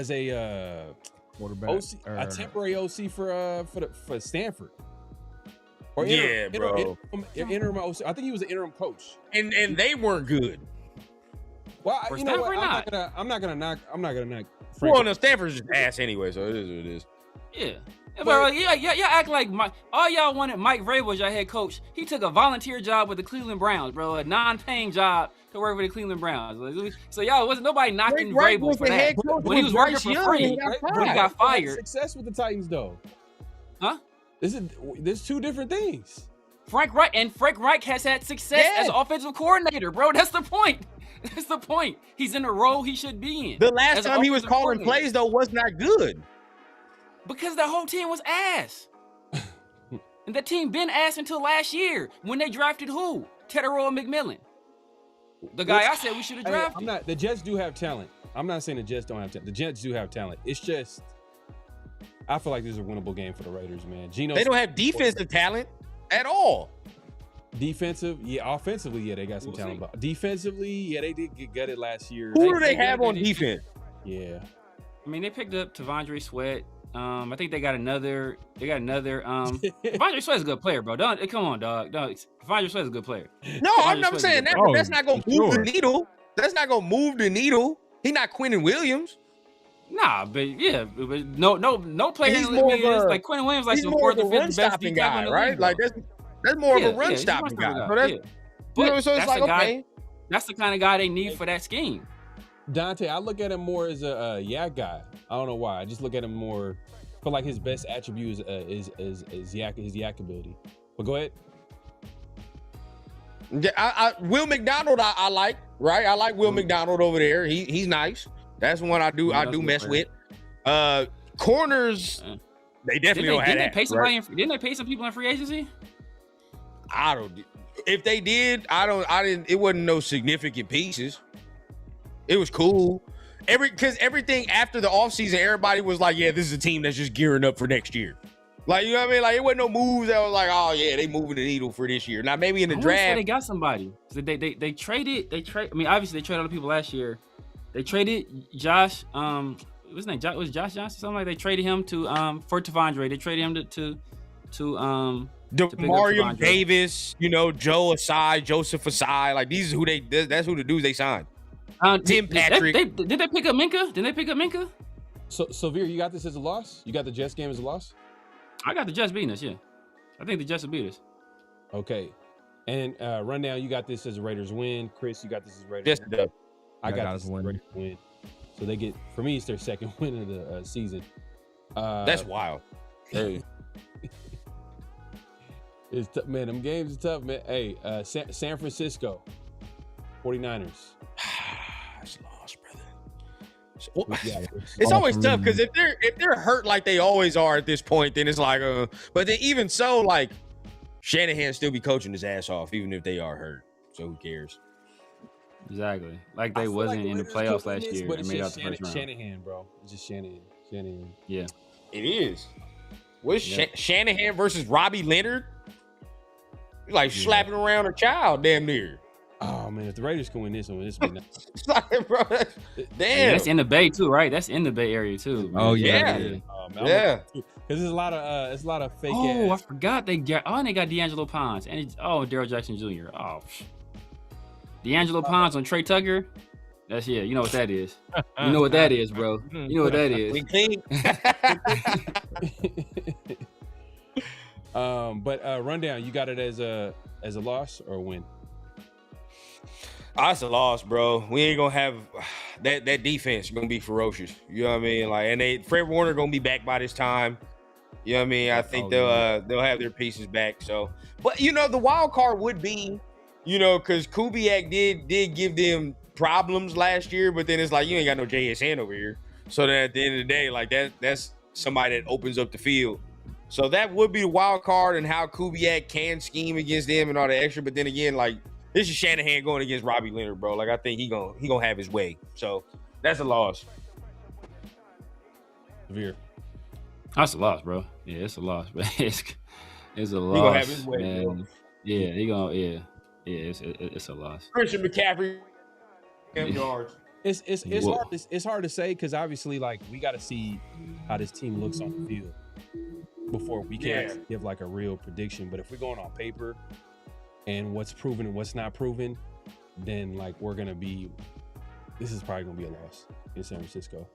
a quarterback, OC, a temporary OC for Stanford. Or bro. Interim OC. I think he was an interim coach. And they weren't good. Well, you know what? I'm not gonna knock. Frank. Well, no, Stanford's just ass anyway, so it is what it is. Yeah. But y'all act like all y'all wanted Mike Vrabel was your head coach. He took a volunteer job with the Cleveland Browns, bro, a non-paying job to work with the Cleveland Browns. So y'all wasn't nobody knocking Vrabel for that. When he was working for free, when he got fired. Success with the Titans, though. Huh? There's two different things. Frank Reich has had success as offensive coordinator, bro. That's the point. That's the point. He's in the role he should be in. The last time he was calling plays, though, was not good. Because the whole team was ass. And the team been ass until last year when they drafted who? Teteroa McMillan. The guy I said we should have drafted. The Jets do have talent. I'm not saying the Jets don't have talent. The Jets do have talent. It's just, I feel like this is a winnable game for the Raiders, man. They don't have defensive talent at all. Defensive, offensively, they got some talent. But defensively, they did get gutted last year. Who do they have on defense? Yeah. I mean, they picked up Tavondre Sweat. I think they got another. Tavondre Sweat's a good player, bro. Come on, dog. Tavondre Sweat's a good player. No, I'm saying that, but that's not gonna move the needle. That's not gonna move the needle. He's not Quinnen Williams. Nah, but no player in the league is like Quinnen Williams, like he's more of a run stopping guy, right? Like that's more of a run stopping guy. So that's, but so it's like okay. That's the kind of guy they need for that scheme. Dante, I look at him more as a yak guy. I don't know why. I just look at him more. Feel like his best attribute is yak, his yak ability. But go ahead. Yeah, Will McDonald, I like, right? I like Will McDonald over there. He's nice. That's one I do mess with. Corners, they definitely don't have that. Didn't they pay some people in free agency? I don't. If they did, I didn't. It wasn't no significant pieces. It was cool. Because everything after the offseason, everybody was like, yeah, this is a team that's just gearing up for next year. Like, you know what I mean? Like, it wasn't no moves that was like, oh, yeah, they moving the needle for this year. Now, maybe in the draft. They got somebody. They traded. I mean, obviously, they traded other people last year. They traded Josh. What's his name? Was it Josh Johnson? Something like they traded him to for Tavondre. They traded him to Mario Davis, you know, Joe Asai, Joseph Asai. Like, these are that's who the dudes they signed. Tim Patrick. Did they pick up Minka? Didn't they pick up Minka? So Veer, you got this as a loss? You got the Jets game as a loss? I got the Jets beating us, yeah. I think the Jets will beat us. Okay. And Rundown, you got this as a Raiders win. Chris, you got this as a Raiders win. I got this as a Raiders win. So they get, for me, it's their second win of the season. That's wild. Hey. It's man, them games are tough, man. Hey, San Francisco 49ers. That's lost, brother. It's always tough because if they're hurt like they always are at this point, then it's like, but then even so, like Shanahan still be coaching his ass off, even if they are hurt. So who cares? Exactly. Like they wasn't in the playoffs last year and made out the first round. Shanahan, bro. It's just Shanahan. Yeah. It is. What's Shanahan versus Robbie Leonard? You're like slapping around a child damn near. Oh man, if the Raiders can win this one, this would be nice. Sorry, bro. Damn. That's in the Bay too, right? That's in the Bay Area too. Man. Oh yeah. Yeah. Because there's a lot of fake. I forgot they got D'Angelo Ponds and Daryl Jackson Jr. D'Angelo Ponds on Trey Tucker. That's you know what that is. You know what that is, bro. You know what that is. We clean. But Rundown, you got it as a loss or a win? That's a loss, bro. We ain't gonna have that defense gonna be ferocious. You know what I mean? Like, and Fred Warner gonna be back by this time. You know what I mean? I think they'll have their pieces back. So, but you know, the wild card would be, you know, because Kubiak did give them problems last year, but then it's like you ain't got no JSN over here. So that at the end of the day, like that's somebody that opens up the field. So that would be the wild card and how Kubiak can scheme against them and all the extra. But then again, like, this is Shanahan going against Robbie Leonard, bro. Like, I think he gonna have his way. So that's a loss. Veer. That's a loss, bro. Yeah, it's a loss, but it's a loss. He gonna have his way, man. Bro. Yeah, he gonna it's a loss. Christian McCaffrey, yards. It's hard to say because obviously, like, we got to see how this team looks on the field before we can give like a real prediction. But if we're going on paper and what's proven and what's not proven, then like this is probably gonna be a loss in San Francisco.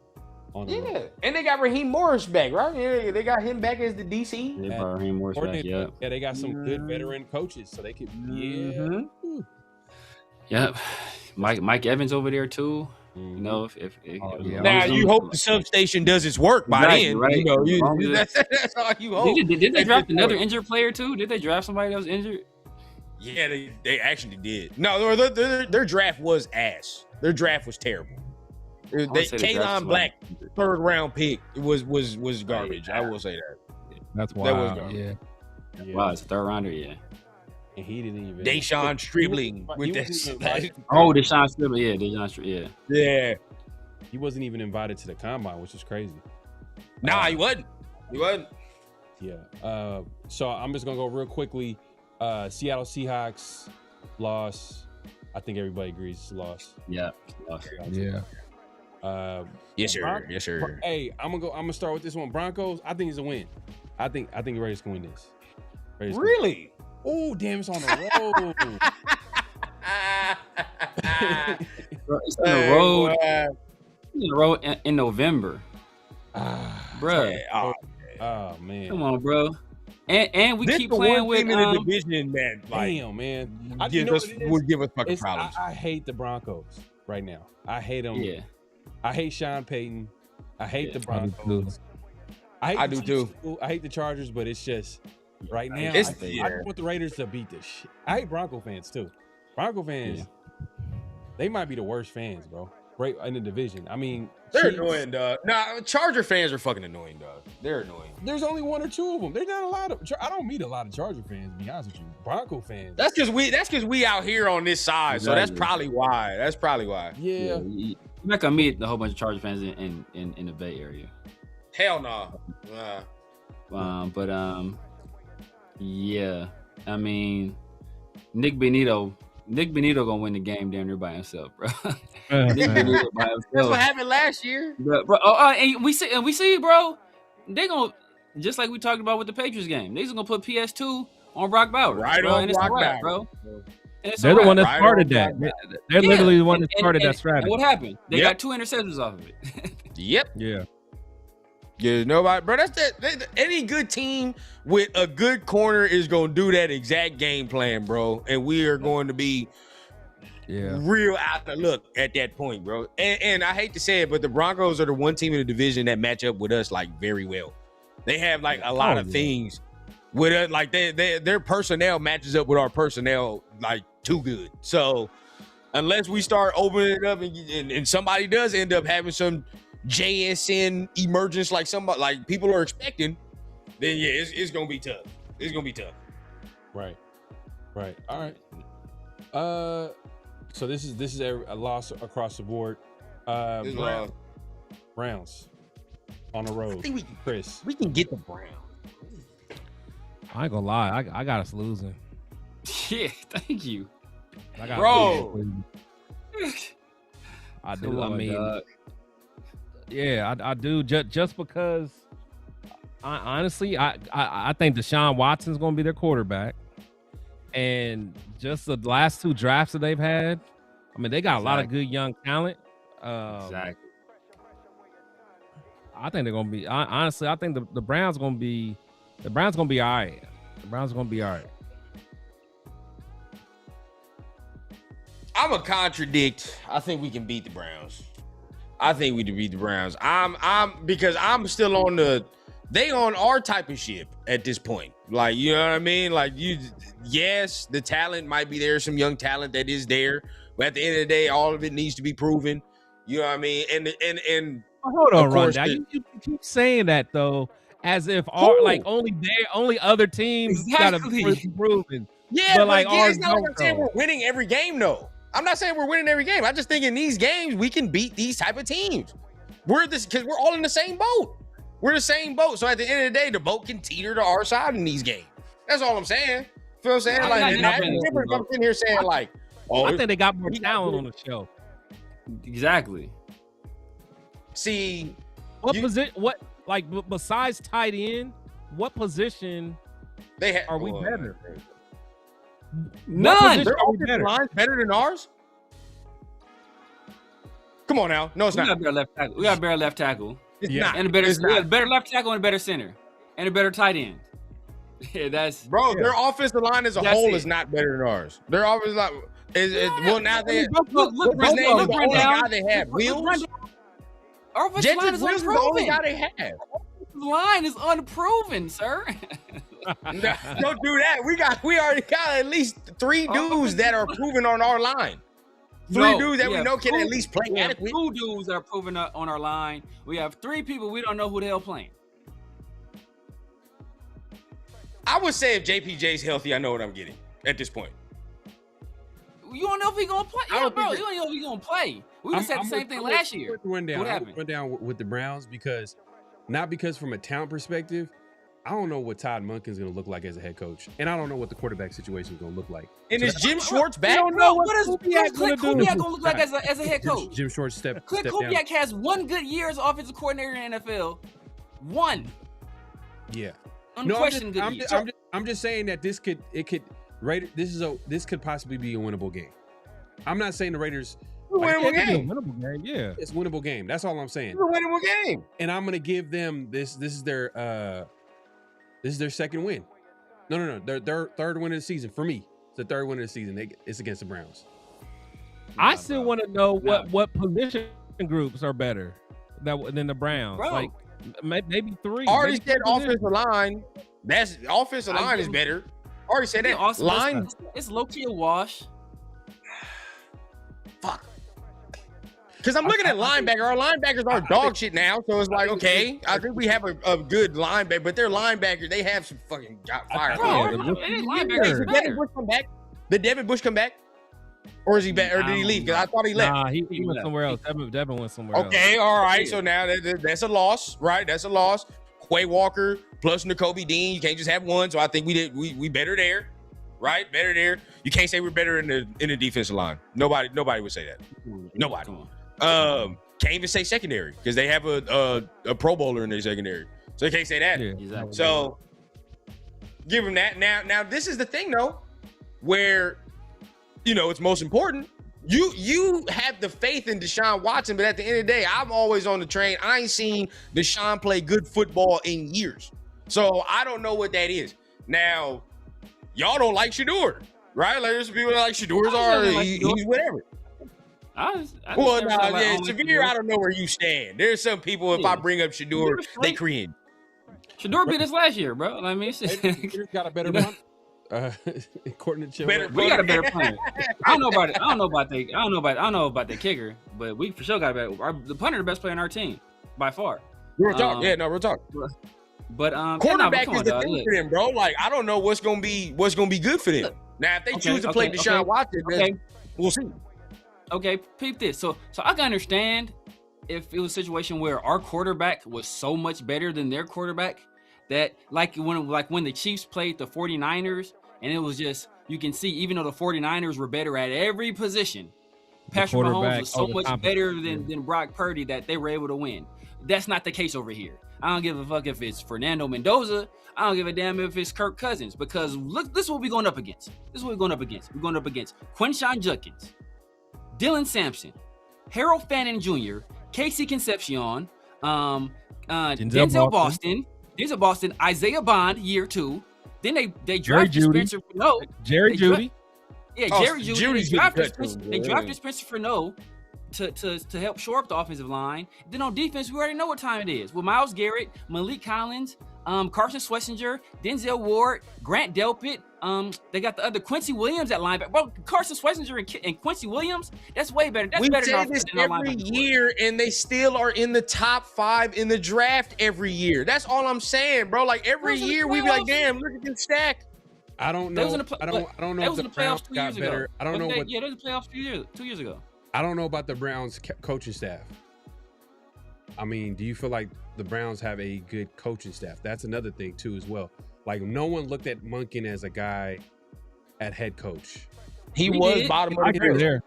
Road. And they got Raheem Morris back, right? Yeah, they got him back as the DC. They brought Raheem Morris back. Yeah, they got some good veteran coaches, so they could. Yep. Mike Evans over there too. You know, if now you hope the substation does its work by then, right? You know, that's all you hope. Did they draft another injured player too? Did they draft somebody that was injured? Yeah, they actually did. No, their draft was ass. Their draft was terrible. Kaylon Black, 3rd round pick, was garbage. I will say that. That's wild. That was garbage. Yeah. Wow, it's a 3rd rounder. Yeah. And he didn't even. Deshaun Stribling with that. Deshaun Stribling. Yeah, Deshaun Stribling. Yeah. He wasn't even invited to the combine, which is crazy. Nah, he wasn't. Yeah. So I'm just gonna go real quickly. Seattle Seahawks loss. I think everybody agrees it's a loss. Yeah. Loss. Yeah. Yes, sir. Yes, sir. Hey, I'm gonna start with this one. Broncos. I think it's a win. I think Raiders can win this. Really? Oh, damn! It's on the road. It's on the road. In the road in November. Bro. Oh man. Come on, bro. And we keep playing with in the division that, like, damn, man. would give us fucking problems. I hate the Broncos. right now. I hate him. Yeah. I hate Sean Payton. I hate the I do Broncos. I do too. I hate the Chargers, but it's just right now. It's- I just want the Raiders to beat the shit. I hate Bronco fans too. Bronco fans, they might be the worst fans, bro. Right in the division. I mean, They're Chiefs, annoying, dog. Nah, Charger fans are fucking annoying, dog. They're annoying. There's only one or two of them. There's not a lot of. I don't meet a lot of Charger fans, to be honest with you. Bronco fans. That's because we out here on this side, so that's Exactly. probably why. Yeah. You're not gonna meet a whole bunch of Charger fans in the Bay Area. Hell no. Yeah. I mean, Nick Benito gonna win the game damn near by himself, bro. Nick Benito by himself. That's what happened last year. Bro, and we see, bro. They gonna just like we talked about with the Patriots game. They just gonna put PS2 on Brock Bowers, Right bro, on and it's Brock a wrap, Bowers. bro. And it's They're a the wrap. one that Right started on that. Brock They're Yeah. literally the one that And- started and- that strategy. And what happened? They Yep. got 2 interceptions off of it. Yep. Yeah. Yeah, nobody, bro. That's any good team with a good corner is gonna do that exact game plan, bro. And we are going to be real out of luck at that point, bro. And I hate to say it, but the Broncos are the one team in the division that match up with us like very well. They have like a lot of things with us, like their personnel matches up with our personnel like too good. So unless we start opening it up and somebody does end up having some JSN emergence like somebody like people are expecting, then yeah, it's gonna be tough. It's gonna be tough. Right. All right. So this is a loss across the board. Browns on the road. I think Chris, we can get the Browns. I ain't gonna lie. I got us losing. Yeah, thank you. I got Bro. I do. Come I on, mean, dog. yeah, I do. Just because, honestly, I think Deshaun Watson's going to be their quarterback, and just the last 2 drafts that they've had, I mean, they got a lot of good young talent. Exactly. I think they're going to be. Honestly, I think the Browns going to be. The Browns going to be all right. The Browns going to be all right. I'm a contradict. I think we can beat the Browns. I think we can beat the Browns. Because I'm still on they on our type of ship at this point. Like, you know what I mean? Like yes, the talent might be there, some young talent that is there, but at the end of the day, all of it needs to be proven. You know what I mean? And hold on, of course, Rondell. You keep saying that though, as if only other teams got to be proven. yeah, but like ours it's not like I'm saying don't, we're winning every game, though. I'm not saying we're winning every game. I just think in these games we can beat these type of teams. Because we're all in the same boat. We're the same boat. So at the end of the day, the boat can teeter to our side in these games. That's all I'm saying. Feel what I'm saying? Like, I'm sitting here saying like, I think they got more talent on the show. Exactly. See, what position? What like besides tight end? What position are we better? None. Their offensive line's better than ours. Come on now. No, it's not. We got a better left tackle. It's not. And a better, It's we got a not. better left tackle and a better center. And a better tight end. Yeah, that's Their offensive line as a That's whole it. is not better than ours. Their offensive line well now they look, his name is the only Brendan. guy they have. Wheels. Our offensive line Jedrick is Wills is the only unproven. guy they have. The line is unproven, sir. No, don't do that. We already got at least 3 dudes that are proven on our line. 3 dudes that we know can at least play adequate. 2 dudes that are proven on our line. We have 3 people we don't know who the hell playing. I would say if JPJ's healthy, I know what I'm getting at this point. You don't know if he's gonna play. I Yeah, don't bro, think you don't know if he's gonna play. We just said the same thing last year. What happened? Run down with the Browns because from a talent perspective, I don't know what Todd Monken's going to look like as a head coach, and I don't know what the quarterback situation is going to look like. And is Jim Schwartz back? What is Clint Kubiak gonna look like as a head coach? Jim Schwartz step Clint down. Kubiak has 1 good year as offensive coordinator in the NFL. 1. Yeah. Unquestioned good year. I'm just saying that this could possibly be a winnable game. I'm not saying the Raiders. Winnable game. Winnable game, yeah. It's a winnable game. That's all I'm saying. It's a winnable game. And I'm gonna give them this. This is their second win. No. Their third win of the season for me. It's the third win of the season. It's against the Browns. I still want to know what position groups are better than the Browns. Bro. Like maybe 3. Already maybe said 3 offensive line. That's offensive line is better. Already said that. Also, Line. it's low key a wash. Fuck. Because I'm looking at linebacker. Our linebackers are dog shit now. So it's like, okay, I think we have a good linebacker, but their linebackers, they have some fucking fire. Linebackers Did Devin Bush come back? Did Devin Bush come back? Or is he back? Or did he leave? Because I thought he left. Nah, he went somewhere else. Devin went somewhere else. Okay, all right. So now that's a loss, right? That's a loss. Quay Walker plus Nakobe Dean. You can't just have one. So I think we better there, right? Better there. You can't say we're better in the defensive line. Nobody would say that. Nobody. Can't even say secondary because they have a Pro Bowler in their secondary. So you can't say that. Yeah. Exactly. So give them that. Now this is the thing though, where it's most important. You have the faith in Deshaun Watson, but at the end of the day, I'm always on the train. I ain't seen Deshaun play good football in years. So I don't know what that is. Now, y'all don't like Shedeur, right? Like there's people that like Shedeur. He's whatever. Severe, I don't know where you stand. There's some people, if I bring up Shedeur, they cringe. Shedeur beat us last year, bro. I mean, Shedeur got a better one. According to Chip, we got a better punter. I don't know about the kicker, but we for sure got a better. The punter, the best player on our team by far. Real talk, real talk. But quarterback is the thing for them, bro. Like I don't know what's gonna be good for them. Now, if they choose to play Deshaun Watson, then we'll see. Okay, peep this. So I can understand if it was a situation where our quarterback was so much better than their quarterback that like when the Chiefs played the 49ers and it was just, you can see even though the 49ers were better at every position, Patrick Mahomes was so much better than Brock Purdy that they were able to win. That's not the case over here. I don't give a fuck if it's Fernando Mendoza. I don't give a damn if it's Kirk Cousins, because look, this is what we're going up against. We're going up against Quinshon Judkins, Dylan Sampson, Harold Fannin Jr., Casey Concepcion, Denzel Boston, Isaiah Bond, year 2. Then they drafted Spencer Furneaux. Jerry Jeudy. Jerry Jeudy. They drafted Spencer Furneaux to help shore up the offensive line. Then on defense, we already know what time it is. With Myles Garrett, Malik Collins, Carson Schlesinger, Denzel Ward, Grant Delpit. They got the other Quincy Williams at linebacker. Bro, Carson Schlesinger and Quincy Williams, that's way better. That's better than this every year, and they still are in the top 5 in the draft every year. That's all I'm saying, bro. Like every year, we be like, damn, look at this stack. I don't know. I don't know if the Browns got better. I don't know what. Yeah, there was a playoffs 2 years ago. I don't know about the Browns coaching staff. I mean, do you feel like the Browns have a good coaching staff? That's another thing too, as well. Like no one looked at Monken as a guy at head coach. He was bottom of the there.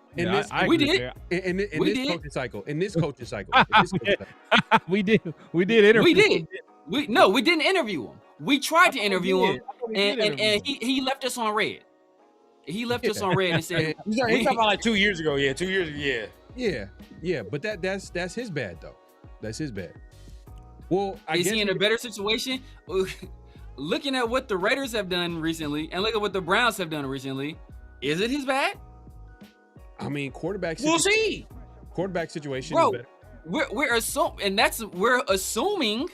We did. In this coaching cycle. We did interview. We did. We didn't interview him. We tried to interview him, and he left us on red. He left us on red and said, he's talking about like 2 years ago. Yeah, 2 years. Yeah. But that's his bad though. That's his bad. Well, is he in a better situation? Looking at what the Raiders have done recently, and look at what the Browns have done recently, is it his bad? I mean, quarterback. We'll see. Quarterback situation, bro. Is better. We're assuming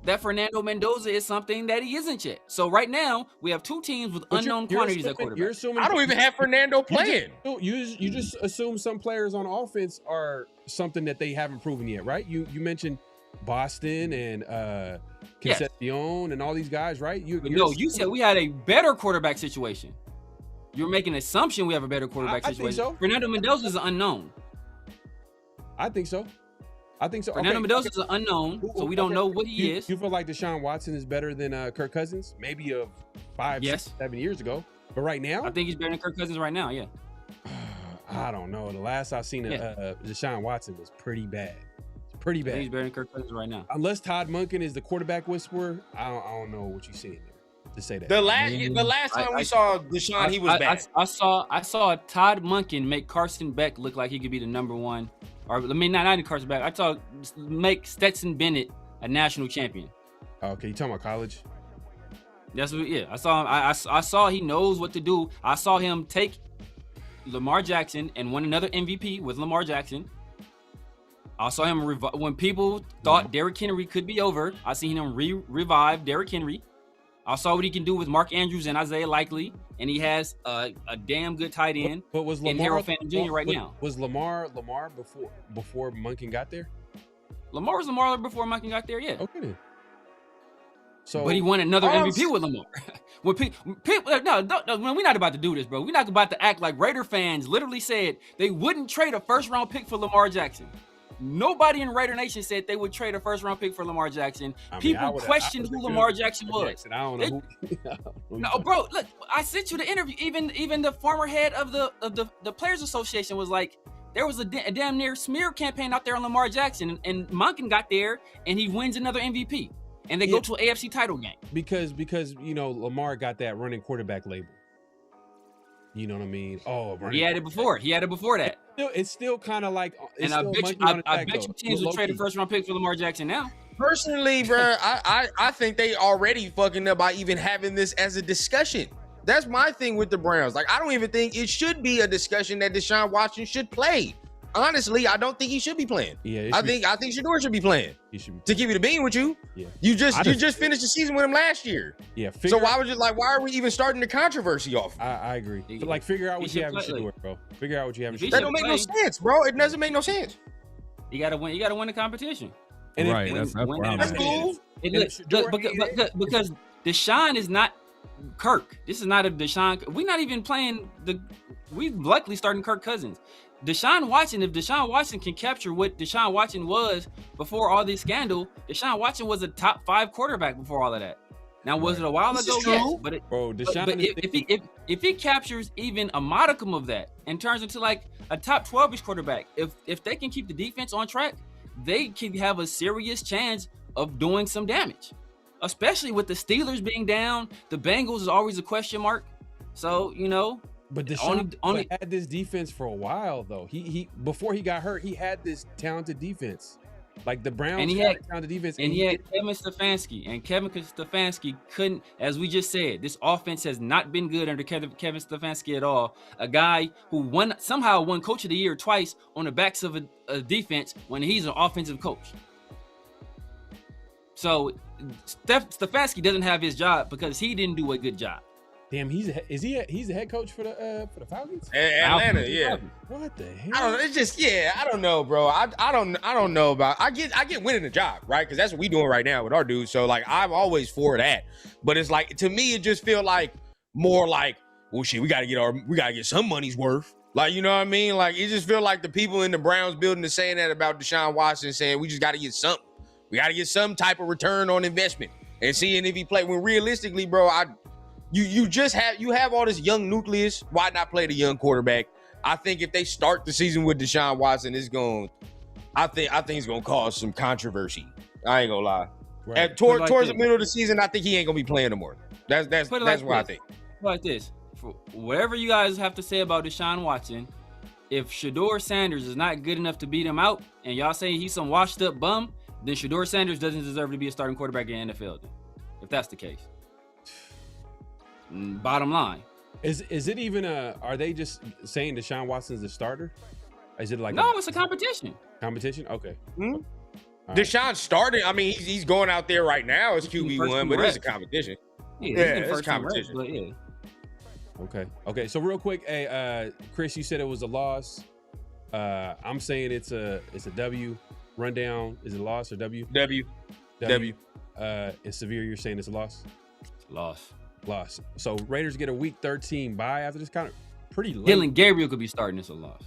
that Fernando Mendoza is something that he isn't yet. So right now we have 2 teams with unknown quantities at quarterback. You're assuming I don't even have Fernando playing. You just assume some players on offense are something that they haven't proven yet, right? You mentioned Boston and Concepcion and all these guys, right? You said we had a better quarterback situation. You're making an assumption we have a better quarterback situation. I think so. Fernando Mendoza is an unknown. I think so. Fernando Mendoza is an unknown, so we don't know what he is. You feel like Deshaun Watson is better than Kirk Cousins? Maybe of 5, 6, 7 years ago. But right now? I think he's better than Kirk Cousins right now, yeah. I don't know. The last I've seen Deshaun Watson was pretty bad. Pretty bad. He's better than Kirk Cousins right now. Unless Todd Monken is the quarterback whisperer, I don't know what you're seeing there to say that. The last time we saw Deshaun, he was bad. I saw Todd Monken make Carson Beck look like he could be the number 1. Or I mean, not even Carson Beck. I saw make Stetson Bennett a national champion. Okay, you talking about college? That's what. Yeah, I saw him. I saw he knows what to do. I saw him take Lamar Jackson and won another MVP with Lamar Jackson. I saw him when people thought Derrick Henry could be over. I seen him revive Derrick Henry. I saw what he can do with Mark Andrews and Isaiah Likely, and he has a damn good tight end. But was in Lamar Harold Phantom Jr. right now? Was Lamar before Monken got there? Lamar was Lamar before Monken got there. Yeah. Okay then. So, but he won another MVP with Lamar. When people, no, we're not about to do this, bro. We're not about to act like Raider fans literally said they wouldn't trade a first-round pick for Lamar Jackson. Nobody in Raider Nation said they would trade a first-round pick for Lamar Jackson. People questioned who Lamar Jackson was. I don't know who. No, bro, look, I sent you the interview. Even the former head of the Players Association was like, there was a damn near smear campaign out there on Lamar Jackson, and Monken got there, and he wins another MVP. And they go to an AFC title game. Because Lamar got that running quarterback label. You know what I mean? Oh, he had it before. He had it before that. It's still kind of like. And I bet you teams will trade a first round pick for Lamar Jackson now. Personally, bro, I think they already fucking up by even having this as a discussion. That's my thing with the Browns. Like, I don't even think it should be a discussion that Deshaun Watson should play. Honestly, I don't think he should be playing. Yeah, I think Shedeur should be playing. He should be. To keep it a bean with you. Yeah. You just finished the season with him last year. Yeah. So why are we even starting the controversy off? I agree. But like, figure out what you have in Shedeur, bro. Figure out what you have in Shedeur. That don't make no sense, bro. It doesn't make no sense. You gotta win. You gotta win the competition. And right. That's cool. Because Deshaun is not Kirk. This is not a Deshaun. We're not even playing we luckily starting Kirk Cousins. Deshaun Watson, if Deshaun Watson can capture what Deshaun Watson was before all this scandal, Deshaun Watson was a top 5 quarterback before all of that. Now, was it a while ago? Yes, but if he captures even a modicum of that and turns into like a top 12-ish quarterback, if they can keep the defense on track, they can have a serious chance of doing some damage. Especially with the Steelers being down, the Bengals is always a question mark. So, But Deshaun had this defense for a while, though. He before he got hurt, he had this talented defense. Like the Browns had a talented defense. And he had Kevin Stefanski. And Kevin Stefanski couldn't, as we just said, this offense has not been good under Kevin Stefanski at all. A guy who somehow won Coach of the Year twice on the backs of a defense when he's an offensive coach. So Stefanski doesn't have his job because he didn't do a good job. Damn, he's the head coach for the Falcons? Atlanta, yeah. What the hell? I don't know. It's just I don't know, bro. I don't know about. I get winning the job, right? Because that's what we doing right now with our dudes. So like, I'm always for that. But it's like, to me, it just feel like more like, well, shit, we gotta get some money's worth. Like, you know what I mean? Like, it just feel like the people in the Browns building are saying that about Deshaun Watson, saying we just got to get something. We got to get some type of return on investment and seeing if he play. When realistically, bro, you have all this young nucleus. Why not play the young quarterback? I think if they start the season with Deshaun Watson, I think it's gonna cause some controversy. I ain't gonna lie. Right. Towards the middle of the season, I think he ain't gonna be playing no more. That's what I think. Like this, for whatever you guys have to say about Deshaun Watson, if Shedeur Sanders is not good enough to beat him out, and y'all say he's some washed up bum, then Shedeur Sanders doesn't deserve to be a starting quarterback in the NFL. If that's the case. Bottom line, is it even are they just saying Deshaun Watson's the starter? Is it like it's a competition? Competition? Okay. Mm-hmm. Deshaun started. I mean, he's going out there right now as QB1, but it's a competition. Yeah, it's a competition. But yeah. Okay. So real quick, hey, Chris, you said it was a loss. I'm saying it's a W. Rundown. Is it a loss or W? W. And Severe, you're saying it's a loss? Loss. So Raiders get a week 13 bye after this, kind of pretty late. Dylan Gabriel could be starting this a loss.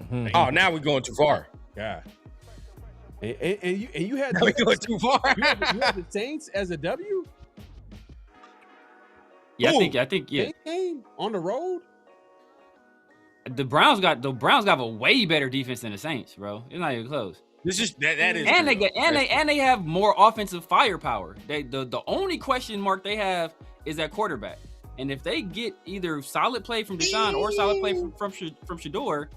Mm-hmm. Oh, now we're going too far. Yeah. And you had we're going too far. you had the Saints as a W? Yeah, I think yeah. Game on the road. The Browns got a way better defense than the Saints, bro. It's not even close. This is that is and true. They have more offensive firepower. The only question mark they have is at quarterback. And if they get either solid play from Deshaun or solid play from Shedeur,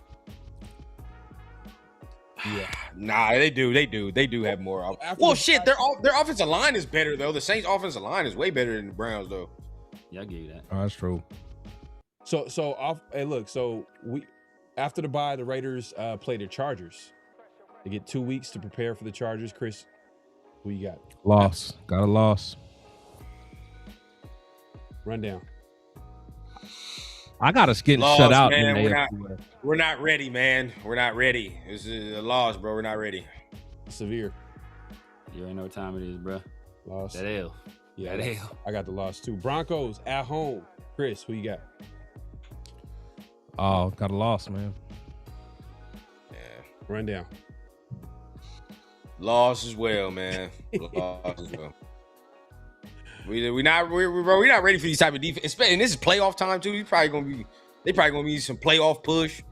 yeah, nah, they do have more. Well, shit, their offensive line is better though. The Saints' offensive line is way better than the Browns though. Yeah, I give you that. Oh, that's true. So off. Hey, look. So after the bye, the Raiders play the Chargers. They get 2 weeks to prepare for the Chargers. Chris, who you got? Loss. Got a loss. Rundown. I got us getting Loss, shut out. man. In the We're not ready, man. We're not ready. This is a loss, bro. We're not ready. Severe. You already know what time it is, bro. Loss. That L. Yeah, That L. I got the loss too. Broncos at home. Chris, who you got? Oh, got a loss, man. Yeah. Rundown. Loss as well, man. Loss as well. We're not ready for these type of defense. And this is playoff time too. They probably gonna be some playoff push.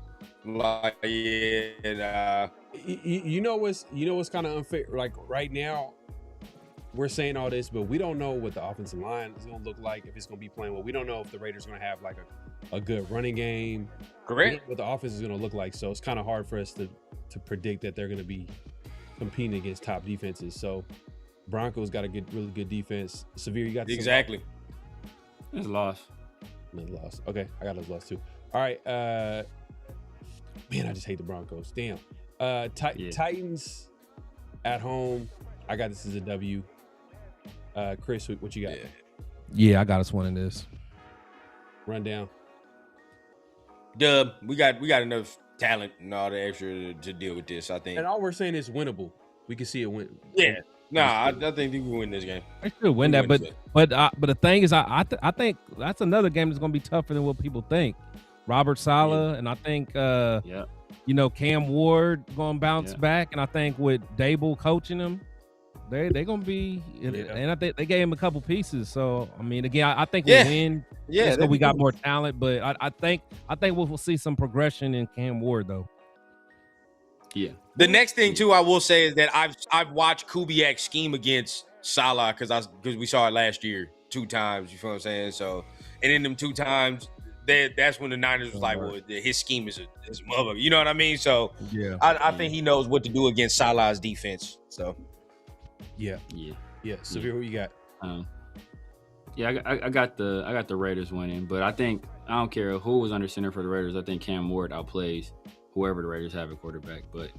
Like, yeah. You know what's kind of unfair? Like right now, we're saying all this, but we don't know what the offensive line is gonna look like, if it's gonna be playing well. We don't know if the Raiders are gonna have like a good running game. Correct. What the offense is gonna look like. So it's kind of hard for us to predict that they're gonna be competing against top defenses. So Broncos got a really good defense. Severe, you got exactly. It's a loss. Another loss. Okay, I got those loss too. All right. Man, I just hate the Broncos. Damn. Titans at home. I got this as a W. Chris, what you got? Yeah, I got us winning this. Rundown. Dub, we got enough talent and all the extra to deal with this, I think. And all we're saying is winnable. We can see it win. Yeah. I think we can win this game. I should win that, but the thing is, I think that's another game that's going to be tougher than what people think. Robert Saleh, and I think Cam Ward going to bounce back, and I think with Dable coaching them, they're going to be, and I think they gave him a couple pieces. So I mean, again, I think we win. Yeah, we got more talent, but I think we'll see some progression in Cam Ward though. Yeah. The next thing too, I will say is that I've watched Kubiak scheme against Salah because we saw it last year 2 times. You feel what I'm saying? So, and in them 2 times, that's when the Niners was like, well, his scheme is a mother. You know what I mean? So yeah, I think he knows what to do against Salah's defense. So yeah. Severe, who you got? I got the Raiders winning, but I think I don't care who was under center for the Raiders. I think Cam Ward outplays whoever the Raiders have at quarterback, but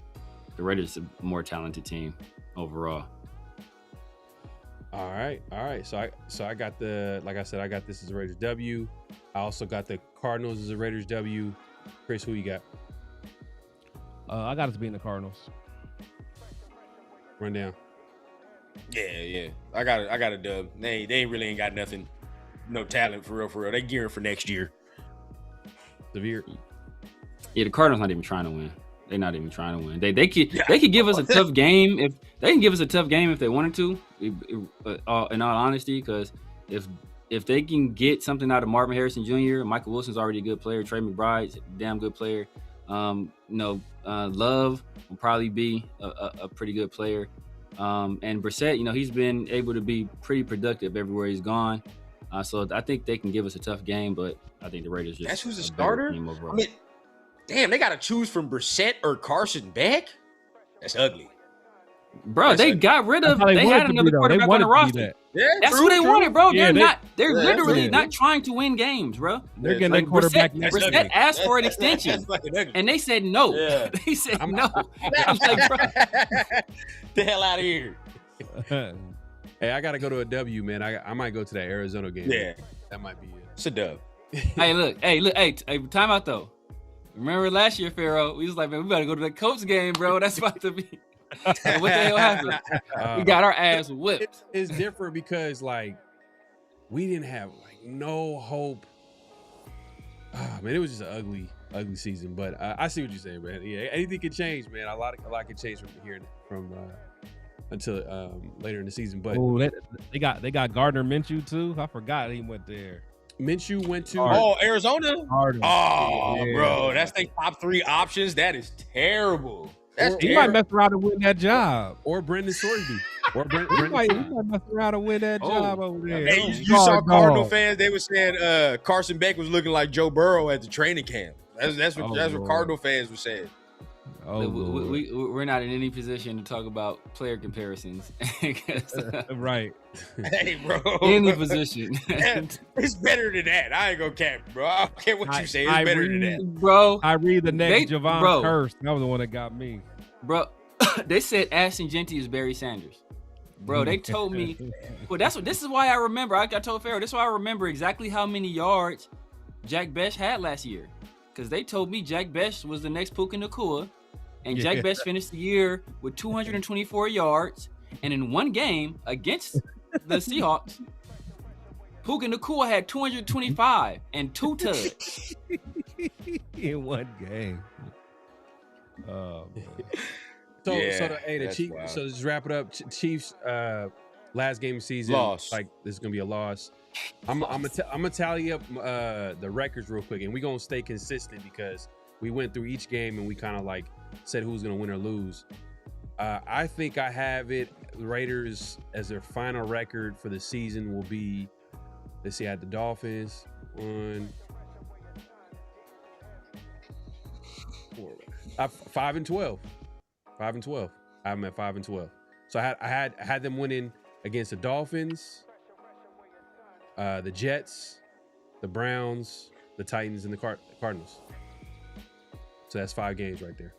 the Raiders are a more talented team overall. All right. So I got like I said, I got this as a Raiders W. I also got the Cardinals as a Raiders W. Chris, who you got? I got us beating the Cardinals. Rundown. Yeah. I got a dub. They ain't got nothing, no talent for real. They gearing for next year. Severe. Yeah, the Cardinals not even trying to win. They're not even trying to win. They could give us a tough game if they can give us a tough game if they wanted to. In all honesty, because if they can get something out of Marvin Harrison Jr., Michael Wilson's already a good player. Trey McBride's a damn good player. Love will probably be a pretty good player. And Brissett, he's been able to be pretty productive everywhere he's gone. So I think they can give us a tough game, but I think the Raiders just. That's who's the starter. I mean, damn, they got to choose from Brissett or Carson Beck. That's ugly. Bro, they got rid of. They had another quarterback on the roster. That's who they wanted, bro. They're literally not trying to win games, bro. They're getting a quarterback. Brissett asked for an extension, and they said no. Yeah. They said no. I'm like, bro, the hell out of here. Hey, I gotta go to a W, man. I might go to that Arizona game. Yeah, that might be it. It's a dub. Hey, time out though. Remember last year, Pharaoh? We was like, man, we better go to the Colts game, bro. That's about to be. And what the hell happened? We got our ass whipped. It's different because we didn't have no hope. Man, it was just an ugly season. But I see what you're saying, man. Yeah, anything can change, man. A lot can change from here until later in the season. But they got Gardner Minshew too. I forgot he went there. Minshew went to Arizona. Cardinals. Bro, that's their top 3 options. That is terrible. He might mess around and win that job. Or Brendan Sorsby. He might mess around and win that job over there. Hey, you saw Cardinal fans, they were saying Carson Beck was looking like Joe Burrow at the training camp. That's what Cardinal fans were saying. Oh, we're not in any position to talk about player comparisons. Right. Hey, bro. Any position. It's better than that. I ain't gonna cap, bro. I don't care what you say. It's better than that. Bro. I read the next Javon Curse. That was the one that got me. Bro, they said Ashton Genty is Barry Sanders. Bro, they told me. Well, this is why I remember. I told Pharaoh, this is why I remember exactly how many yards Jack Besh had last year. Because they told me Jack Besh was the next Puka Nacua. And Jack Besh finished the year with 224 yards. And in one game against the Seahawks, Puka Nacua had 225 and 2 tugs. In one game. Oh, man. The Chiefs. So just wrap it up. Chiefs last game of season. Loss. Like this is gonna be a loss. I'm gonna tally up the records real quick, and we're gonna stay consistent because we went through each game and we kind of like said who's gonna win or lose. I think I have it. The Raiders as their final record for the season will be. Let's see. I had the Dolphins 1, 4, 5-12. 5-12. I have them at 5-12. So I had them winning against the Dolphins, the Jets, the Browns, the Titans, and the Cardinals. So that's 5 games right there.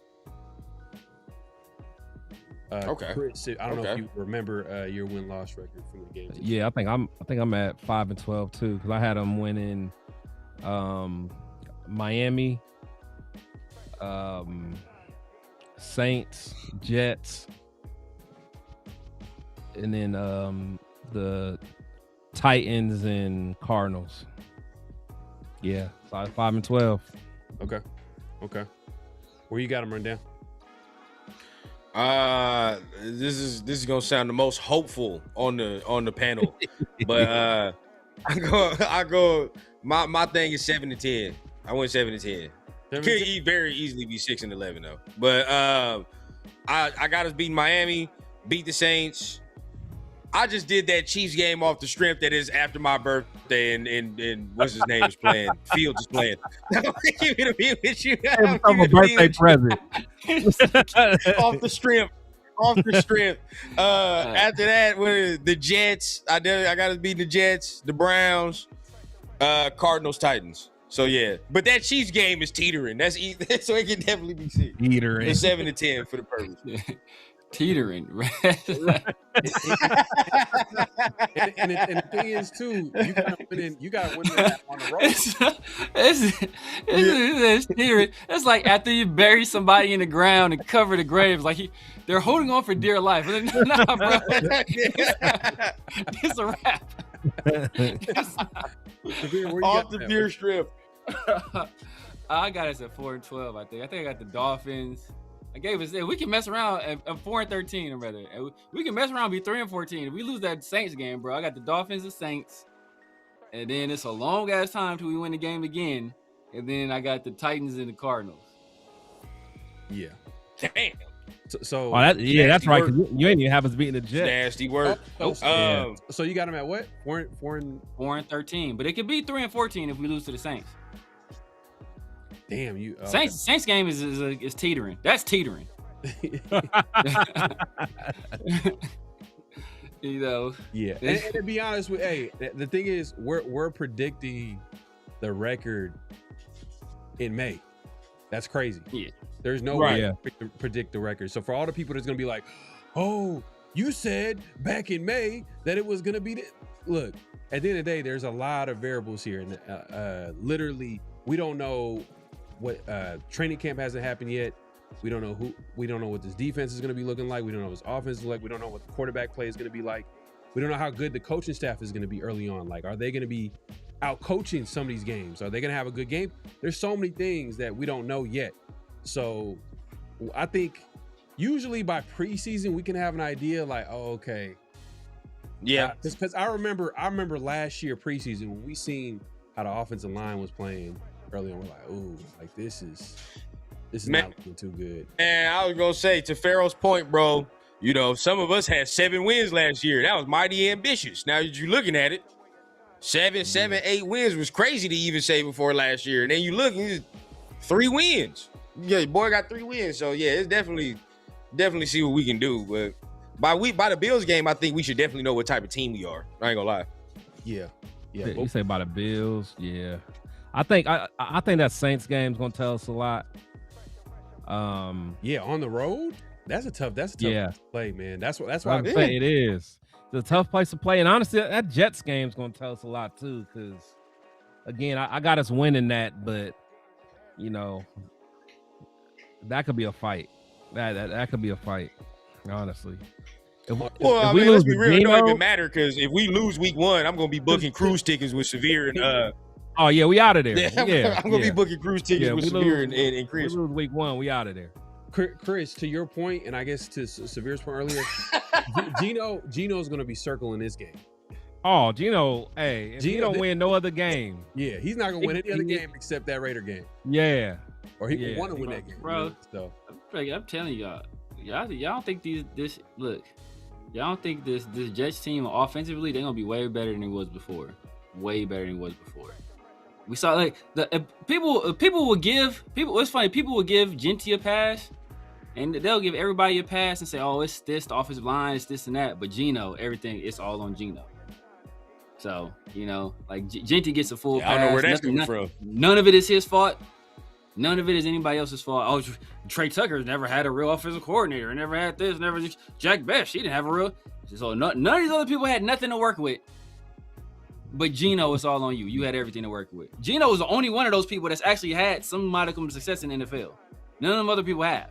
Okay. Chris, I don't know if you remember your win-loss record from the games. Yeah, I think I'm at 5-12 too because I had them winning Miami, Saints, Jets, and then the Titans and Cardinals. Yeah, 5-12. Okay. Where you got them run down? This is gonna sound the most hopeful on the panel, but I go. My thing is 7-10. I went 7-10. Could very easily be 6-11 though. But I got us beating Miami, beat the Saints. I just did that Chiefs game off the strength that is after my birthday and what's his name is playing. Fields is playing. Give me to be with you. I'm a birthday present. Off the strength. After that, with the Jets, I got us beating the Jets, the Browns, Cardinals, Titans. So yeah, but that Chiefs game is teetering. So it can definitely be seen. Teetering. It's 7-10 for the purpose. Teetering. and the thing is too, you got winning on the road. It's teetering. It's like after you bury somebody in the ground and cover the graves, like they're holding on for dear life. Nah, bro. It's a wrap. Off the beer strip. I got us at 4-12. I think I got the Dolphins. I gave us. We can mess around at 4-13, or rather, we can mess around and be 3-14. If we lose that Saints game, bro, I got the Dolphins and Saints, and then it's a long ass time till we win the game again, and then I got the Titans and the Cardinals. Yeah. Damn. So that's right. You ain't even have us beating the Jets. Nasty work. So you got them at what? 4-13, but it could be 3-14 if we lose to the Saints. Damn, you Saints game is teetering. That's teetering. You know. Yeah. And to be honest with, the thing is, we're predicting the record in May. That's crazy. Yeah. There's no way to predict the record. So for all the people that's gonna be like, "Oh, you said back in May that it was gonna be," look. At the end of the day, there's a lot of variables here, and literally, we don't know what training camp hasn't happened yet. We don't know we don't know what this defense is going to be looking like. We don't know what this offense is like. We don't know what the quarterback play is going to be like. We don't know how good the coaching staff is going to be early on. Like, are they going to be out coaching some of these games? Are they going to have a good game? There's so many things that we don't know yet. So I think usually by preseason, we can have an idea like, oh, okay. Yeah. Because I remember last year preseason when we seen how the offensive line was playing early on, we're like, ooh, like this is not looking too good. And I was gonna say, to Pharaoh's point, bro, you know, some of us had 7 wins last year. That was mighty ambitious. Now that you're looking at it, 8 wins was crazy to even say before last year. And then you look, 3 wins. boy got 3 wins. So yeah, it's definitely see what we can do. But by the Bills game, I think we should definitely know what type of team we are. I ain't gonna lie. Yeah. You say by the Bills, yeah. I think that Saints game is gonna tell us a lot. Yeah, on the road, that's a tough place to play, man. That's why it is. It's a tough place to play, and honestly, that Jets game is gonna tell us a lot too. Because again, I got us winning that, but you know, that could be a fight. That could be a fight, honestly. If let's be real. It don't even matter because if we lose week 1, I'm gonna be booking cruise tickets with Severe and oh yeah, we out of there. Yeah, I'm gonna be booking cruise tickets with Severe and Chris. We lose week 1, we out of there. Chris, to your point, and I guess to Severe's point earlier, Gino's gonna be circling this game. Oh, Gino, hey, he don't win no other game. Yeah, he's not gonna win any other game except that Raider game. Yeah, or he will want to win that game, bro. So I'm telling y'all don't think y'all don't think this Jets team offensively they're gonna be way better than it was before. Way better than it was before. We saw like people will give people. It's funny. People will give Genty a pass, and they'll give everybody a pass and say, "Oh, it's this, the offensive line, it's this and that." But Gino, everything, it's all on Gino. So like Genty gets a full pass. I don't know where that's coming from. None of it is his fault. None of it is anybody else's fault. Oh, Trey Tucker's never had a real offensive coordinator. Never had this. Never Jack Best. He didn't have a real. So none of these other people had nothing to work with. But Gino, it's all on you. You had everything to work with. Gino was the only one of those people that's actually had some modicum of success in the NFL. None of them other people have.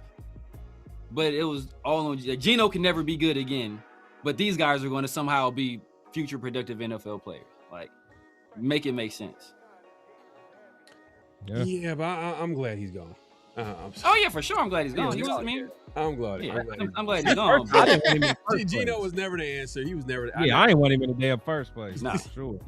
But it was all on Gino. Can never be good again. But these guys are going to somehow be future productive NFL players. Like, make it make sense. Yeah, but I'm glad he's gone. Oh yeah, for sure. I'm glad he's gone. I'm glad. I'm glad he's gone. Gino was never the answer. He was never. I didn't want him in the damn first place. Nah, sure.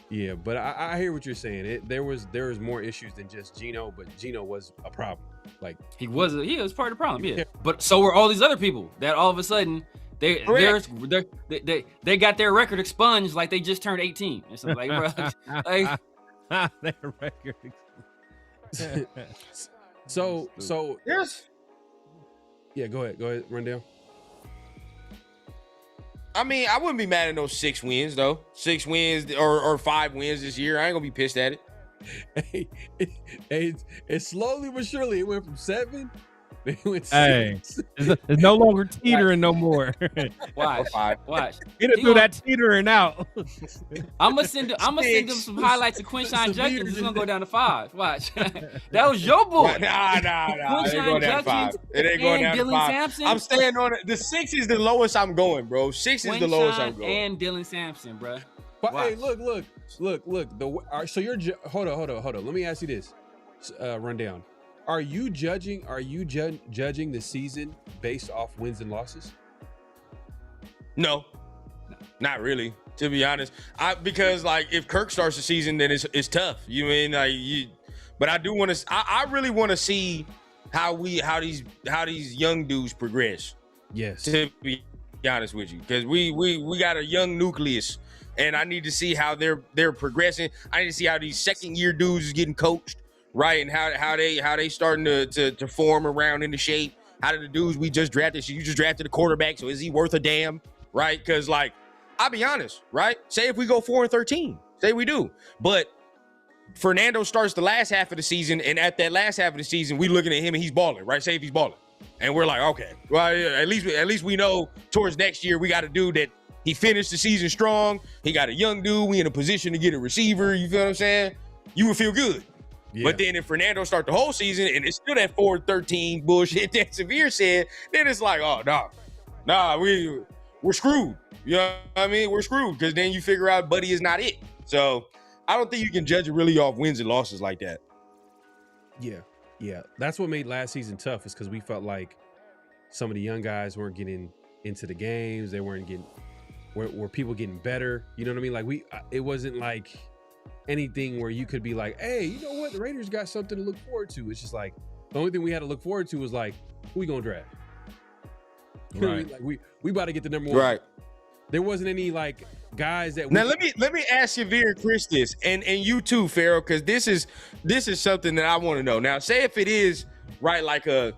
Yeah, but I hear what you're saying. There was more issues than just Gino, but Gino was a problem. Like he was part of the problem. Yeah, but so were all these other people that all of a sudden they got their record expunged like they just turned 18. It's like, bro, like their record. So yes. Yeah, go ahead, run down. I mean, I wouldn't be mad at those 6 wins though. 6 wins or 5 wins this year. I ain't gonna be pissed at it. Hey, slowly but surely it went from 7. They went 6. Hey, it's no longer teetering no more. Watch. Get it through that teetering out. I'm gonna send them some highlights of Quinshon Judkins. It's gonna go down to 5. Watch. That was your boy. Nah. It ain't going down to 5. It ain't going down to 5. Sampson. I'm staying on it. The 6 is the lowest I'm going, bro. 6 is the lowest I'm going. And Dylan Sampson, bro. But hey, look. So you're hold on. Let me ask you this. Rundown. Are you judging the season based off wins and losses? No, not really. To be honest, because like if Kirk starts the season, then it's tough. You mean but I do want to. I really want to see how these young dudes progress. Yes. To be honest with you, because we got a young nucleus, and I need to see how they're progressing. I need to see how these second year dudes is getting coached. Right, and how they starting to form around into shape. How did the dudes we just drafted? So you just drafted a quarterback, so is he worth a damn? Right? Because like, I'll be honest, right? Say if we go 4-13, say we do, but Fernando starts the last half of the season, and at that last half of the season, we looking at him and he's balling, right? Say if he's balling, and we're like, okay, well at least we know towards next year we got a dude that he finished the season strong. He got a young dude. We in a position to get a receiver. You feel what I'm saying? You would feel good. Yeah. But then if Fernando start the whole season and it's still that 4-13 bullshit that Severe said, then it's like, oh, nah, we're screwed. You know what I mean? We're screwed because then you figure out Buddy is not it. So I don't think you can judge it really off wins and losses like that. Yeah. That's what made last season tough is because we felt like some of the young guys weren't getting into the games. They weren't getting were people getting better. You know what I mean? Like it wasn't like anything where you could be like, hey, you know what? The Raiders got something to look forward to. It's just like the only thing we had to look forward to was like, who we gonna draft? You know what I mean? Like we about to get the number 1. Right. There wasn't any like guys that. Now let me ask Severe and Chris this, and you too, Pharaoh, because this is something that I want to know. Now, say if it is right, like a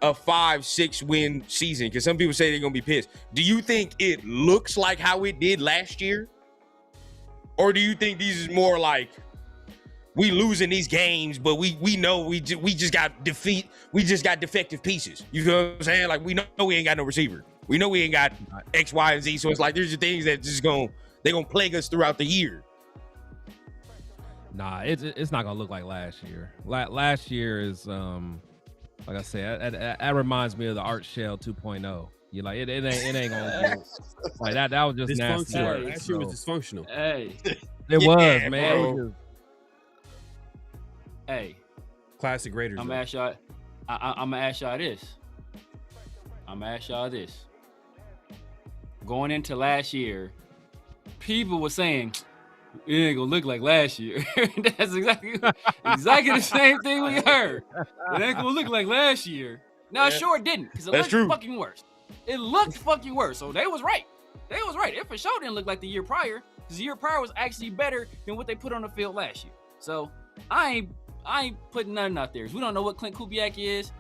5-6 win season, because some people say they're gonna be pissed. Do you think it looks like how it did last year, or do you think these is more like we losing these games, but we know we just got defective pieces? You know what I'm saying? Like, we know we ain't got no receiver. We know we ain't got X, Y, and Z. So it's like there's the things that they're gonna plague us throughout the year. Nah, it's not gonna look like last year. Last year is like I said, that reminds me of the Art Shell 2.0. You like it ain't gonna be like that. That was just nasty. Last year was dysfunctional. Hey, it was, man. Bro. Hey, classic Raiders. I'm gonna ask y'all. I'm gonna ask y'all this. Going into last year, people were saying it ain't gonna look like last year. That's exactly the same thing we heard. It ain't gonna look like last year. Now, sure it didn't, because it looked fucking worse. It looked fucking worse. So they was right. It for sure didn't look like the year prior, because the year prior was actually better than what they put on the field last year. So I ain't putting nothing out there. We don't know what Clint Kubiak is.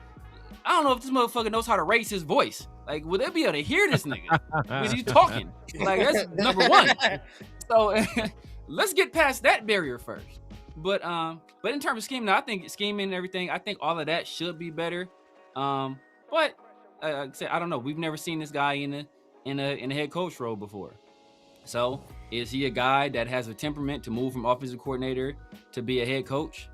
I don't know if this motherfucker knows how to raise his voice. Like, would they be able to hear this nigga? Because he's talking. Like, that's number one. So let's get past that barrier first. But in terms of scheming, I think scheming and everything, I think all of that should be better. But like I said, I don't know. We've never seen this guy in a head coach role before. So is he a guy that has a temperament to move from offensive coordinator to be a head coach?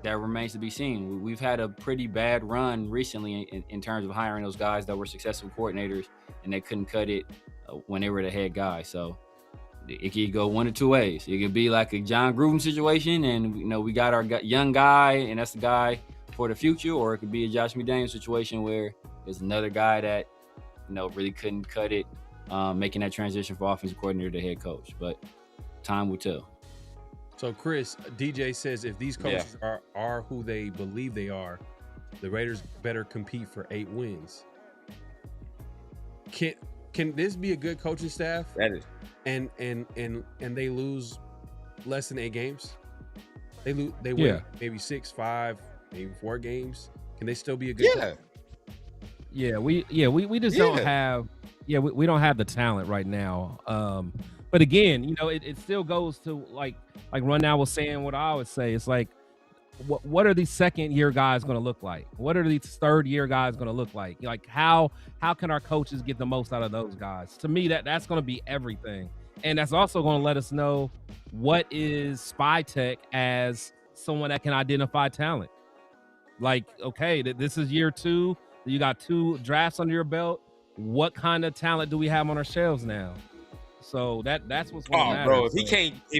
That remains to be seen. We've had a pretty bad run recently in terms of hiring those guys that were successful coordinators, and they couldn't cut it when they were the head guy. So it could go one of two ways. It could be like a John Gruden situation, and we got our young guy, and that's the guy for the future, or it could be a Josh McDaniels situation where there's another guy that really couldn't cut it, making that transition from offensive coordinator to head coach. But time will tell. So, Chris, DJ says if these coaches are who they believe they are, the Raiders better compete for 8 wins. Can this be a good coaching staff? That is. And they lose less than 8 games? They win maybe 6, 5, maybe 4 games. Can they still be a good coach? We just don't have we don't have the talent right now. But again, it still goes to like Rundown was saying what I would say. It's like, what are these second year guys going to look like? What are these third year guys going to look like? Like how can our coaches get the most out of those guys? To me, that's going to be everything. And that's also going to let us know what is Spy Tech as someone that can identify talent. Like, okay, this is year 2. You got 2 drafts under your belt. What kind of talent do we have on our shelves now? So that's what's going to matter. Bro, if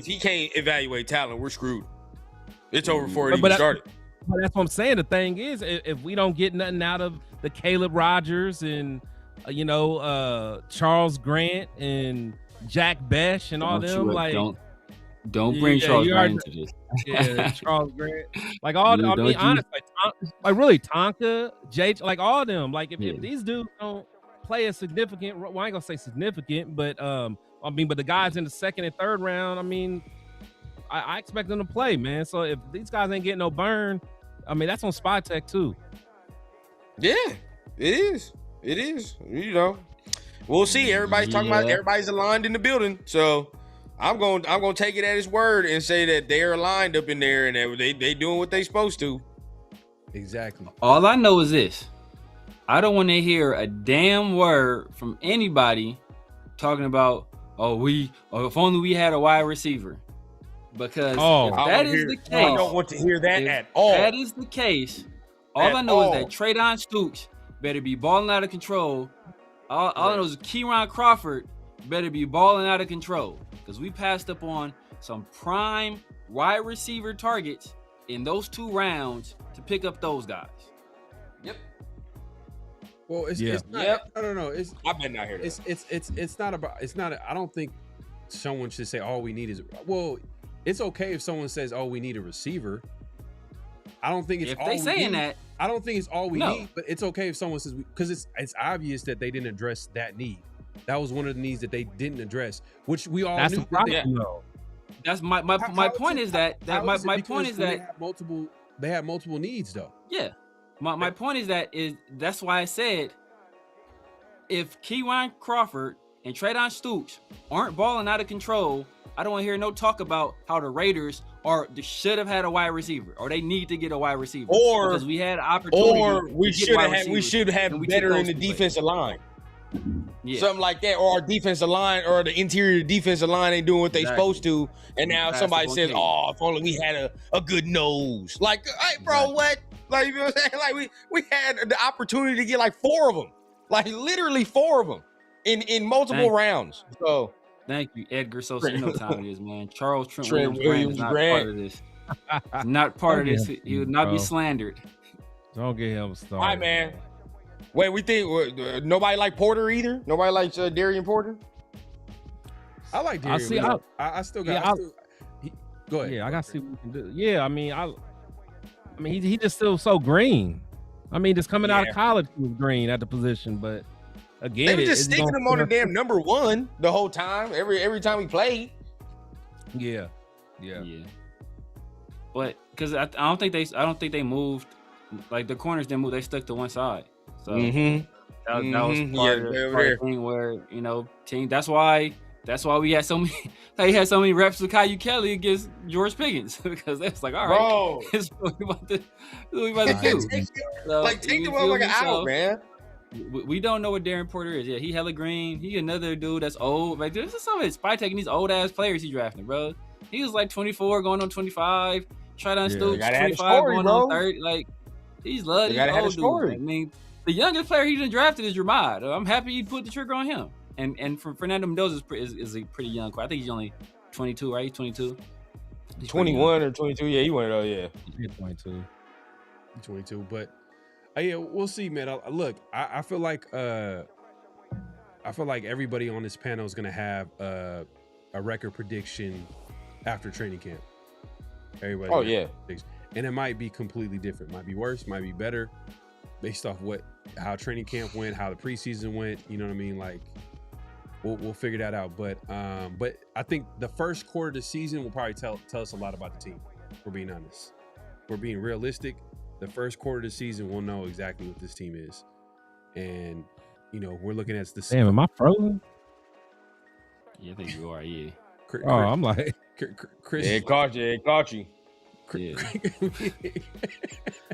he can't evaluate talent, we're screwed. It's over before it even started. But that's what I'm saying. The thing is, if we don't get nothing out of the Caleb Rogers and Charles Grant and Jack Besh and all them, don't bring Charles Grant into this. Yeah, Charles Grant, like all. I mean, honestly, like really Tonka, Jay, like all them. Like if these dudes don't play a significant, well, I ain't gonna say significant, but but the guys in the second and third round, I mean, I expect them to play, man. So if these guys ain't getting no burn, I mean, that's on Spy Tech too. Yeah, it is. We'll see. Everybody's talking about everybody's aligned in the building, so I'm gonna take it at his word and say that they're aligned up in there and they doing what they supposed to. Exactly. All I know is this: I don't want to hear a damn word from anybody talking about, if only we had a wide receiver. Because if that is the case, I don't want to hear that at all. If that is the case, all I know is that Treydon Stoops better be balling out of control. All I know is Kieran Crawford better be balling out of control, because we passed up on some prime wide receiver targets in those 2 rounds to pick up those guys. Yep. Well, it's not. No. I better not hear that. It's not about. It's not. I don't think someone should say all we need is. Well, it's okay if someone says, "Oh, we need a receiver." I don't think it's if all they we saying need. that. I don't think it's all we need, but it's okay if someone says, because it's obvious that they didn't address that need. That was one of the needs that they didn't address, which we all knew. That's my point is that they had multiple needs though. Yeah. My point is that's why I said if Keywan Crawford and Traydon Stoops aren't balling out of control, I don't want to hear no talk about how the Raiders should have had a wide receiver or they need to get a wide receiver. Or because we had an opportunity. Or we should have better in the defensive line. Yeah. Something like that, or our defensive line or the interior defensive line ain't doing what they supposed to, and now somebody says, "Oh, if only we had a good nose." Like, hey, bro, what? Like, you know what I'm saying? Like, we had the opportunity to get like 4 of them, like literally 4 of them in multiple rounds. So, thank you, Edgar Sosa. You know what time it is, man. Charles Trent Williams Grant is not part of this. Not part of this. He would not be slandered. Don't get him started. All right, man. Wait, we think nobody like Porter either? Nobody likes Darian Porter? I like Darian. I still got. Go ahead. Yeah, I got to see what we can do. Yeah, I mean, he just still so green. I mean, just coming out of college, he was green at the position, but again, they were just sticking him on the damn number 1 the whole time. Every time he played. Yeah. But because I don't think they moved. Like the corners didn't move. They stuck to one side. So that was part of the thing where team. That's why we had so many. They had so many reps with Caillou Kelly against George Pickens because they was like, all right, this is what we about to do. So, like take the motherfucker out, man. We don't know what Darren Porter is. Yeah, he hella green. He another dude that's old. Like this is some of his spy taking these old ass players he drafted, bro. He was like 24 going on 25. Traydon Stoops 25 going on 30. Like he's old dudes. I mean, the youngest player he done drafted is Ramad. I'm happy he put the trigger on him. And for Fernando Mendoza is a pretty young. I think he's only 22, right? 22. 21 or 22. Yeah, he went. Oh yeah, 22. But yeah, we'll see, man. I feel like everybody on this panel is gonna have a record prediction after training camp. Everybody. Oh yeah. And it might be completely different. Might be worse. Might be better, based off how training camp went, how the preseason went. You know what I mean? Like, we'll figure that out. But I think the first quarter of the season will probably tell us a lot about the team. We're being honest. We're being realistic. The first quarter of the season, we'll know exactly what this team is. And we're looking at the. Damn, am I frozen? Yeah, I think you are. Yeah. I'm like, Chris. It caught you. Yeah.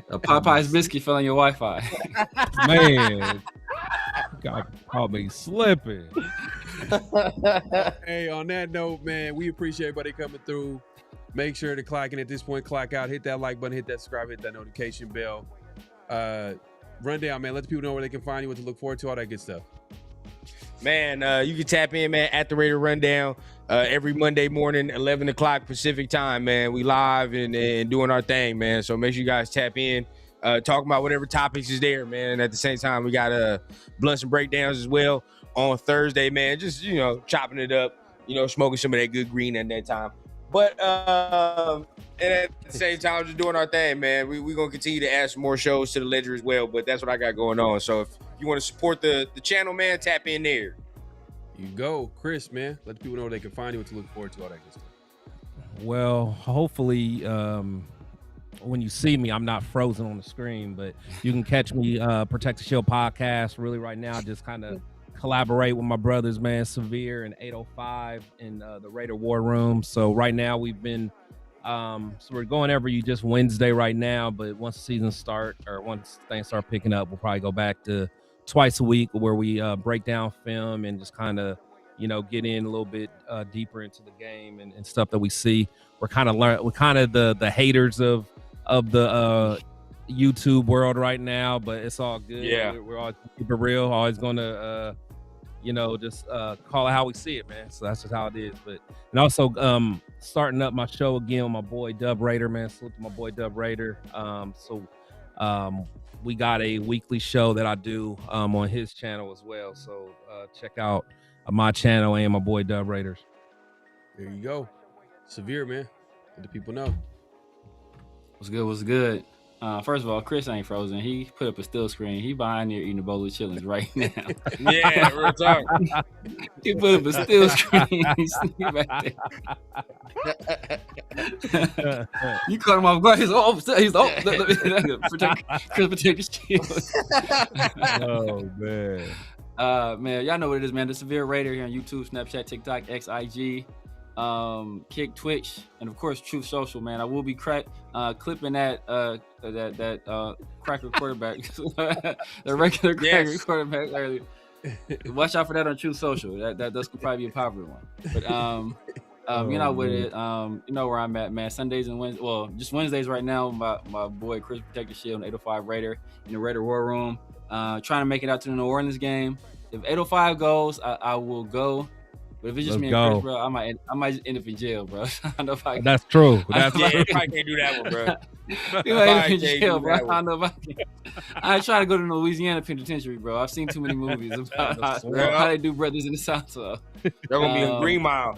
A Popeye's biscuit fell on your Wi-Fi. Man, God caught me slipping. Hey, on that note, man, we appreciate everybody coming through. Make sure to clock in at this point, clock out, hit that like button, hit that subscribe, hit that notification bell. Rundown, man. Let the people know where they can find you, what to look forward to, all that good stuff. Man, you can tap in, man, at the Raider Rundown every Monday morning, 11 o'clock Pacific time, man. We live and doing our thing, man. So make sure you guys tap in, talk about whatever topics is there, man. And at the same time, we got blunts and breakdowns as well on Thursday, man. Just, chopping it up, smoking some of that good green at that time. But and at the same time, just doing our thing, man. We're going to continue to add some more shows to the Ledger as well, but that's what I got going on. So if you want to support the channel, man, tap in there. You go. Chris, man. Let the people know where they can find you, what to look forward to, all that good stuff. Well, hopefully when you see me, I'm not frozen on the screen, but you can catch me Protect the Shield podcast really right now, just kind of collaborate with my brothers, man, Severe and 805 in the Raider War Room. So right now we've been so we're going every just Wednesday right now, but once the season start or once things start picking up, we'll probably go back to twice a week where we break down film and just kind of get in a little bit deeper into the game and stuff that we see. We're kind of the haters of the YouTube world right now, but it's all good. Yeah, we're always keep it real, always gonna just call it how we see it, man. So that's just how it is. But and also starting up my show again with my boy Dub Raider, man. Salute to my boy Dub Raider. We got a weekly show that I do on his channel as well. So check out my channel and my boy Dub Raiders. There you go. Severe, man. Let the people know. What's good? First of all, Chris ain't frozen. He put up a still screen. He behind there eating a bowl of chillings right now. Yeah, real talk. He put up a still screen. He's back there. You caught him off guard. He's protect his shield. Oh man. Man, y'all know what it is, man. The Severe Raider here on YouTube, Snapchat, TikTok, XIG, Kick, Twitch, and of course Truth Social, man. I will be clipping that cracker quarterback, the regular cracker quarterback earlier. Watch out for that on Truth Social. That's probably be a popular one. But you know what it. You know where I'm at, man. Sundays and Wednesdays. Well, just Wednesdays right now. My boy Chris Protect the Shield, 805 Raider in the Raider War Room. Trying to make it out to the New Orleans game. If 805 goes, I will go. But if it's just me and Chris, bro, I might end up in jail, bro. I don't know if I can. That's true. Yeah, I can't do that one, bro. You might end up in jail, bro. I don't know if I can. I try to go to the Louisiana penitentiary, bro. I've seen too many movies about how they do brothers in the South. So they're gonna be in Green Mile.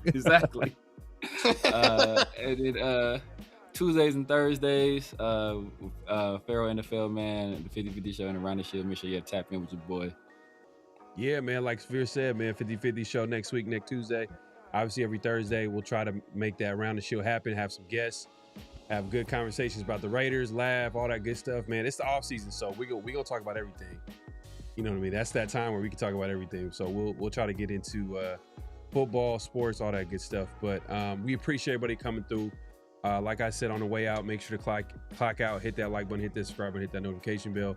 Exactly. And then Tuesdays and Thursdays, PharoahNFL, man, the 50-50 show and Around the Shield. Make sure you have tapped in with your boy. Yeah, man, like Severe said, man, 50-50 show next week, next Tuesday. Obviously, every Thursday, we'll try to make that Around the Shield happen, have some guests, have good conversations about the Raiders, laugh, all that good stuff, man. It's the off season, so we gonna talk about everything. You know what I mean? That's that time where we can talk about everything. So we'll try to get into football, sports, all that good stuff. But we appreciate everybody coming through. Like I said on the way out, make sure to clock out, hit that like button, hit that subscribe button, hit that notification bell.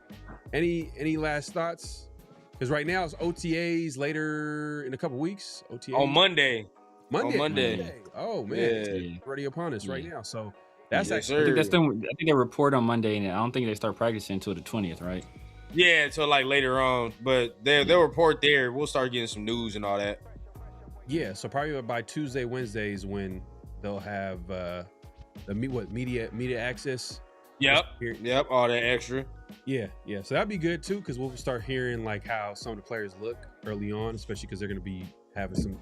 Any last thoughts? Because right now it's OTAs later in a couple weeks. OTAs on Monday. Monday. Oh man, it's already upon us right now. So that's actually. I think they report on Monday, and I don't think they start practicing until the 20th, right? Yeah, until like later on. But they'll report there. We'll start getting some news and all that. Yeah, so probably by Tuesday, Wednesdays when they'll have media access. Yep, all that extra. Yeah. So that'd be good too, because we'll start hearing like how some of the players look early on, especially because they're going to be having some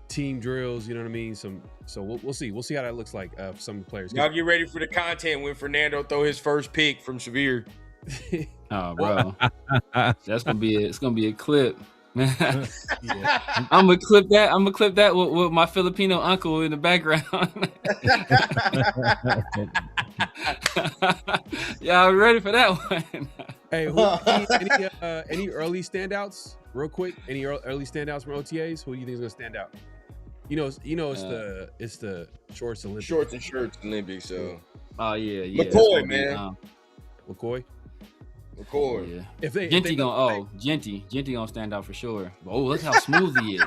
team drills. You know what I mean? So we'll see. We'll see how that looks like for some of the players. Y'all get ready for the content when Fernando throw his first pick from Severe. Oh, bro, it's gonna be a clip. Yeah. I'm gonna clip that with my Filipino uncle in the background. Y'all ready for that one? Hey, any early standouts real quick? Any early standouts from OTAs? Who do you think is gonna stand out? You know it's the shorts Olympics. Shorts and shirts Olympics. So yeah. McCoy, man. McCoy. Yeah. If they Genty gonna stand out for sure. Oh, look how smooth he is.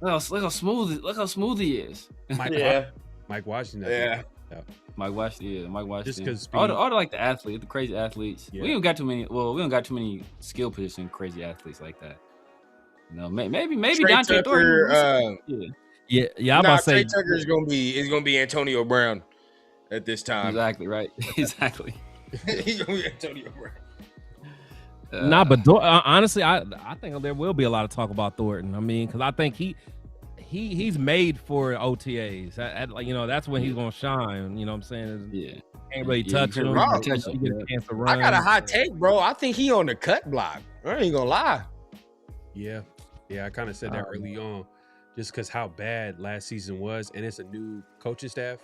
Look how smooth he is. Mike Washington. Yeah. Mike Washington. Just because all the like the athletes, the crazy athletes. Yeah. We don't got too many. Well, we don't got too many skill position crazy athletes like that. No, maybe Dante Thornton. Yeah. I'm about to say Trey Tucker is gonna be Antonio Brown at this time. Exactly right. Exactly. He's gonna be Antonio Brown. But honestly, I think there will be a lot of talk about Thornton. I mean, because I think he's made for OTAs. That's when he's gonna shine. You know what I'm saying? Yeah. Can't really touch him. I got a hot take, bro. I think he on the cut block. I ain't gonna lie. Yeah. I kind of said that early on, just because how bad last season was, and it's a new coaching staff.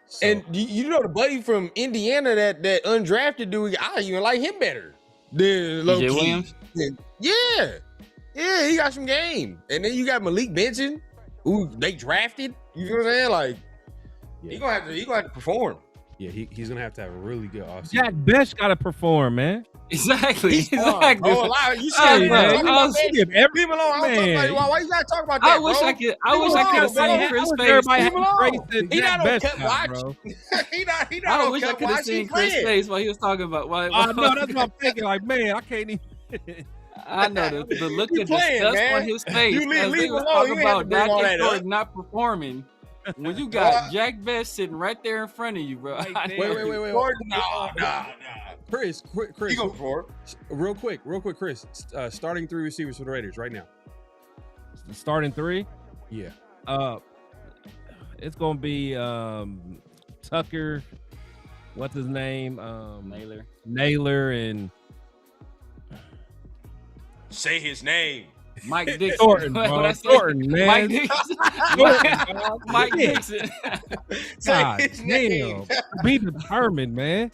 So. And you know the buddy from Indiana that undrafted dude, I even like him better. Then DJ Williams? Yeah, he got some game. And then you got Malik Benson, who they drafted. You know what I'm saying? Like, he gonna have to perform. Yeah, he's gonna have to have a really good offseason. Jack Best gotta perform, man. Exactly. Oh, you said leave him alone. Why you gotta talk about that? I wish I could have seen Chris face. He not on cut watch. He not I on wish I cut could have watch. seen Chris face while he was talking about why. No, that's what I'm thinking. Like, man, I can't even. I know the look of disgust on his face. You leave was alone. talking about Dak not performing. When you got Jack Best sitting right there in front of you, bro. Wait. No. Chris. You go for it. Real quick, Chris. Starting 3 receivers for the Raiders right now. Starting 3? Yeah. It's gonna be Tucker. What's his name? Naylor and say his name. Mike Dixon. Thornton, What bro. I say? Thornton, man. Mike Dixon. Mike Dixon. God his name. damn. Be determined, man.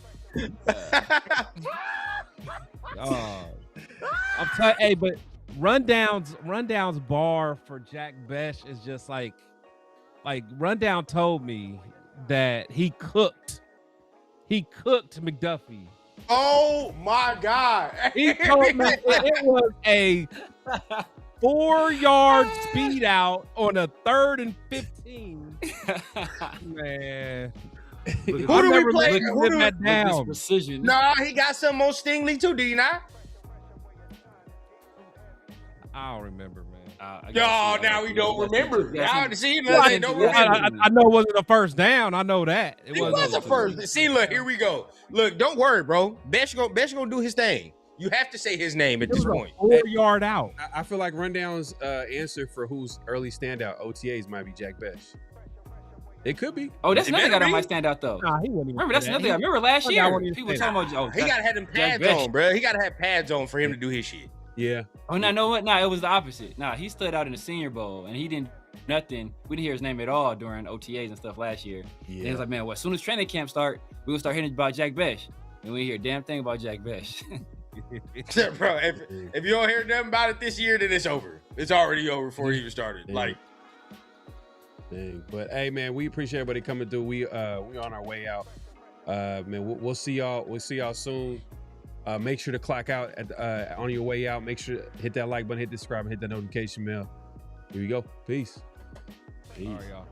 I'm telling hey, but Rundown's bar for Jack Besh is just like Rundown told me that he cooked McDuffie. Oh my God. He told me it was a 4-yard speed out on a 3rd and 15. Man. Who do we play? Down. Precision. Nah, he got some on Stingley too, did he not? I don't remember, man. Now we don't remember. Now, see, look, I don't remember. know it wasn't a first down. I know that. It was a first. See, look, here we go. Look, don't worry, bro. Besh gonna do his thing. You have to say his name at this point. 4-yard out. I feel like Rundown's answer for who's early standout OTAs might be Jack Besh. It could be. Oh, that's another guy that might stand out though. Nah, he wouldn't even Remember, that's another guy. Remember last year, people talking about he gotta have them pads on, bro. He gotta have pads on for him to do his shit. Yeah. Oh, no, know what? Nah, it was the opposite. Nah, he stood out in the Senior Bowl, and he didn't nothing. We didn't hear his name at all during OTAs and stuff last year. Yeah. And he was like, man, well, as soon as training camp start, we will start hearing about Jack Besh. And we didn't hear a damn thing about Jack Besh. Bro, if you don't hear nothing about it this year, then it's over. It's already over before it even started. Yeah. Like, dang. But hey, man, we appreciate everybody coming through. We on our way out. Man, we'll see y'all. We'll see y'all soon. Make sure to clock out at on your way out. Make sure to hit that like button, hit the subscribe, and hit that notification bell. Here we go. Peace. All right, y'all.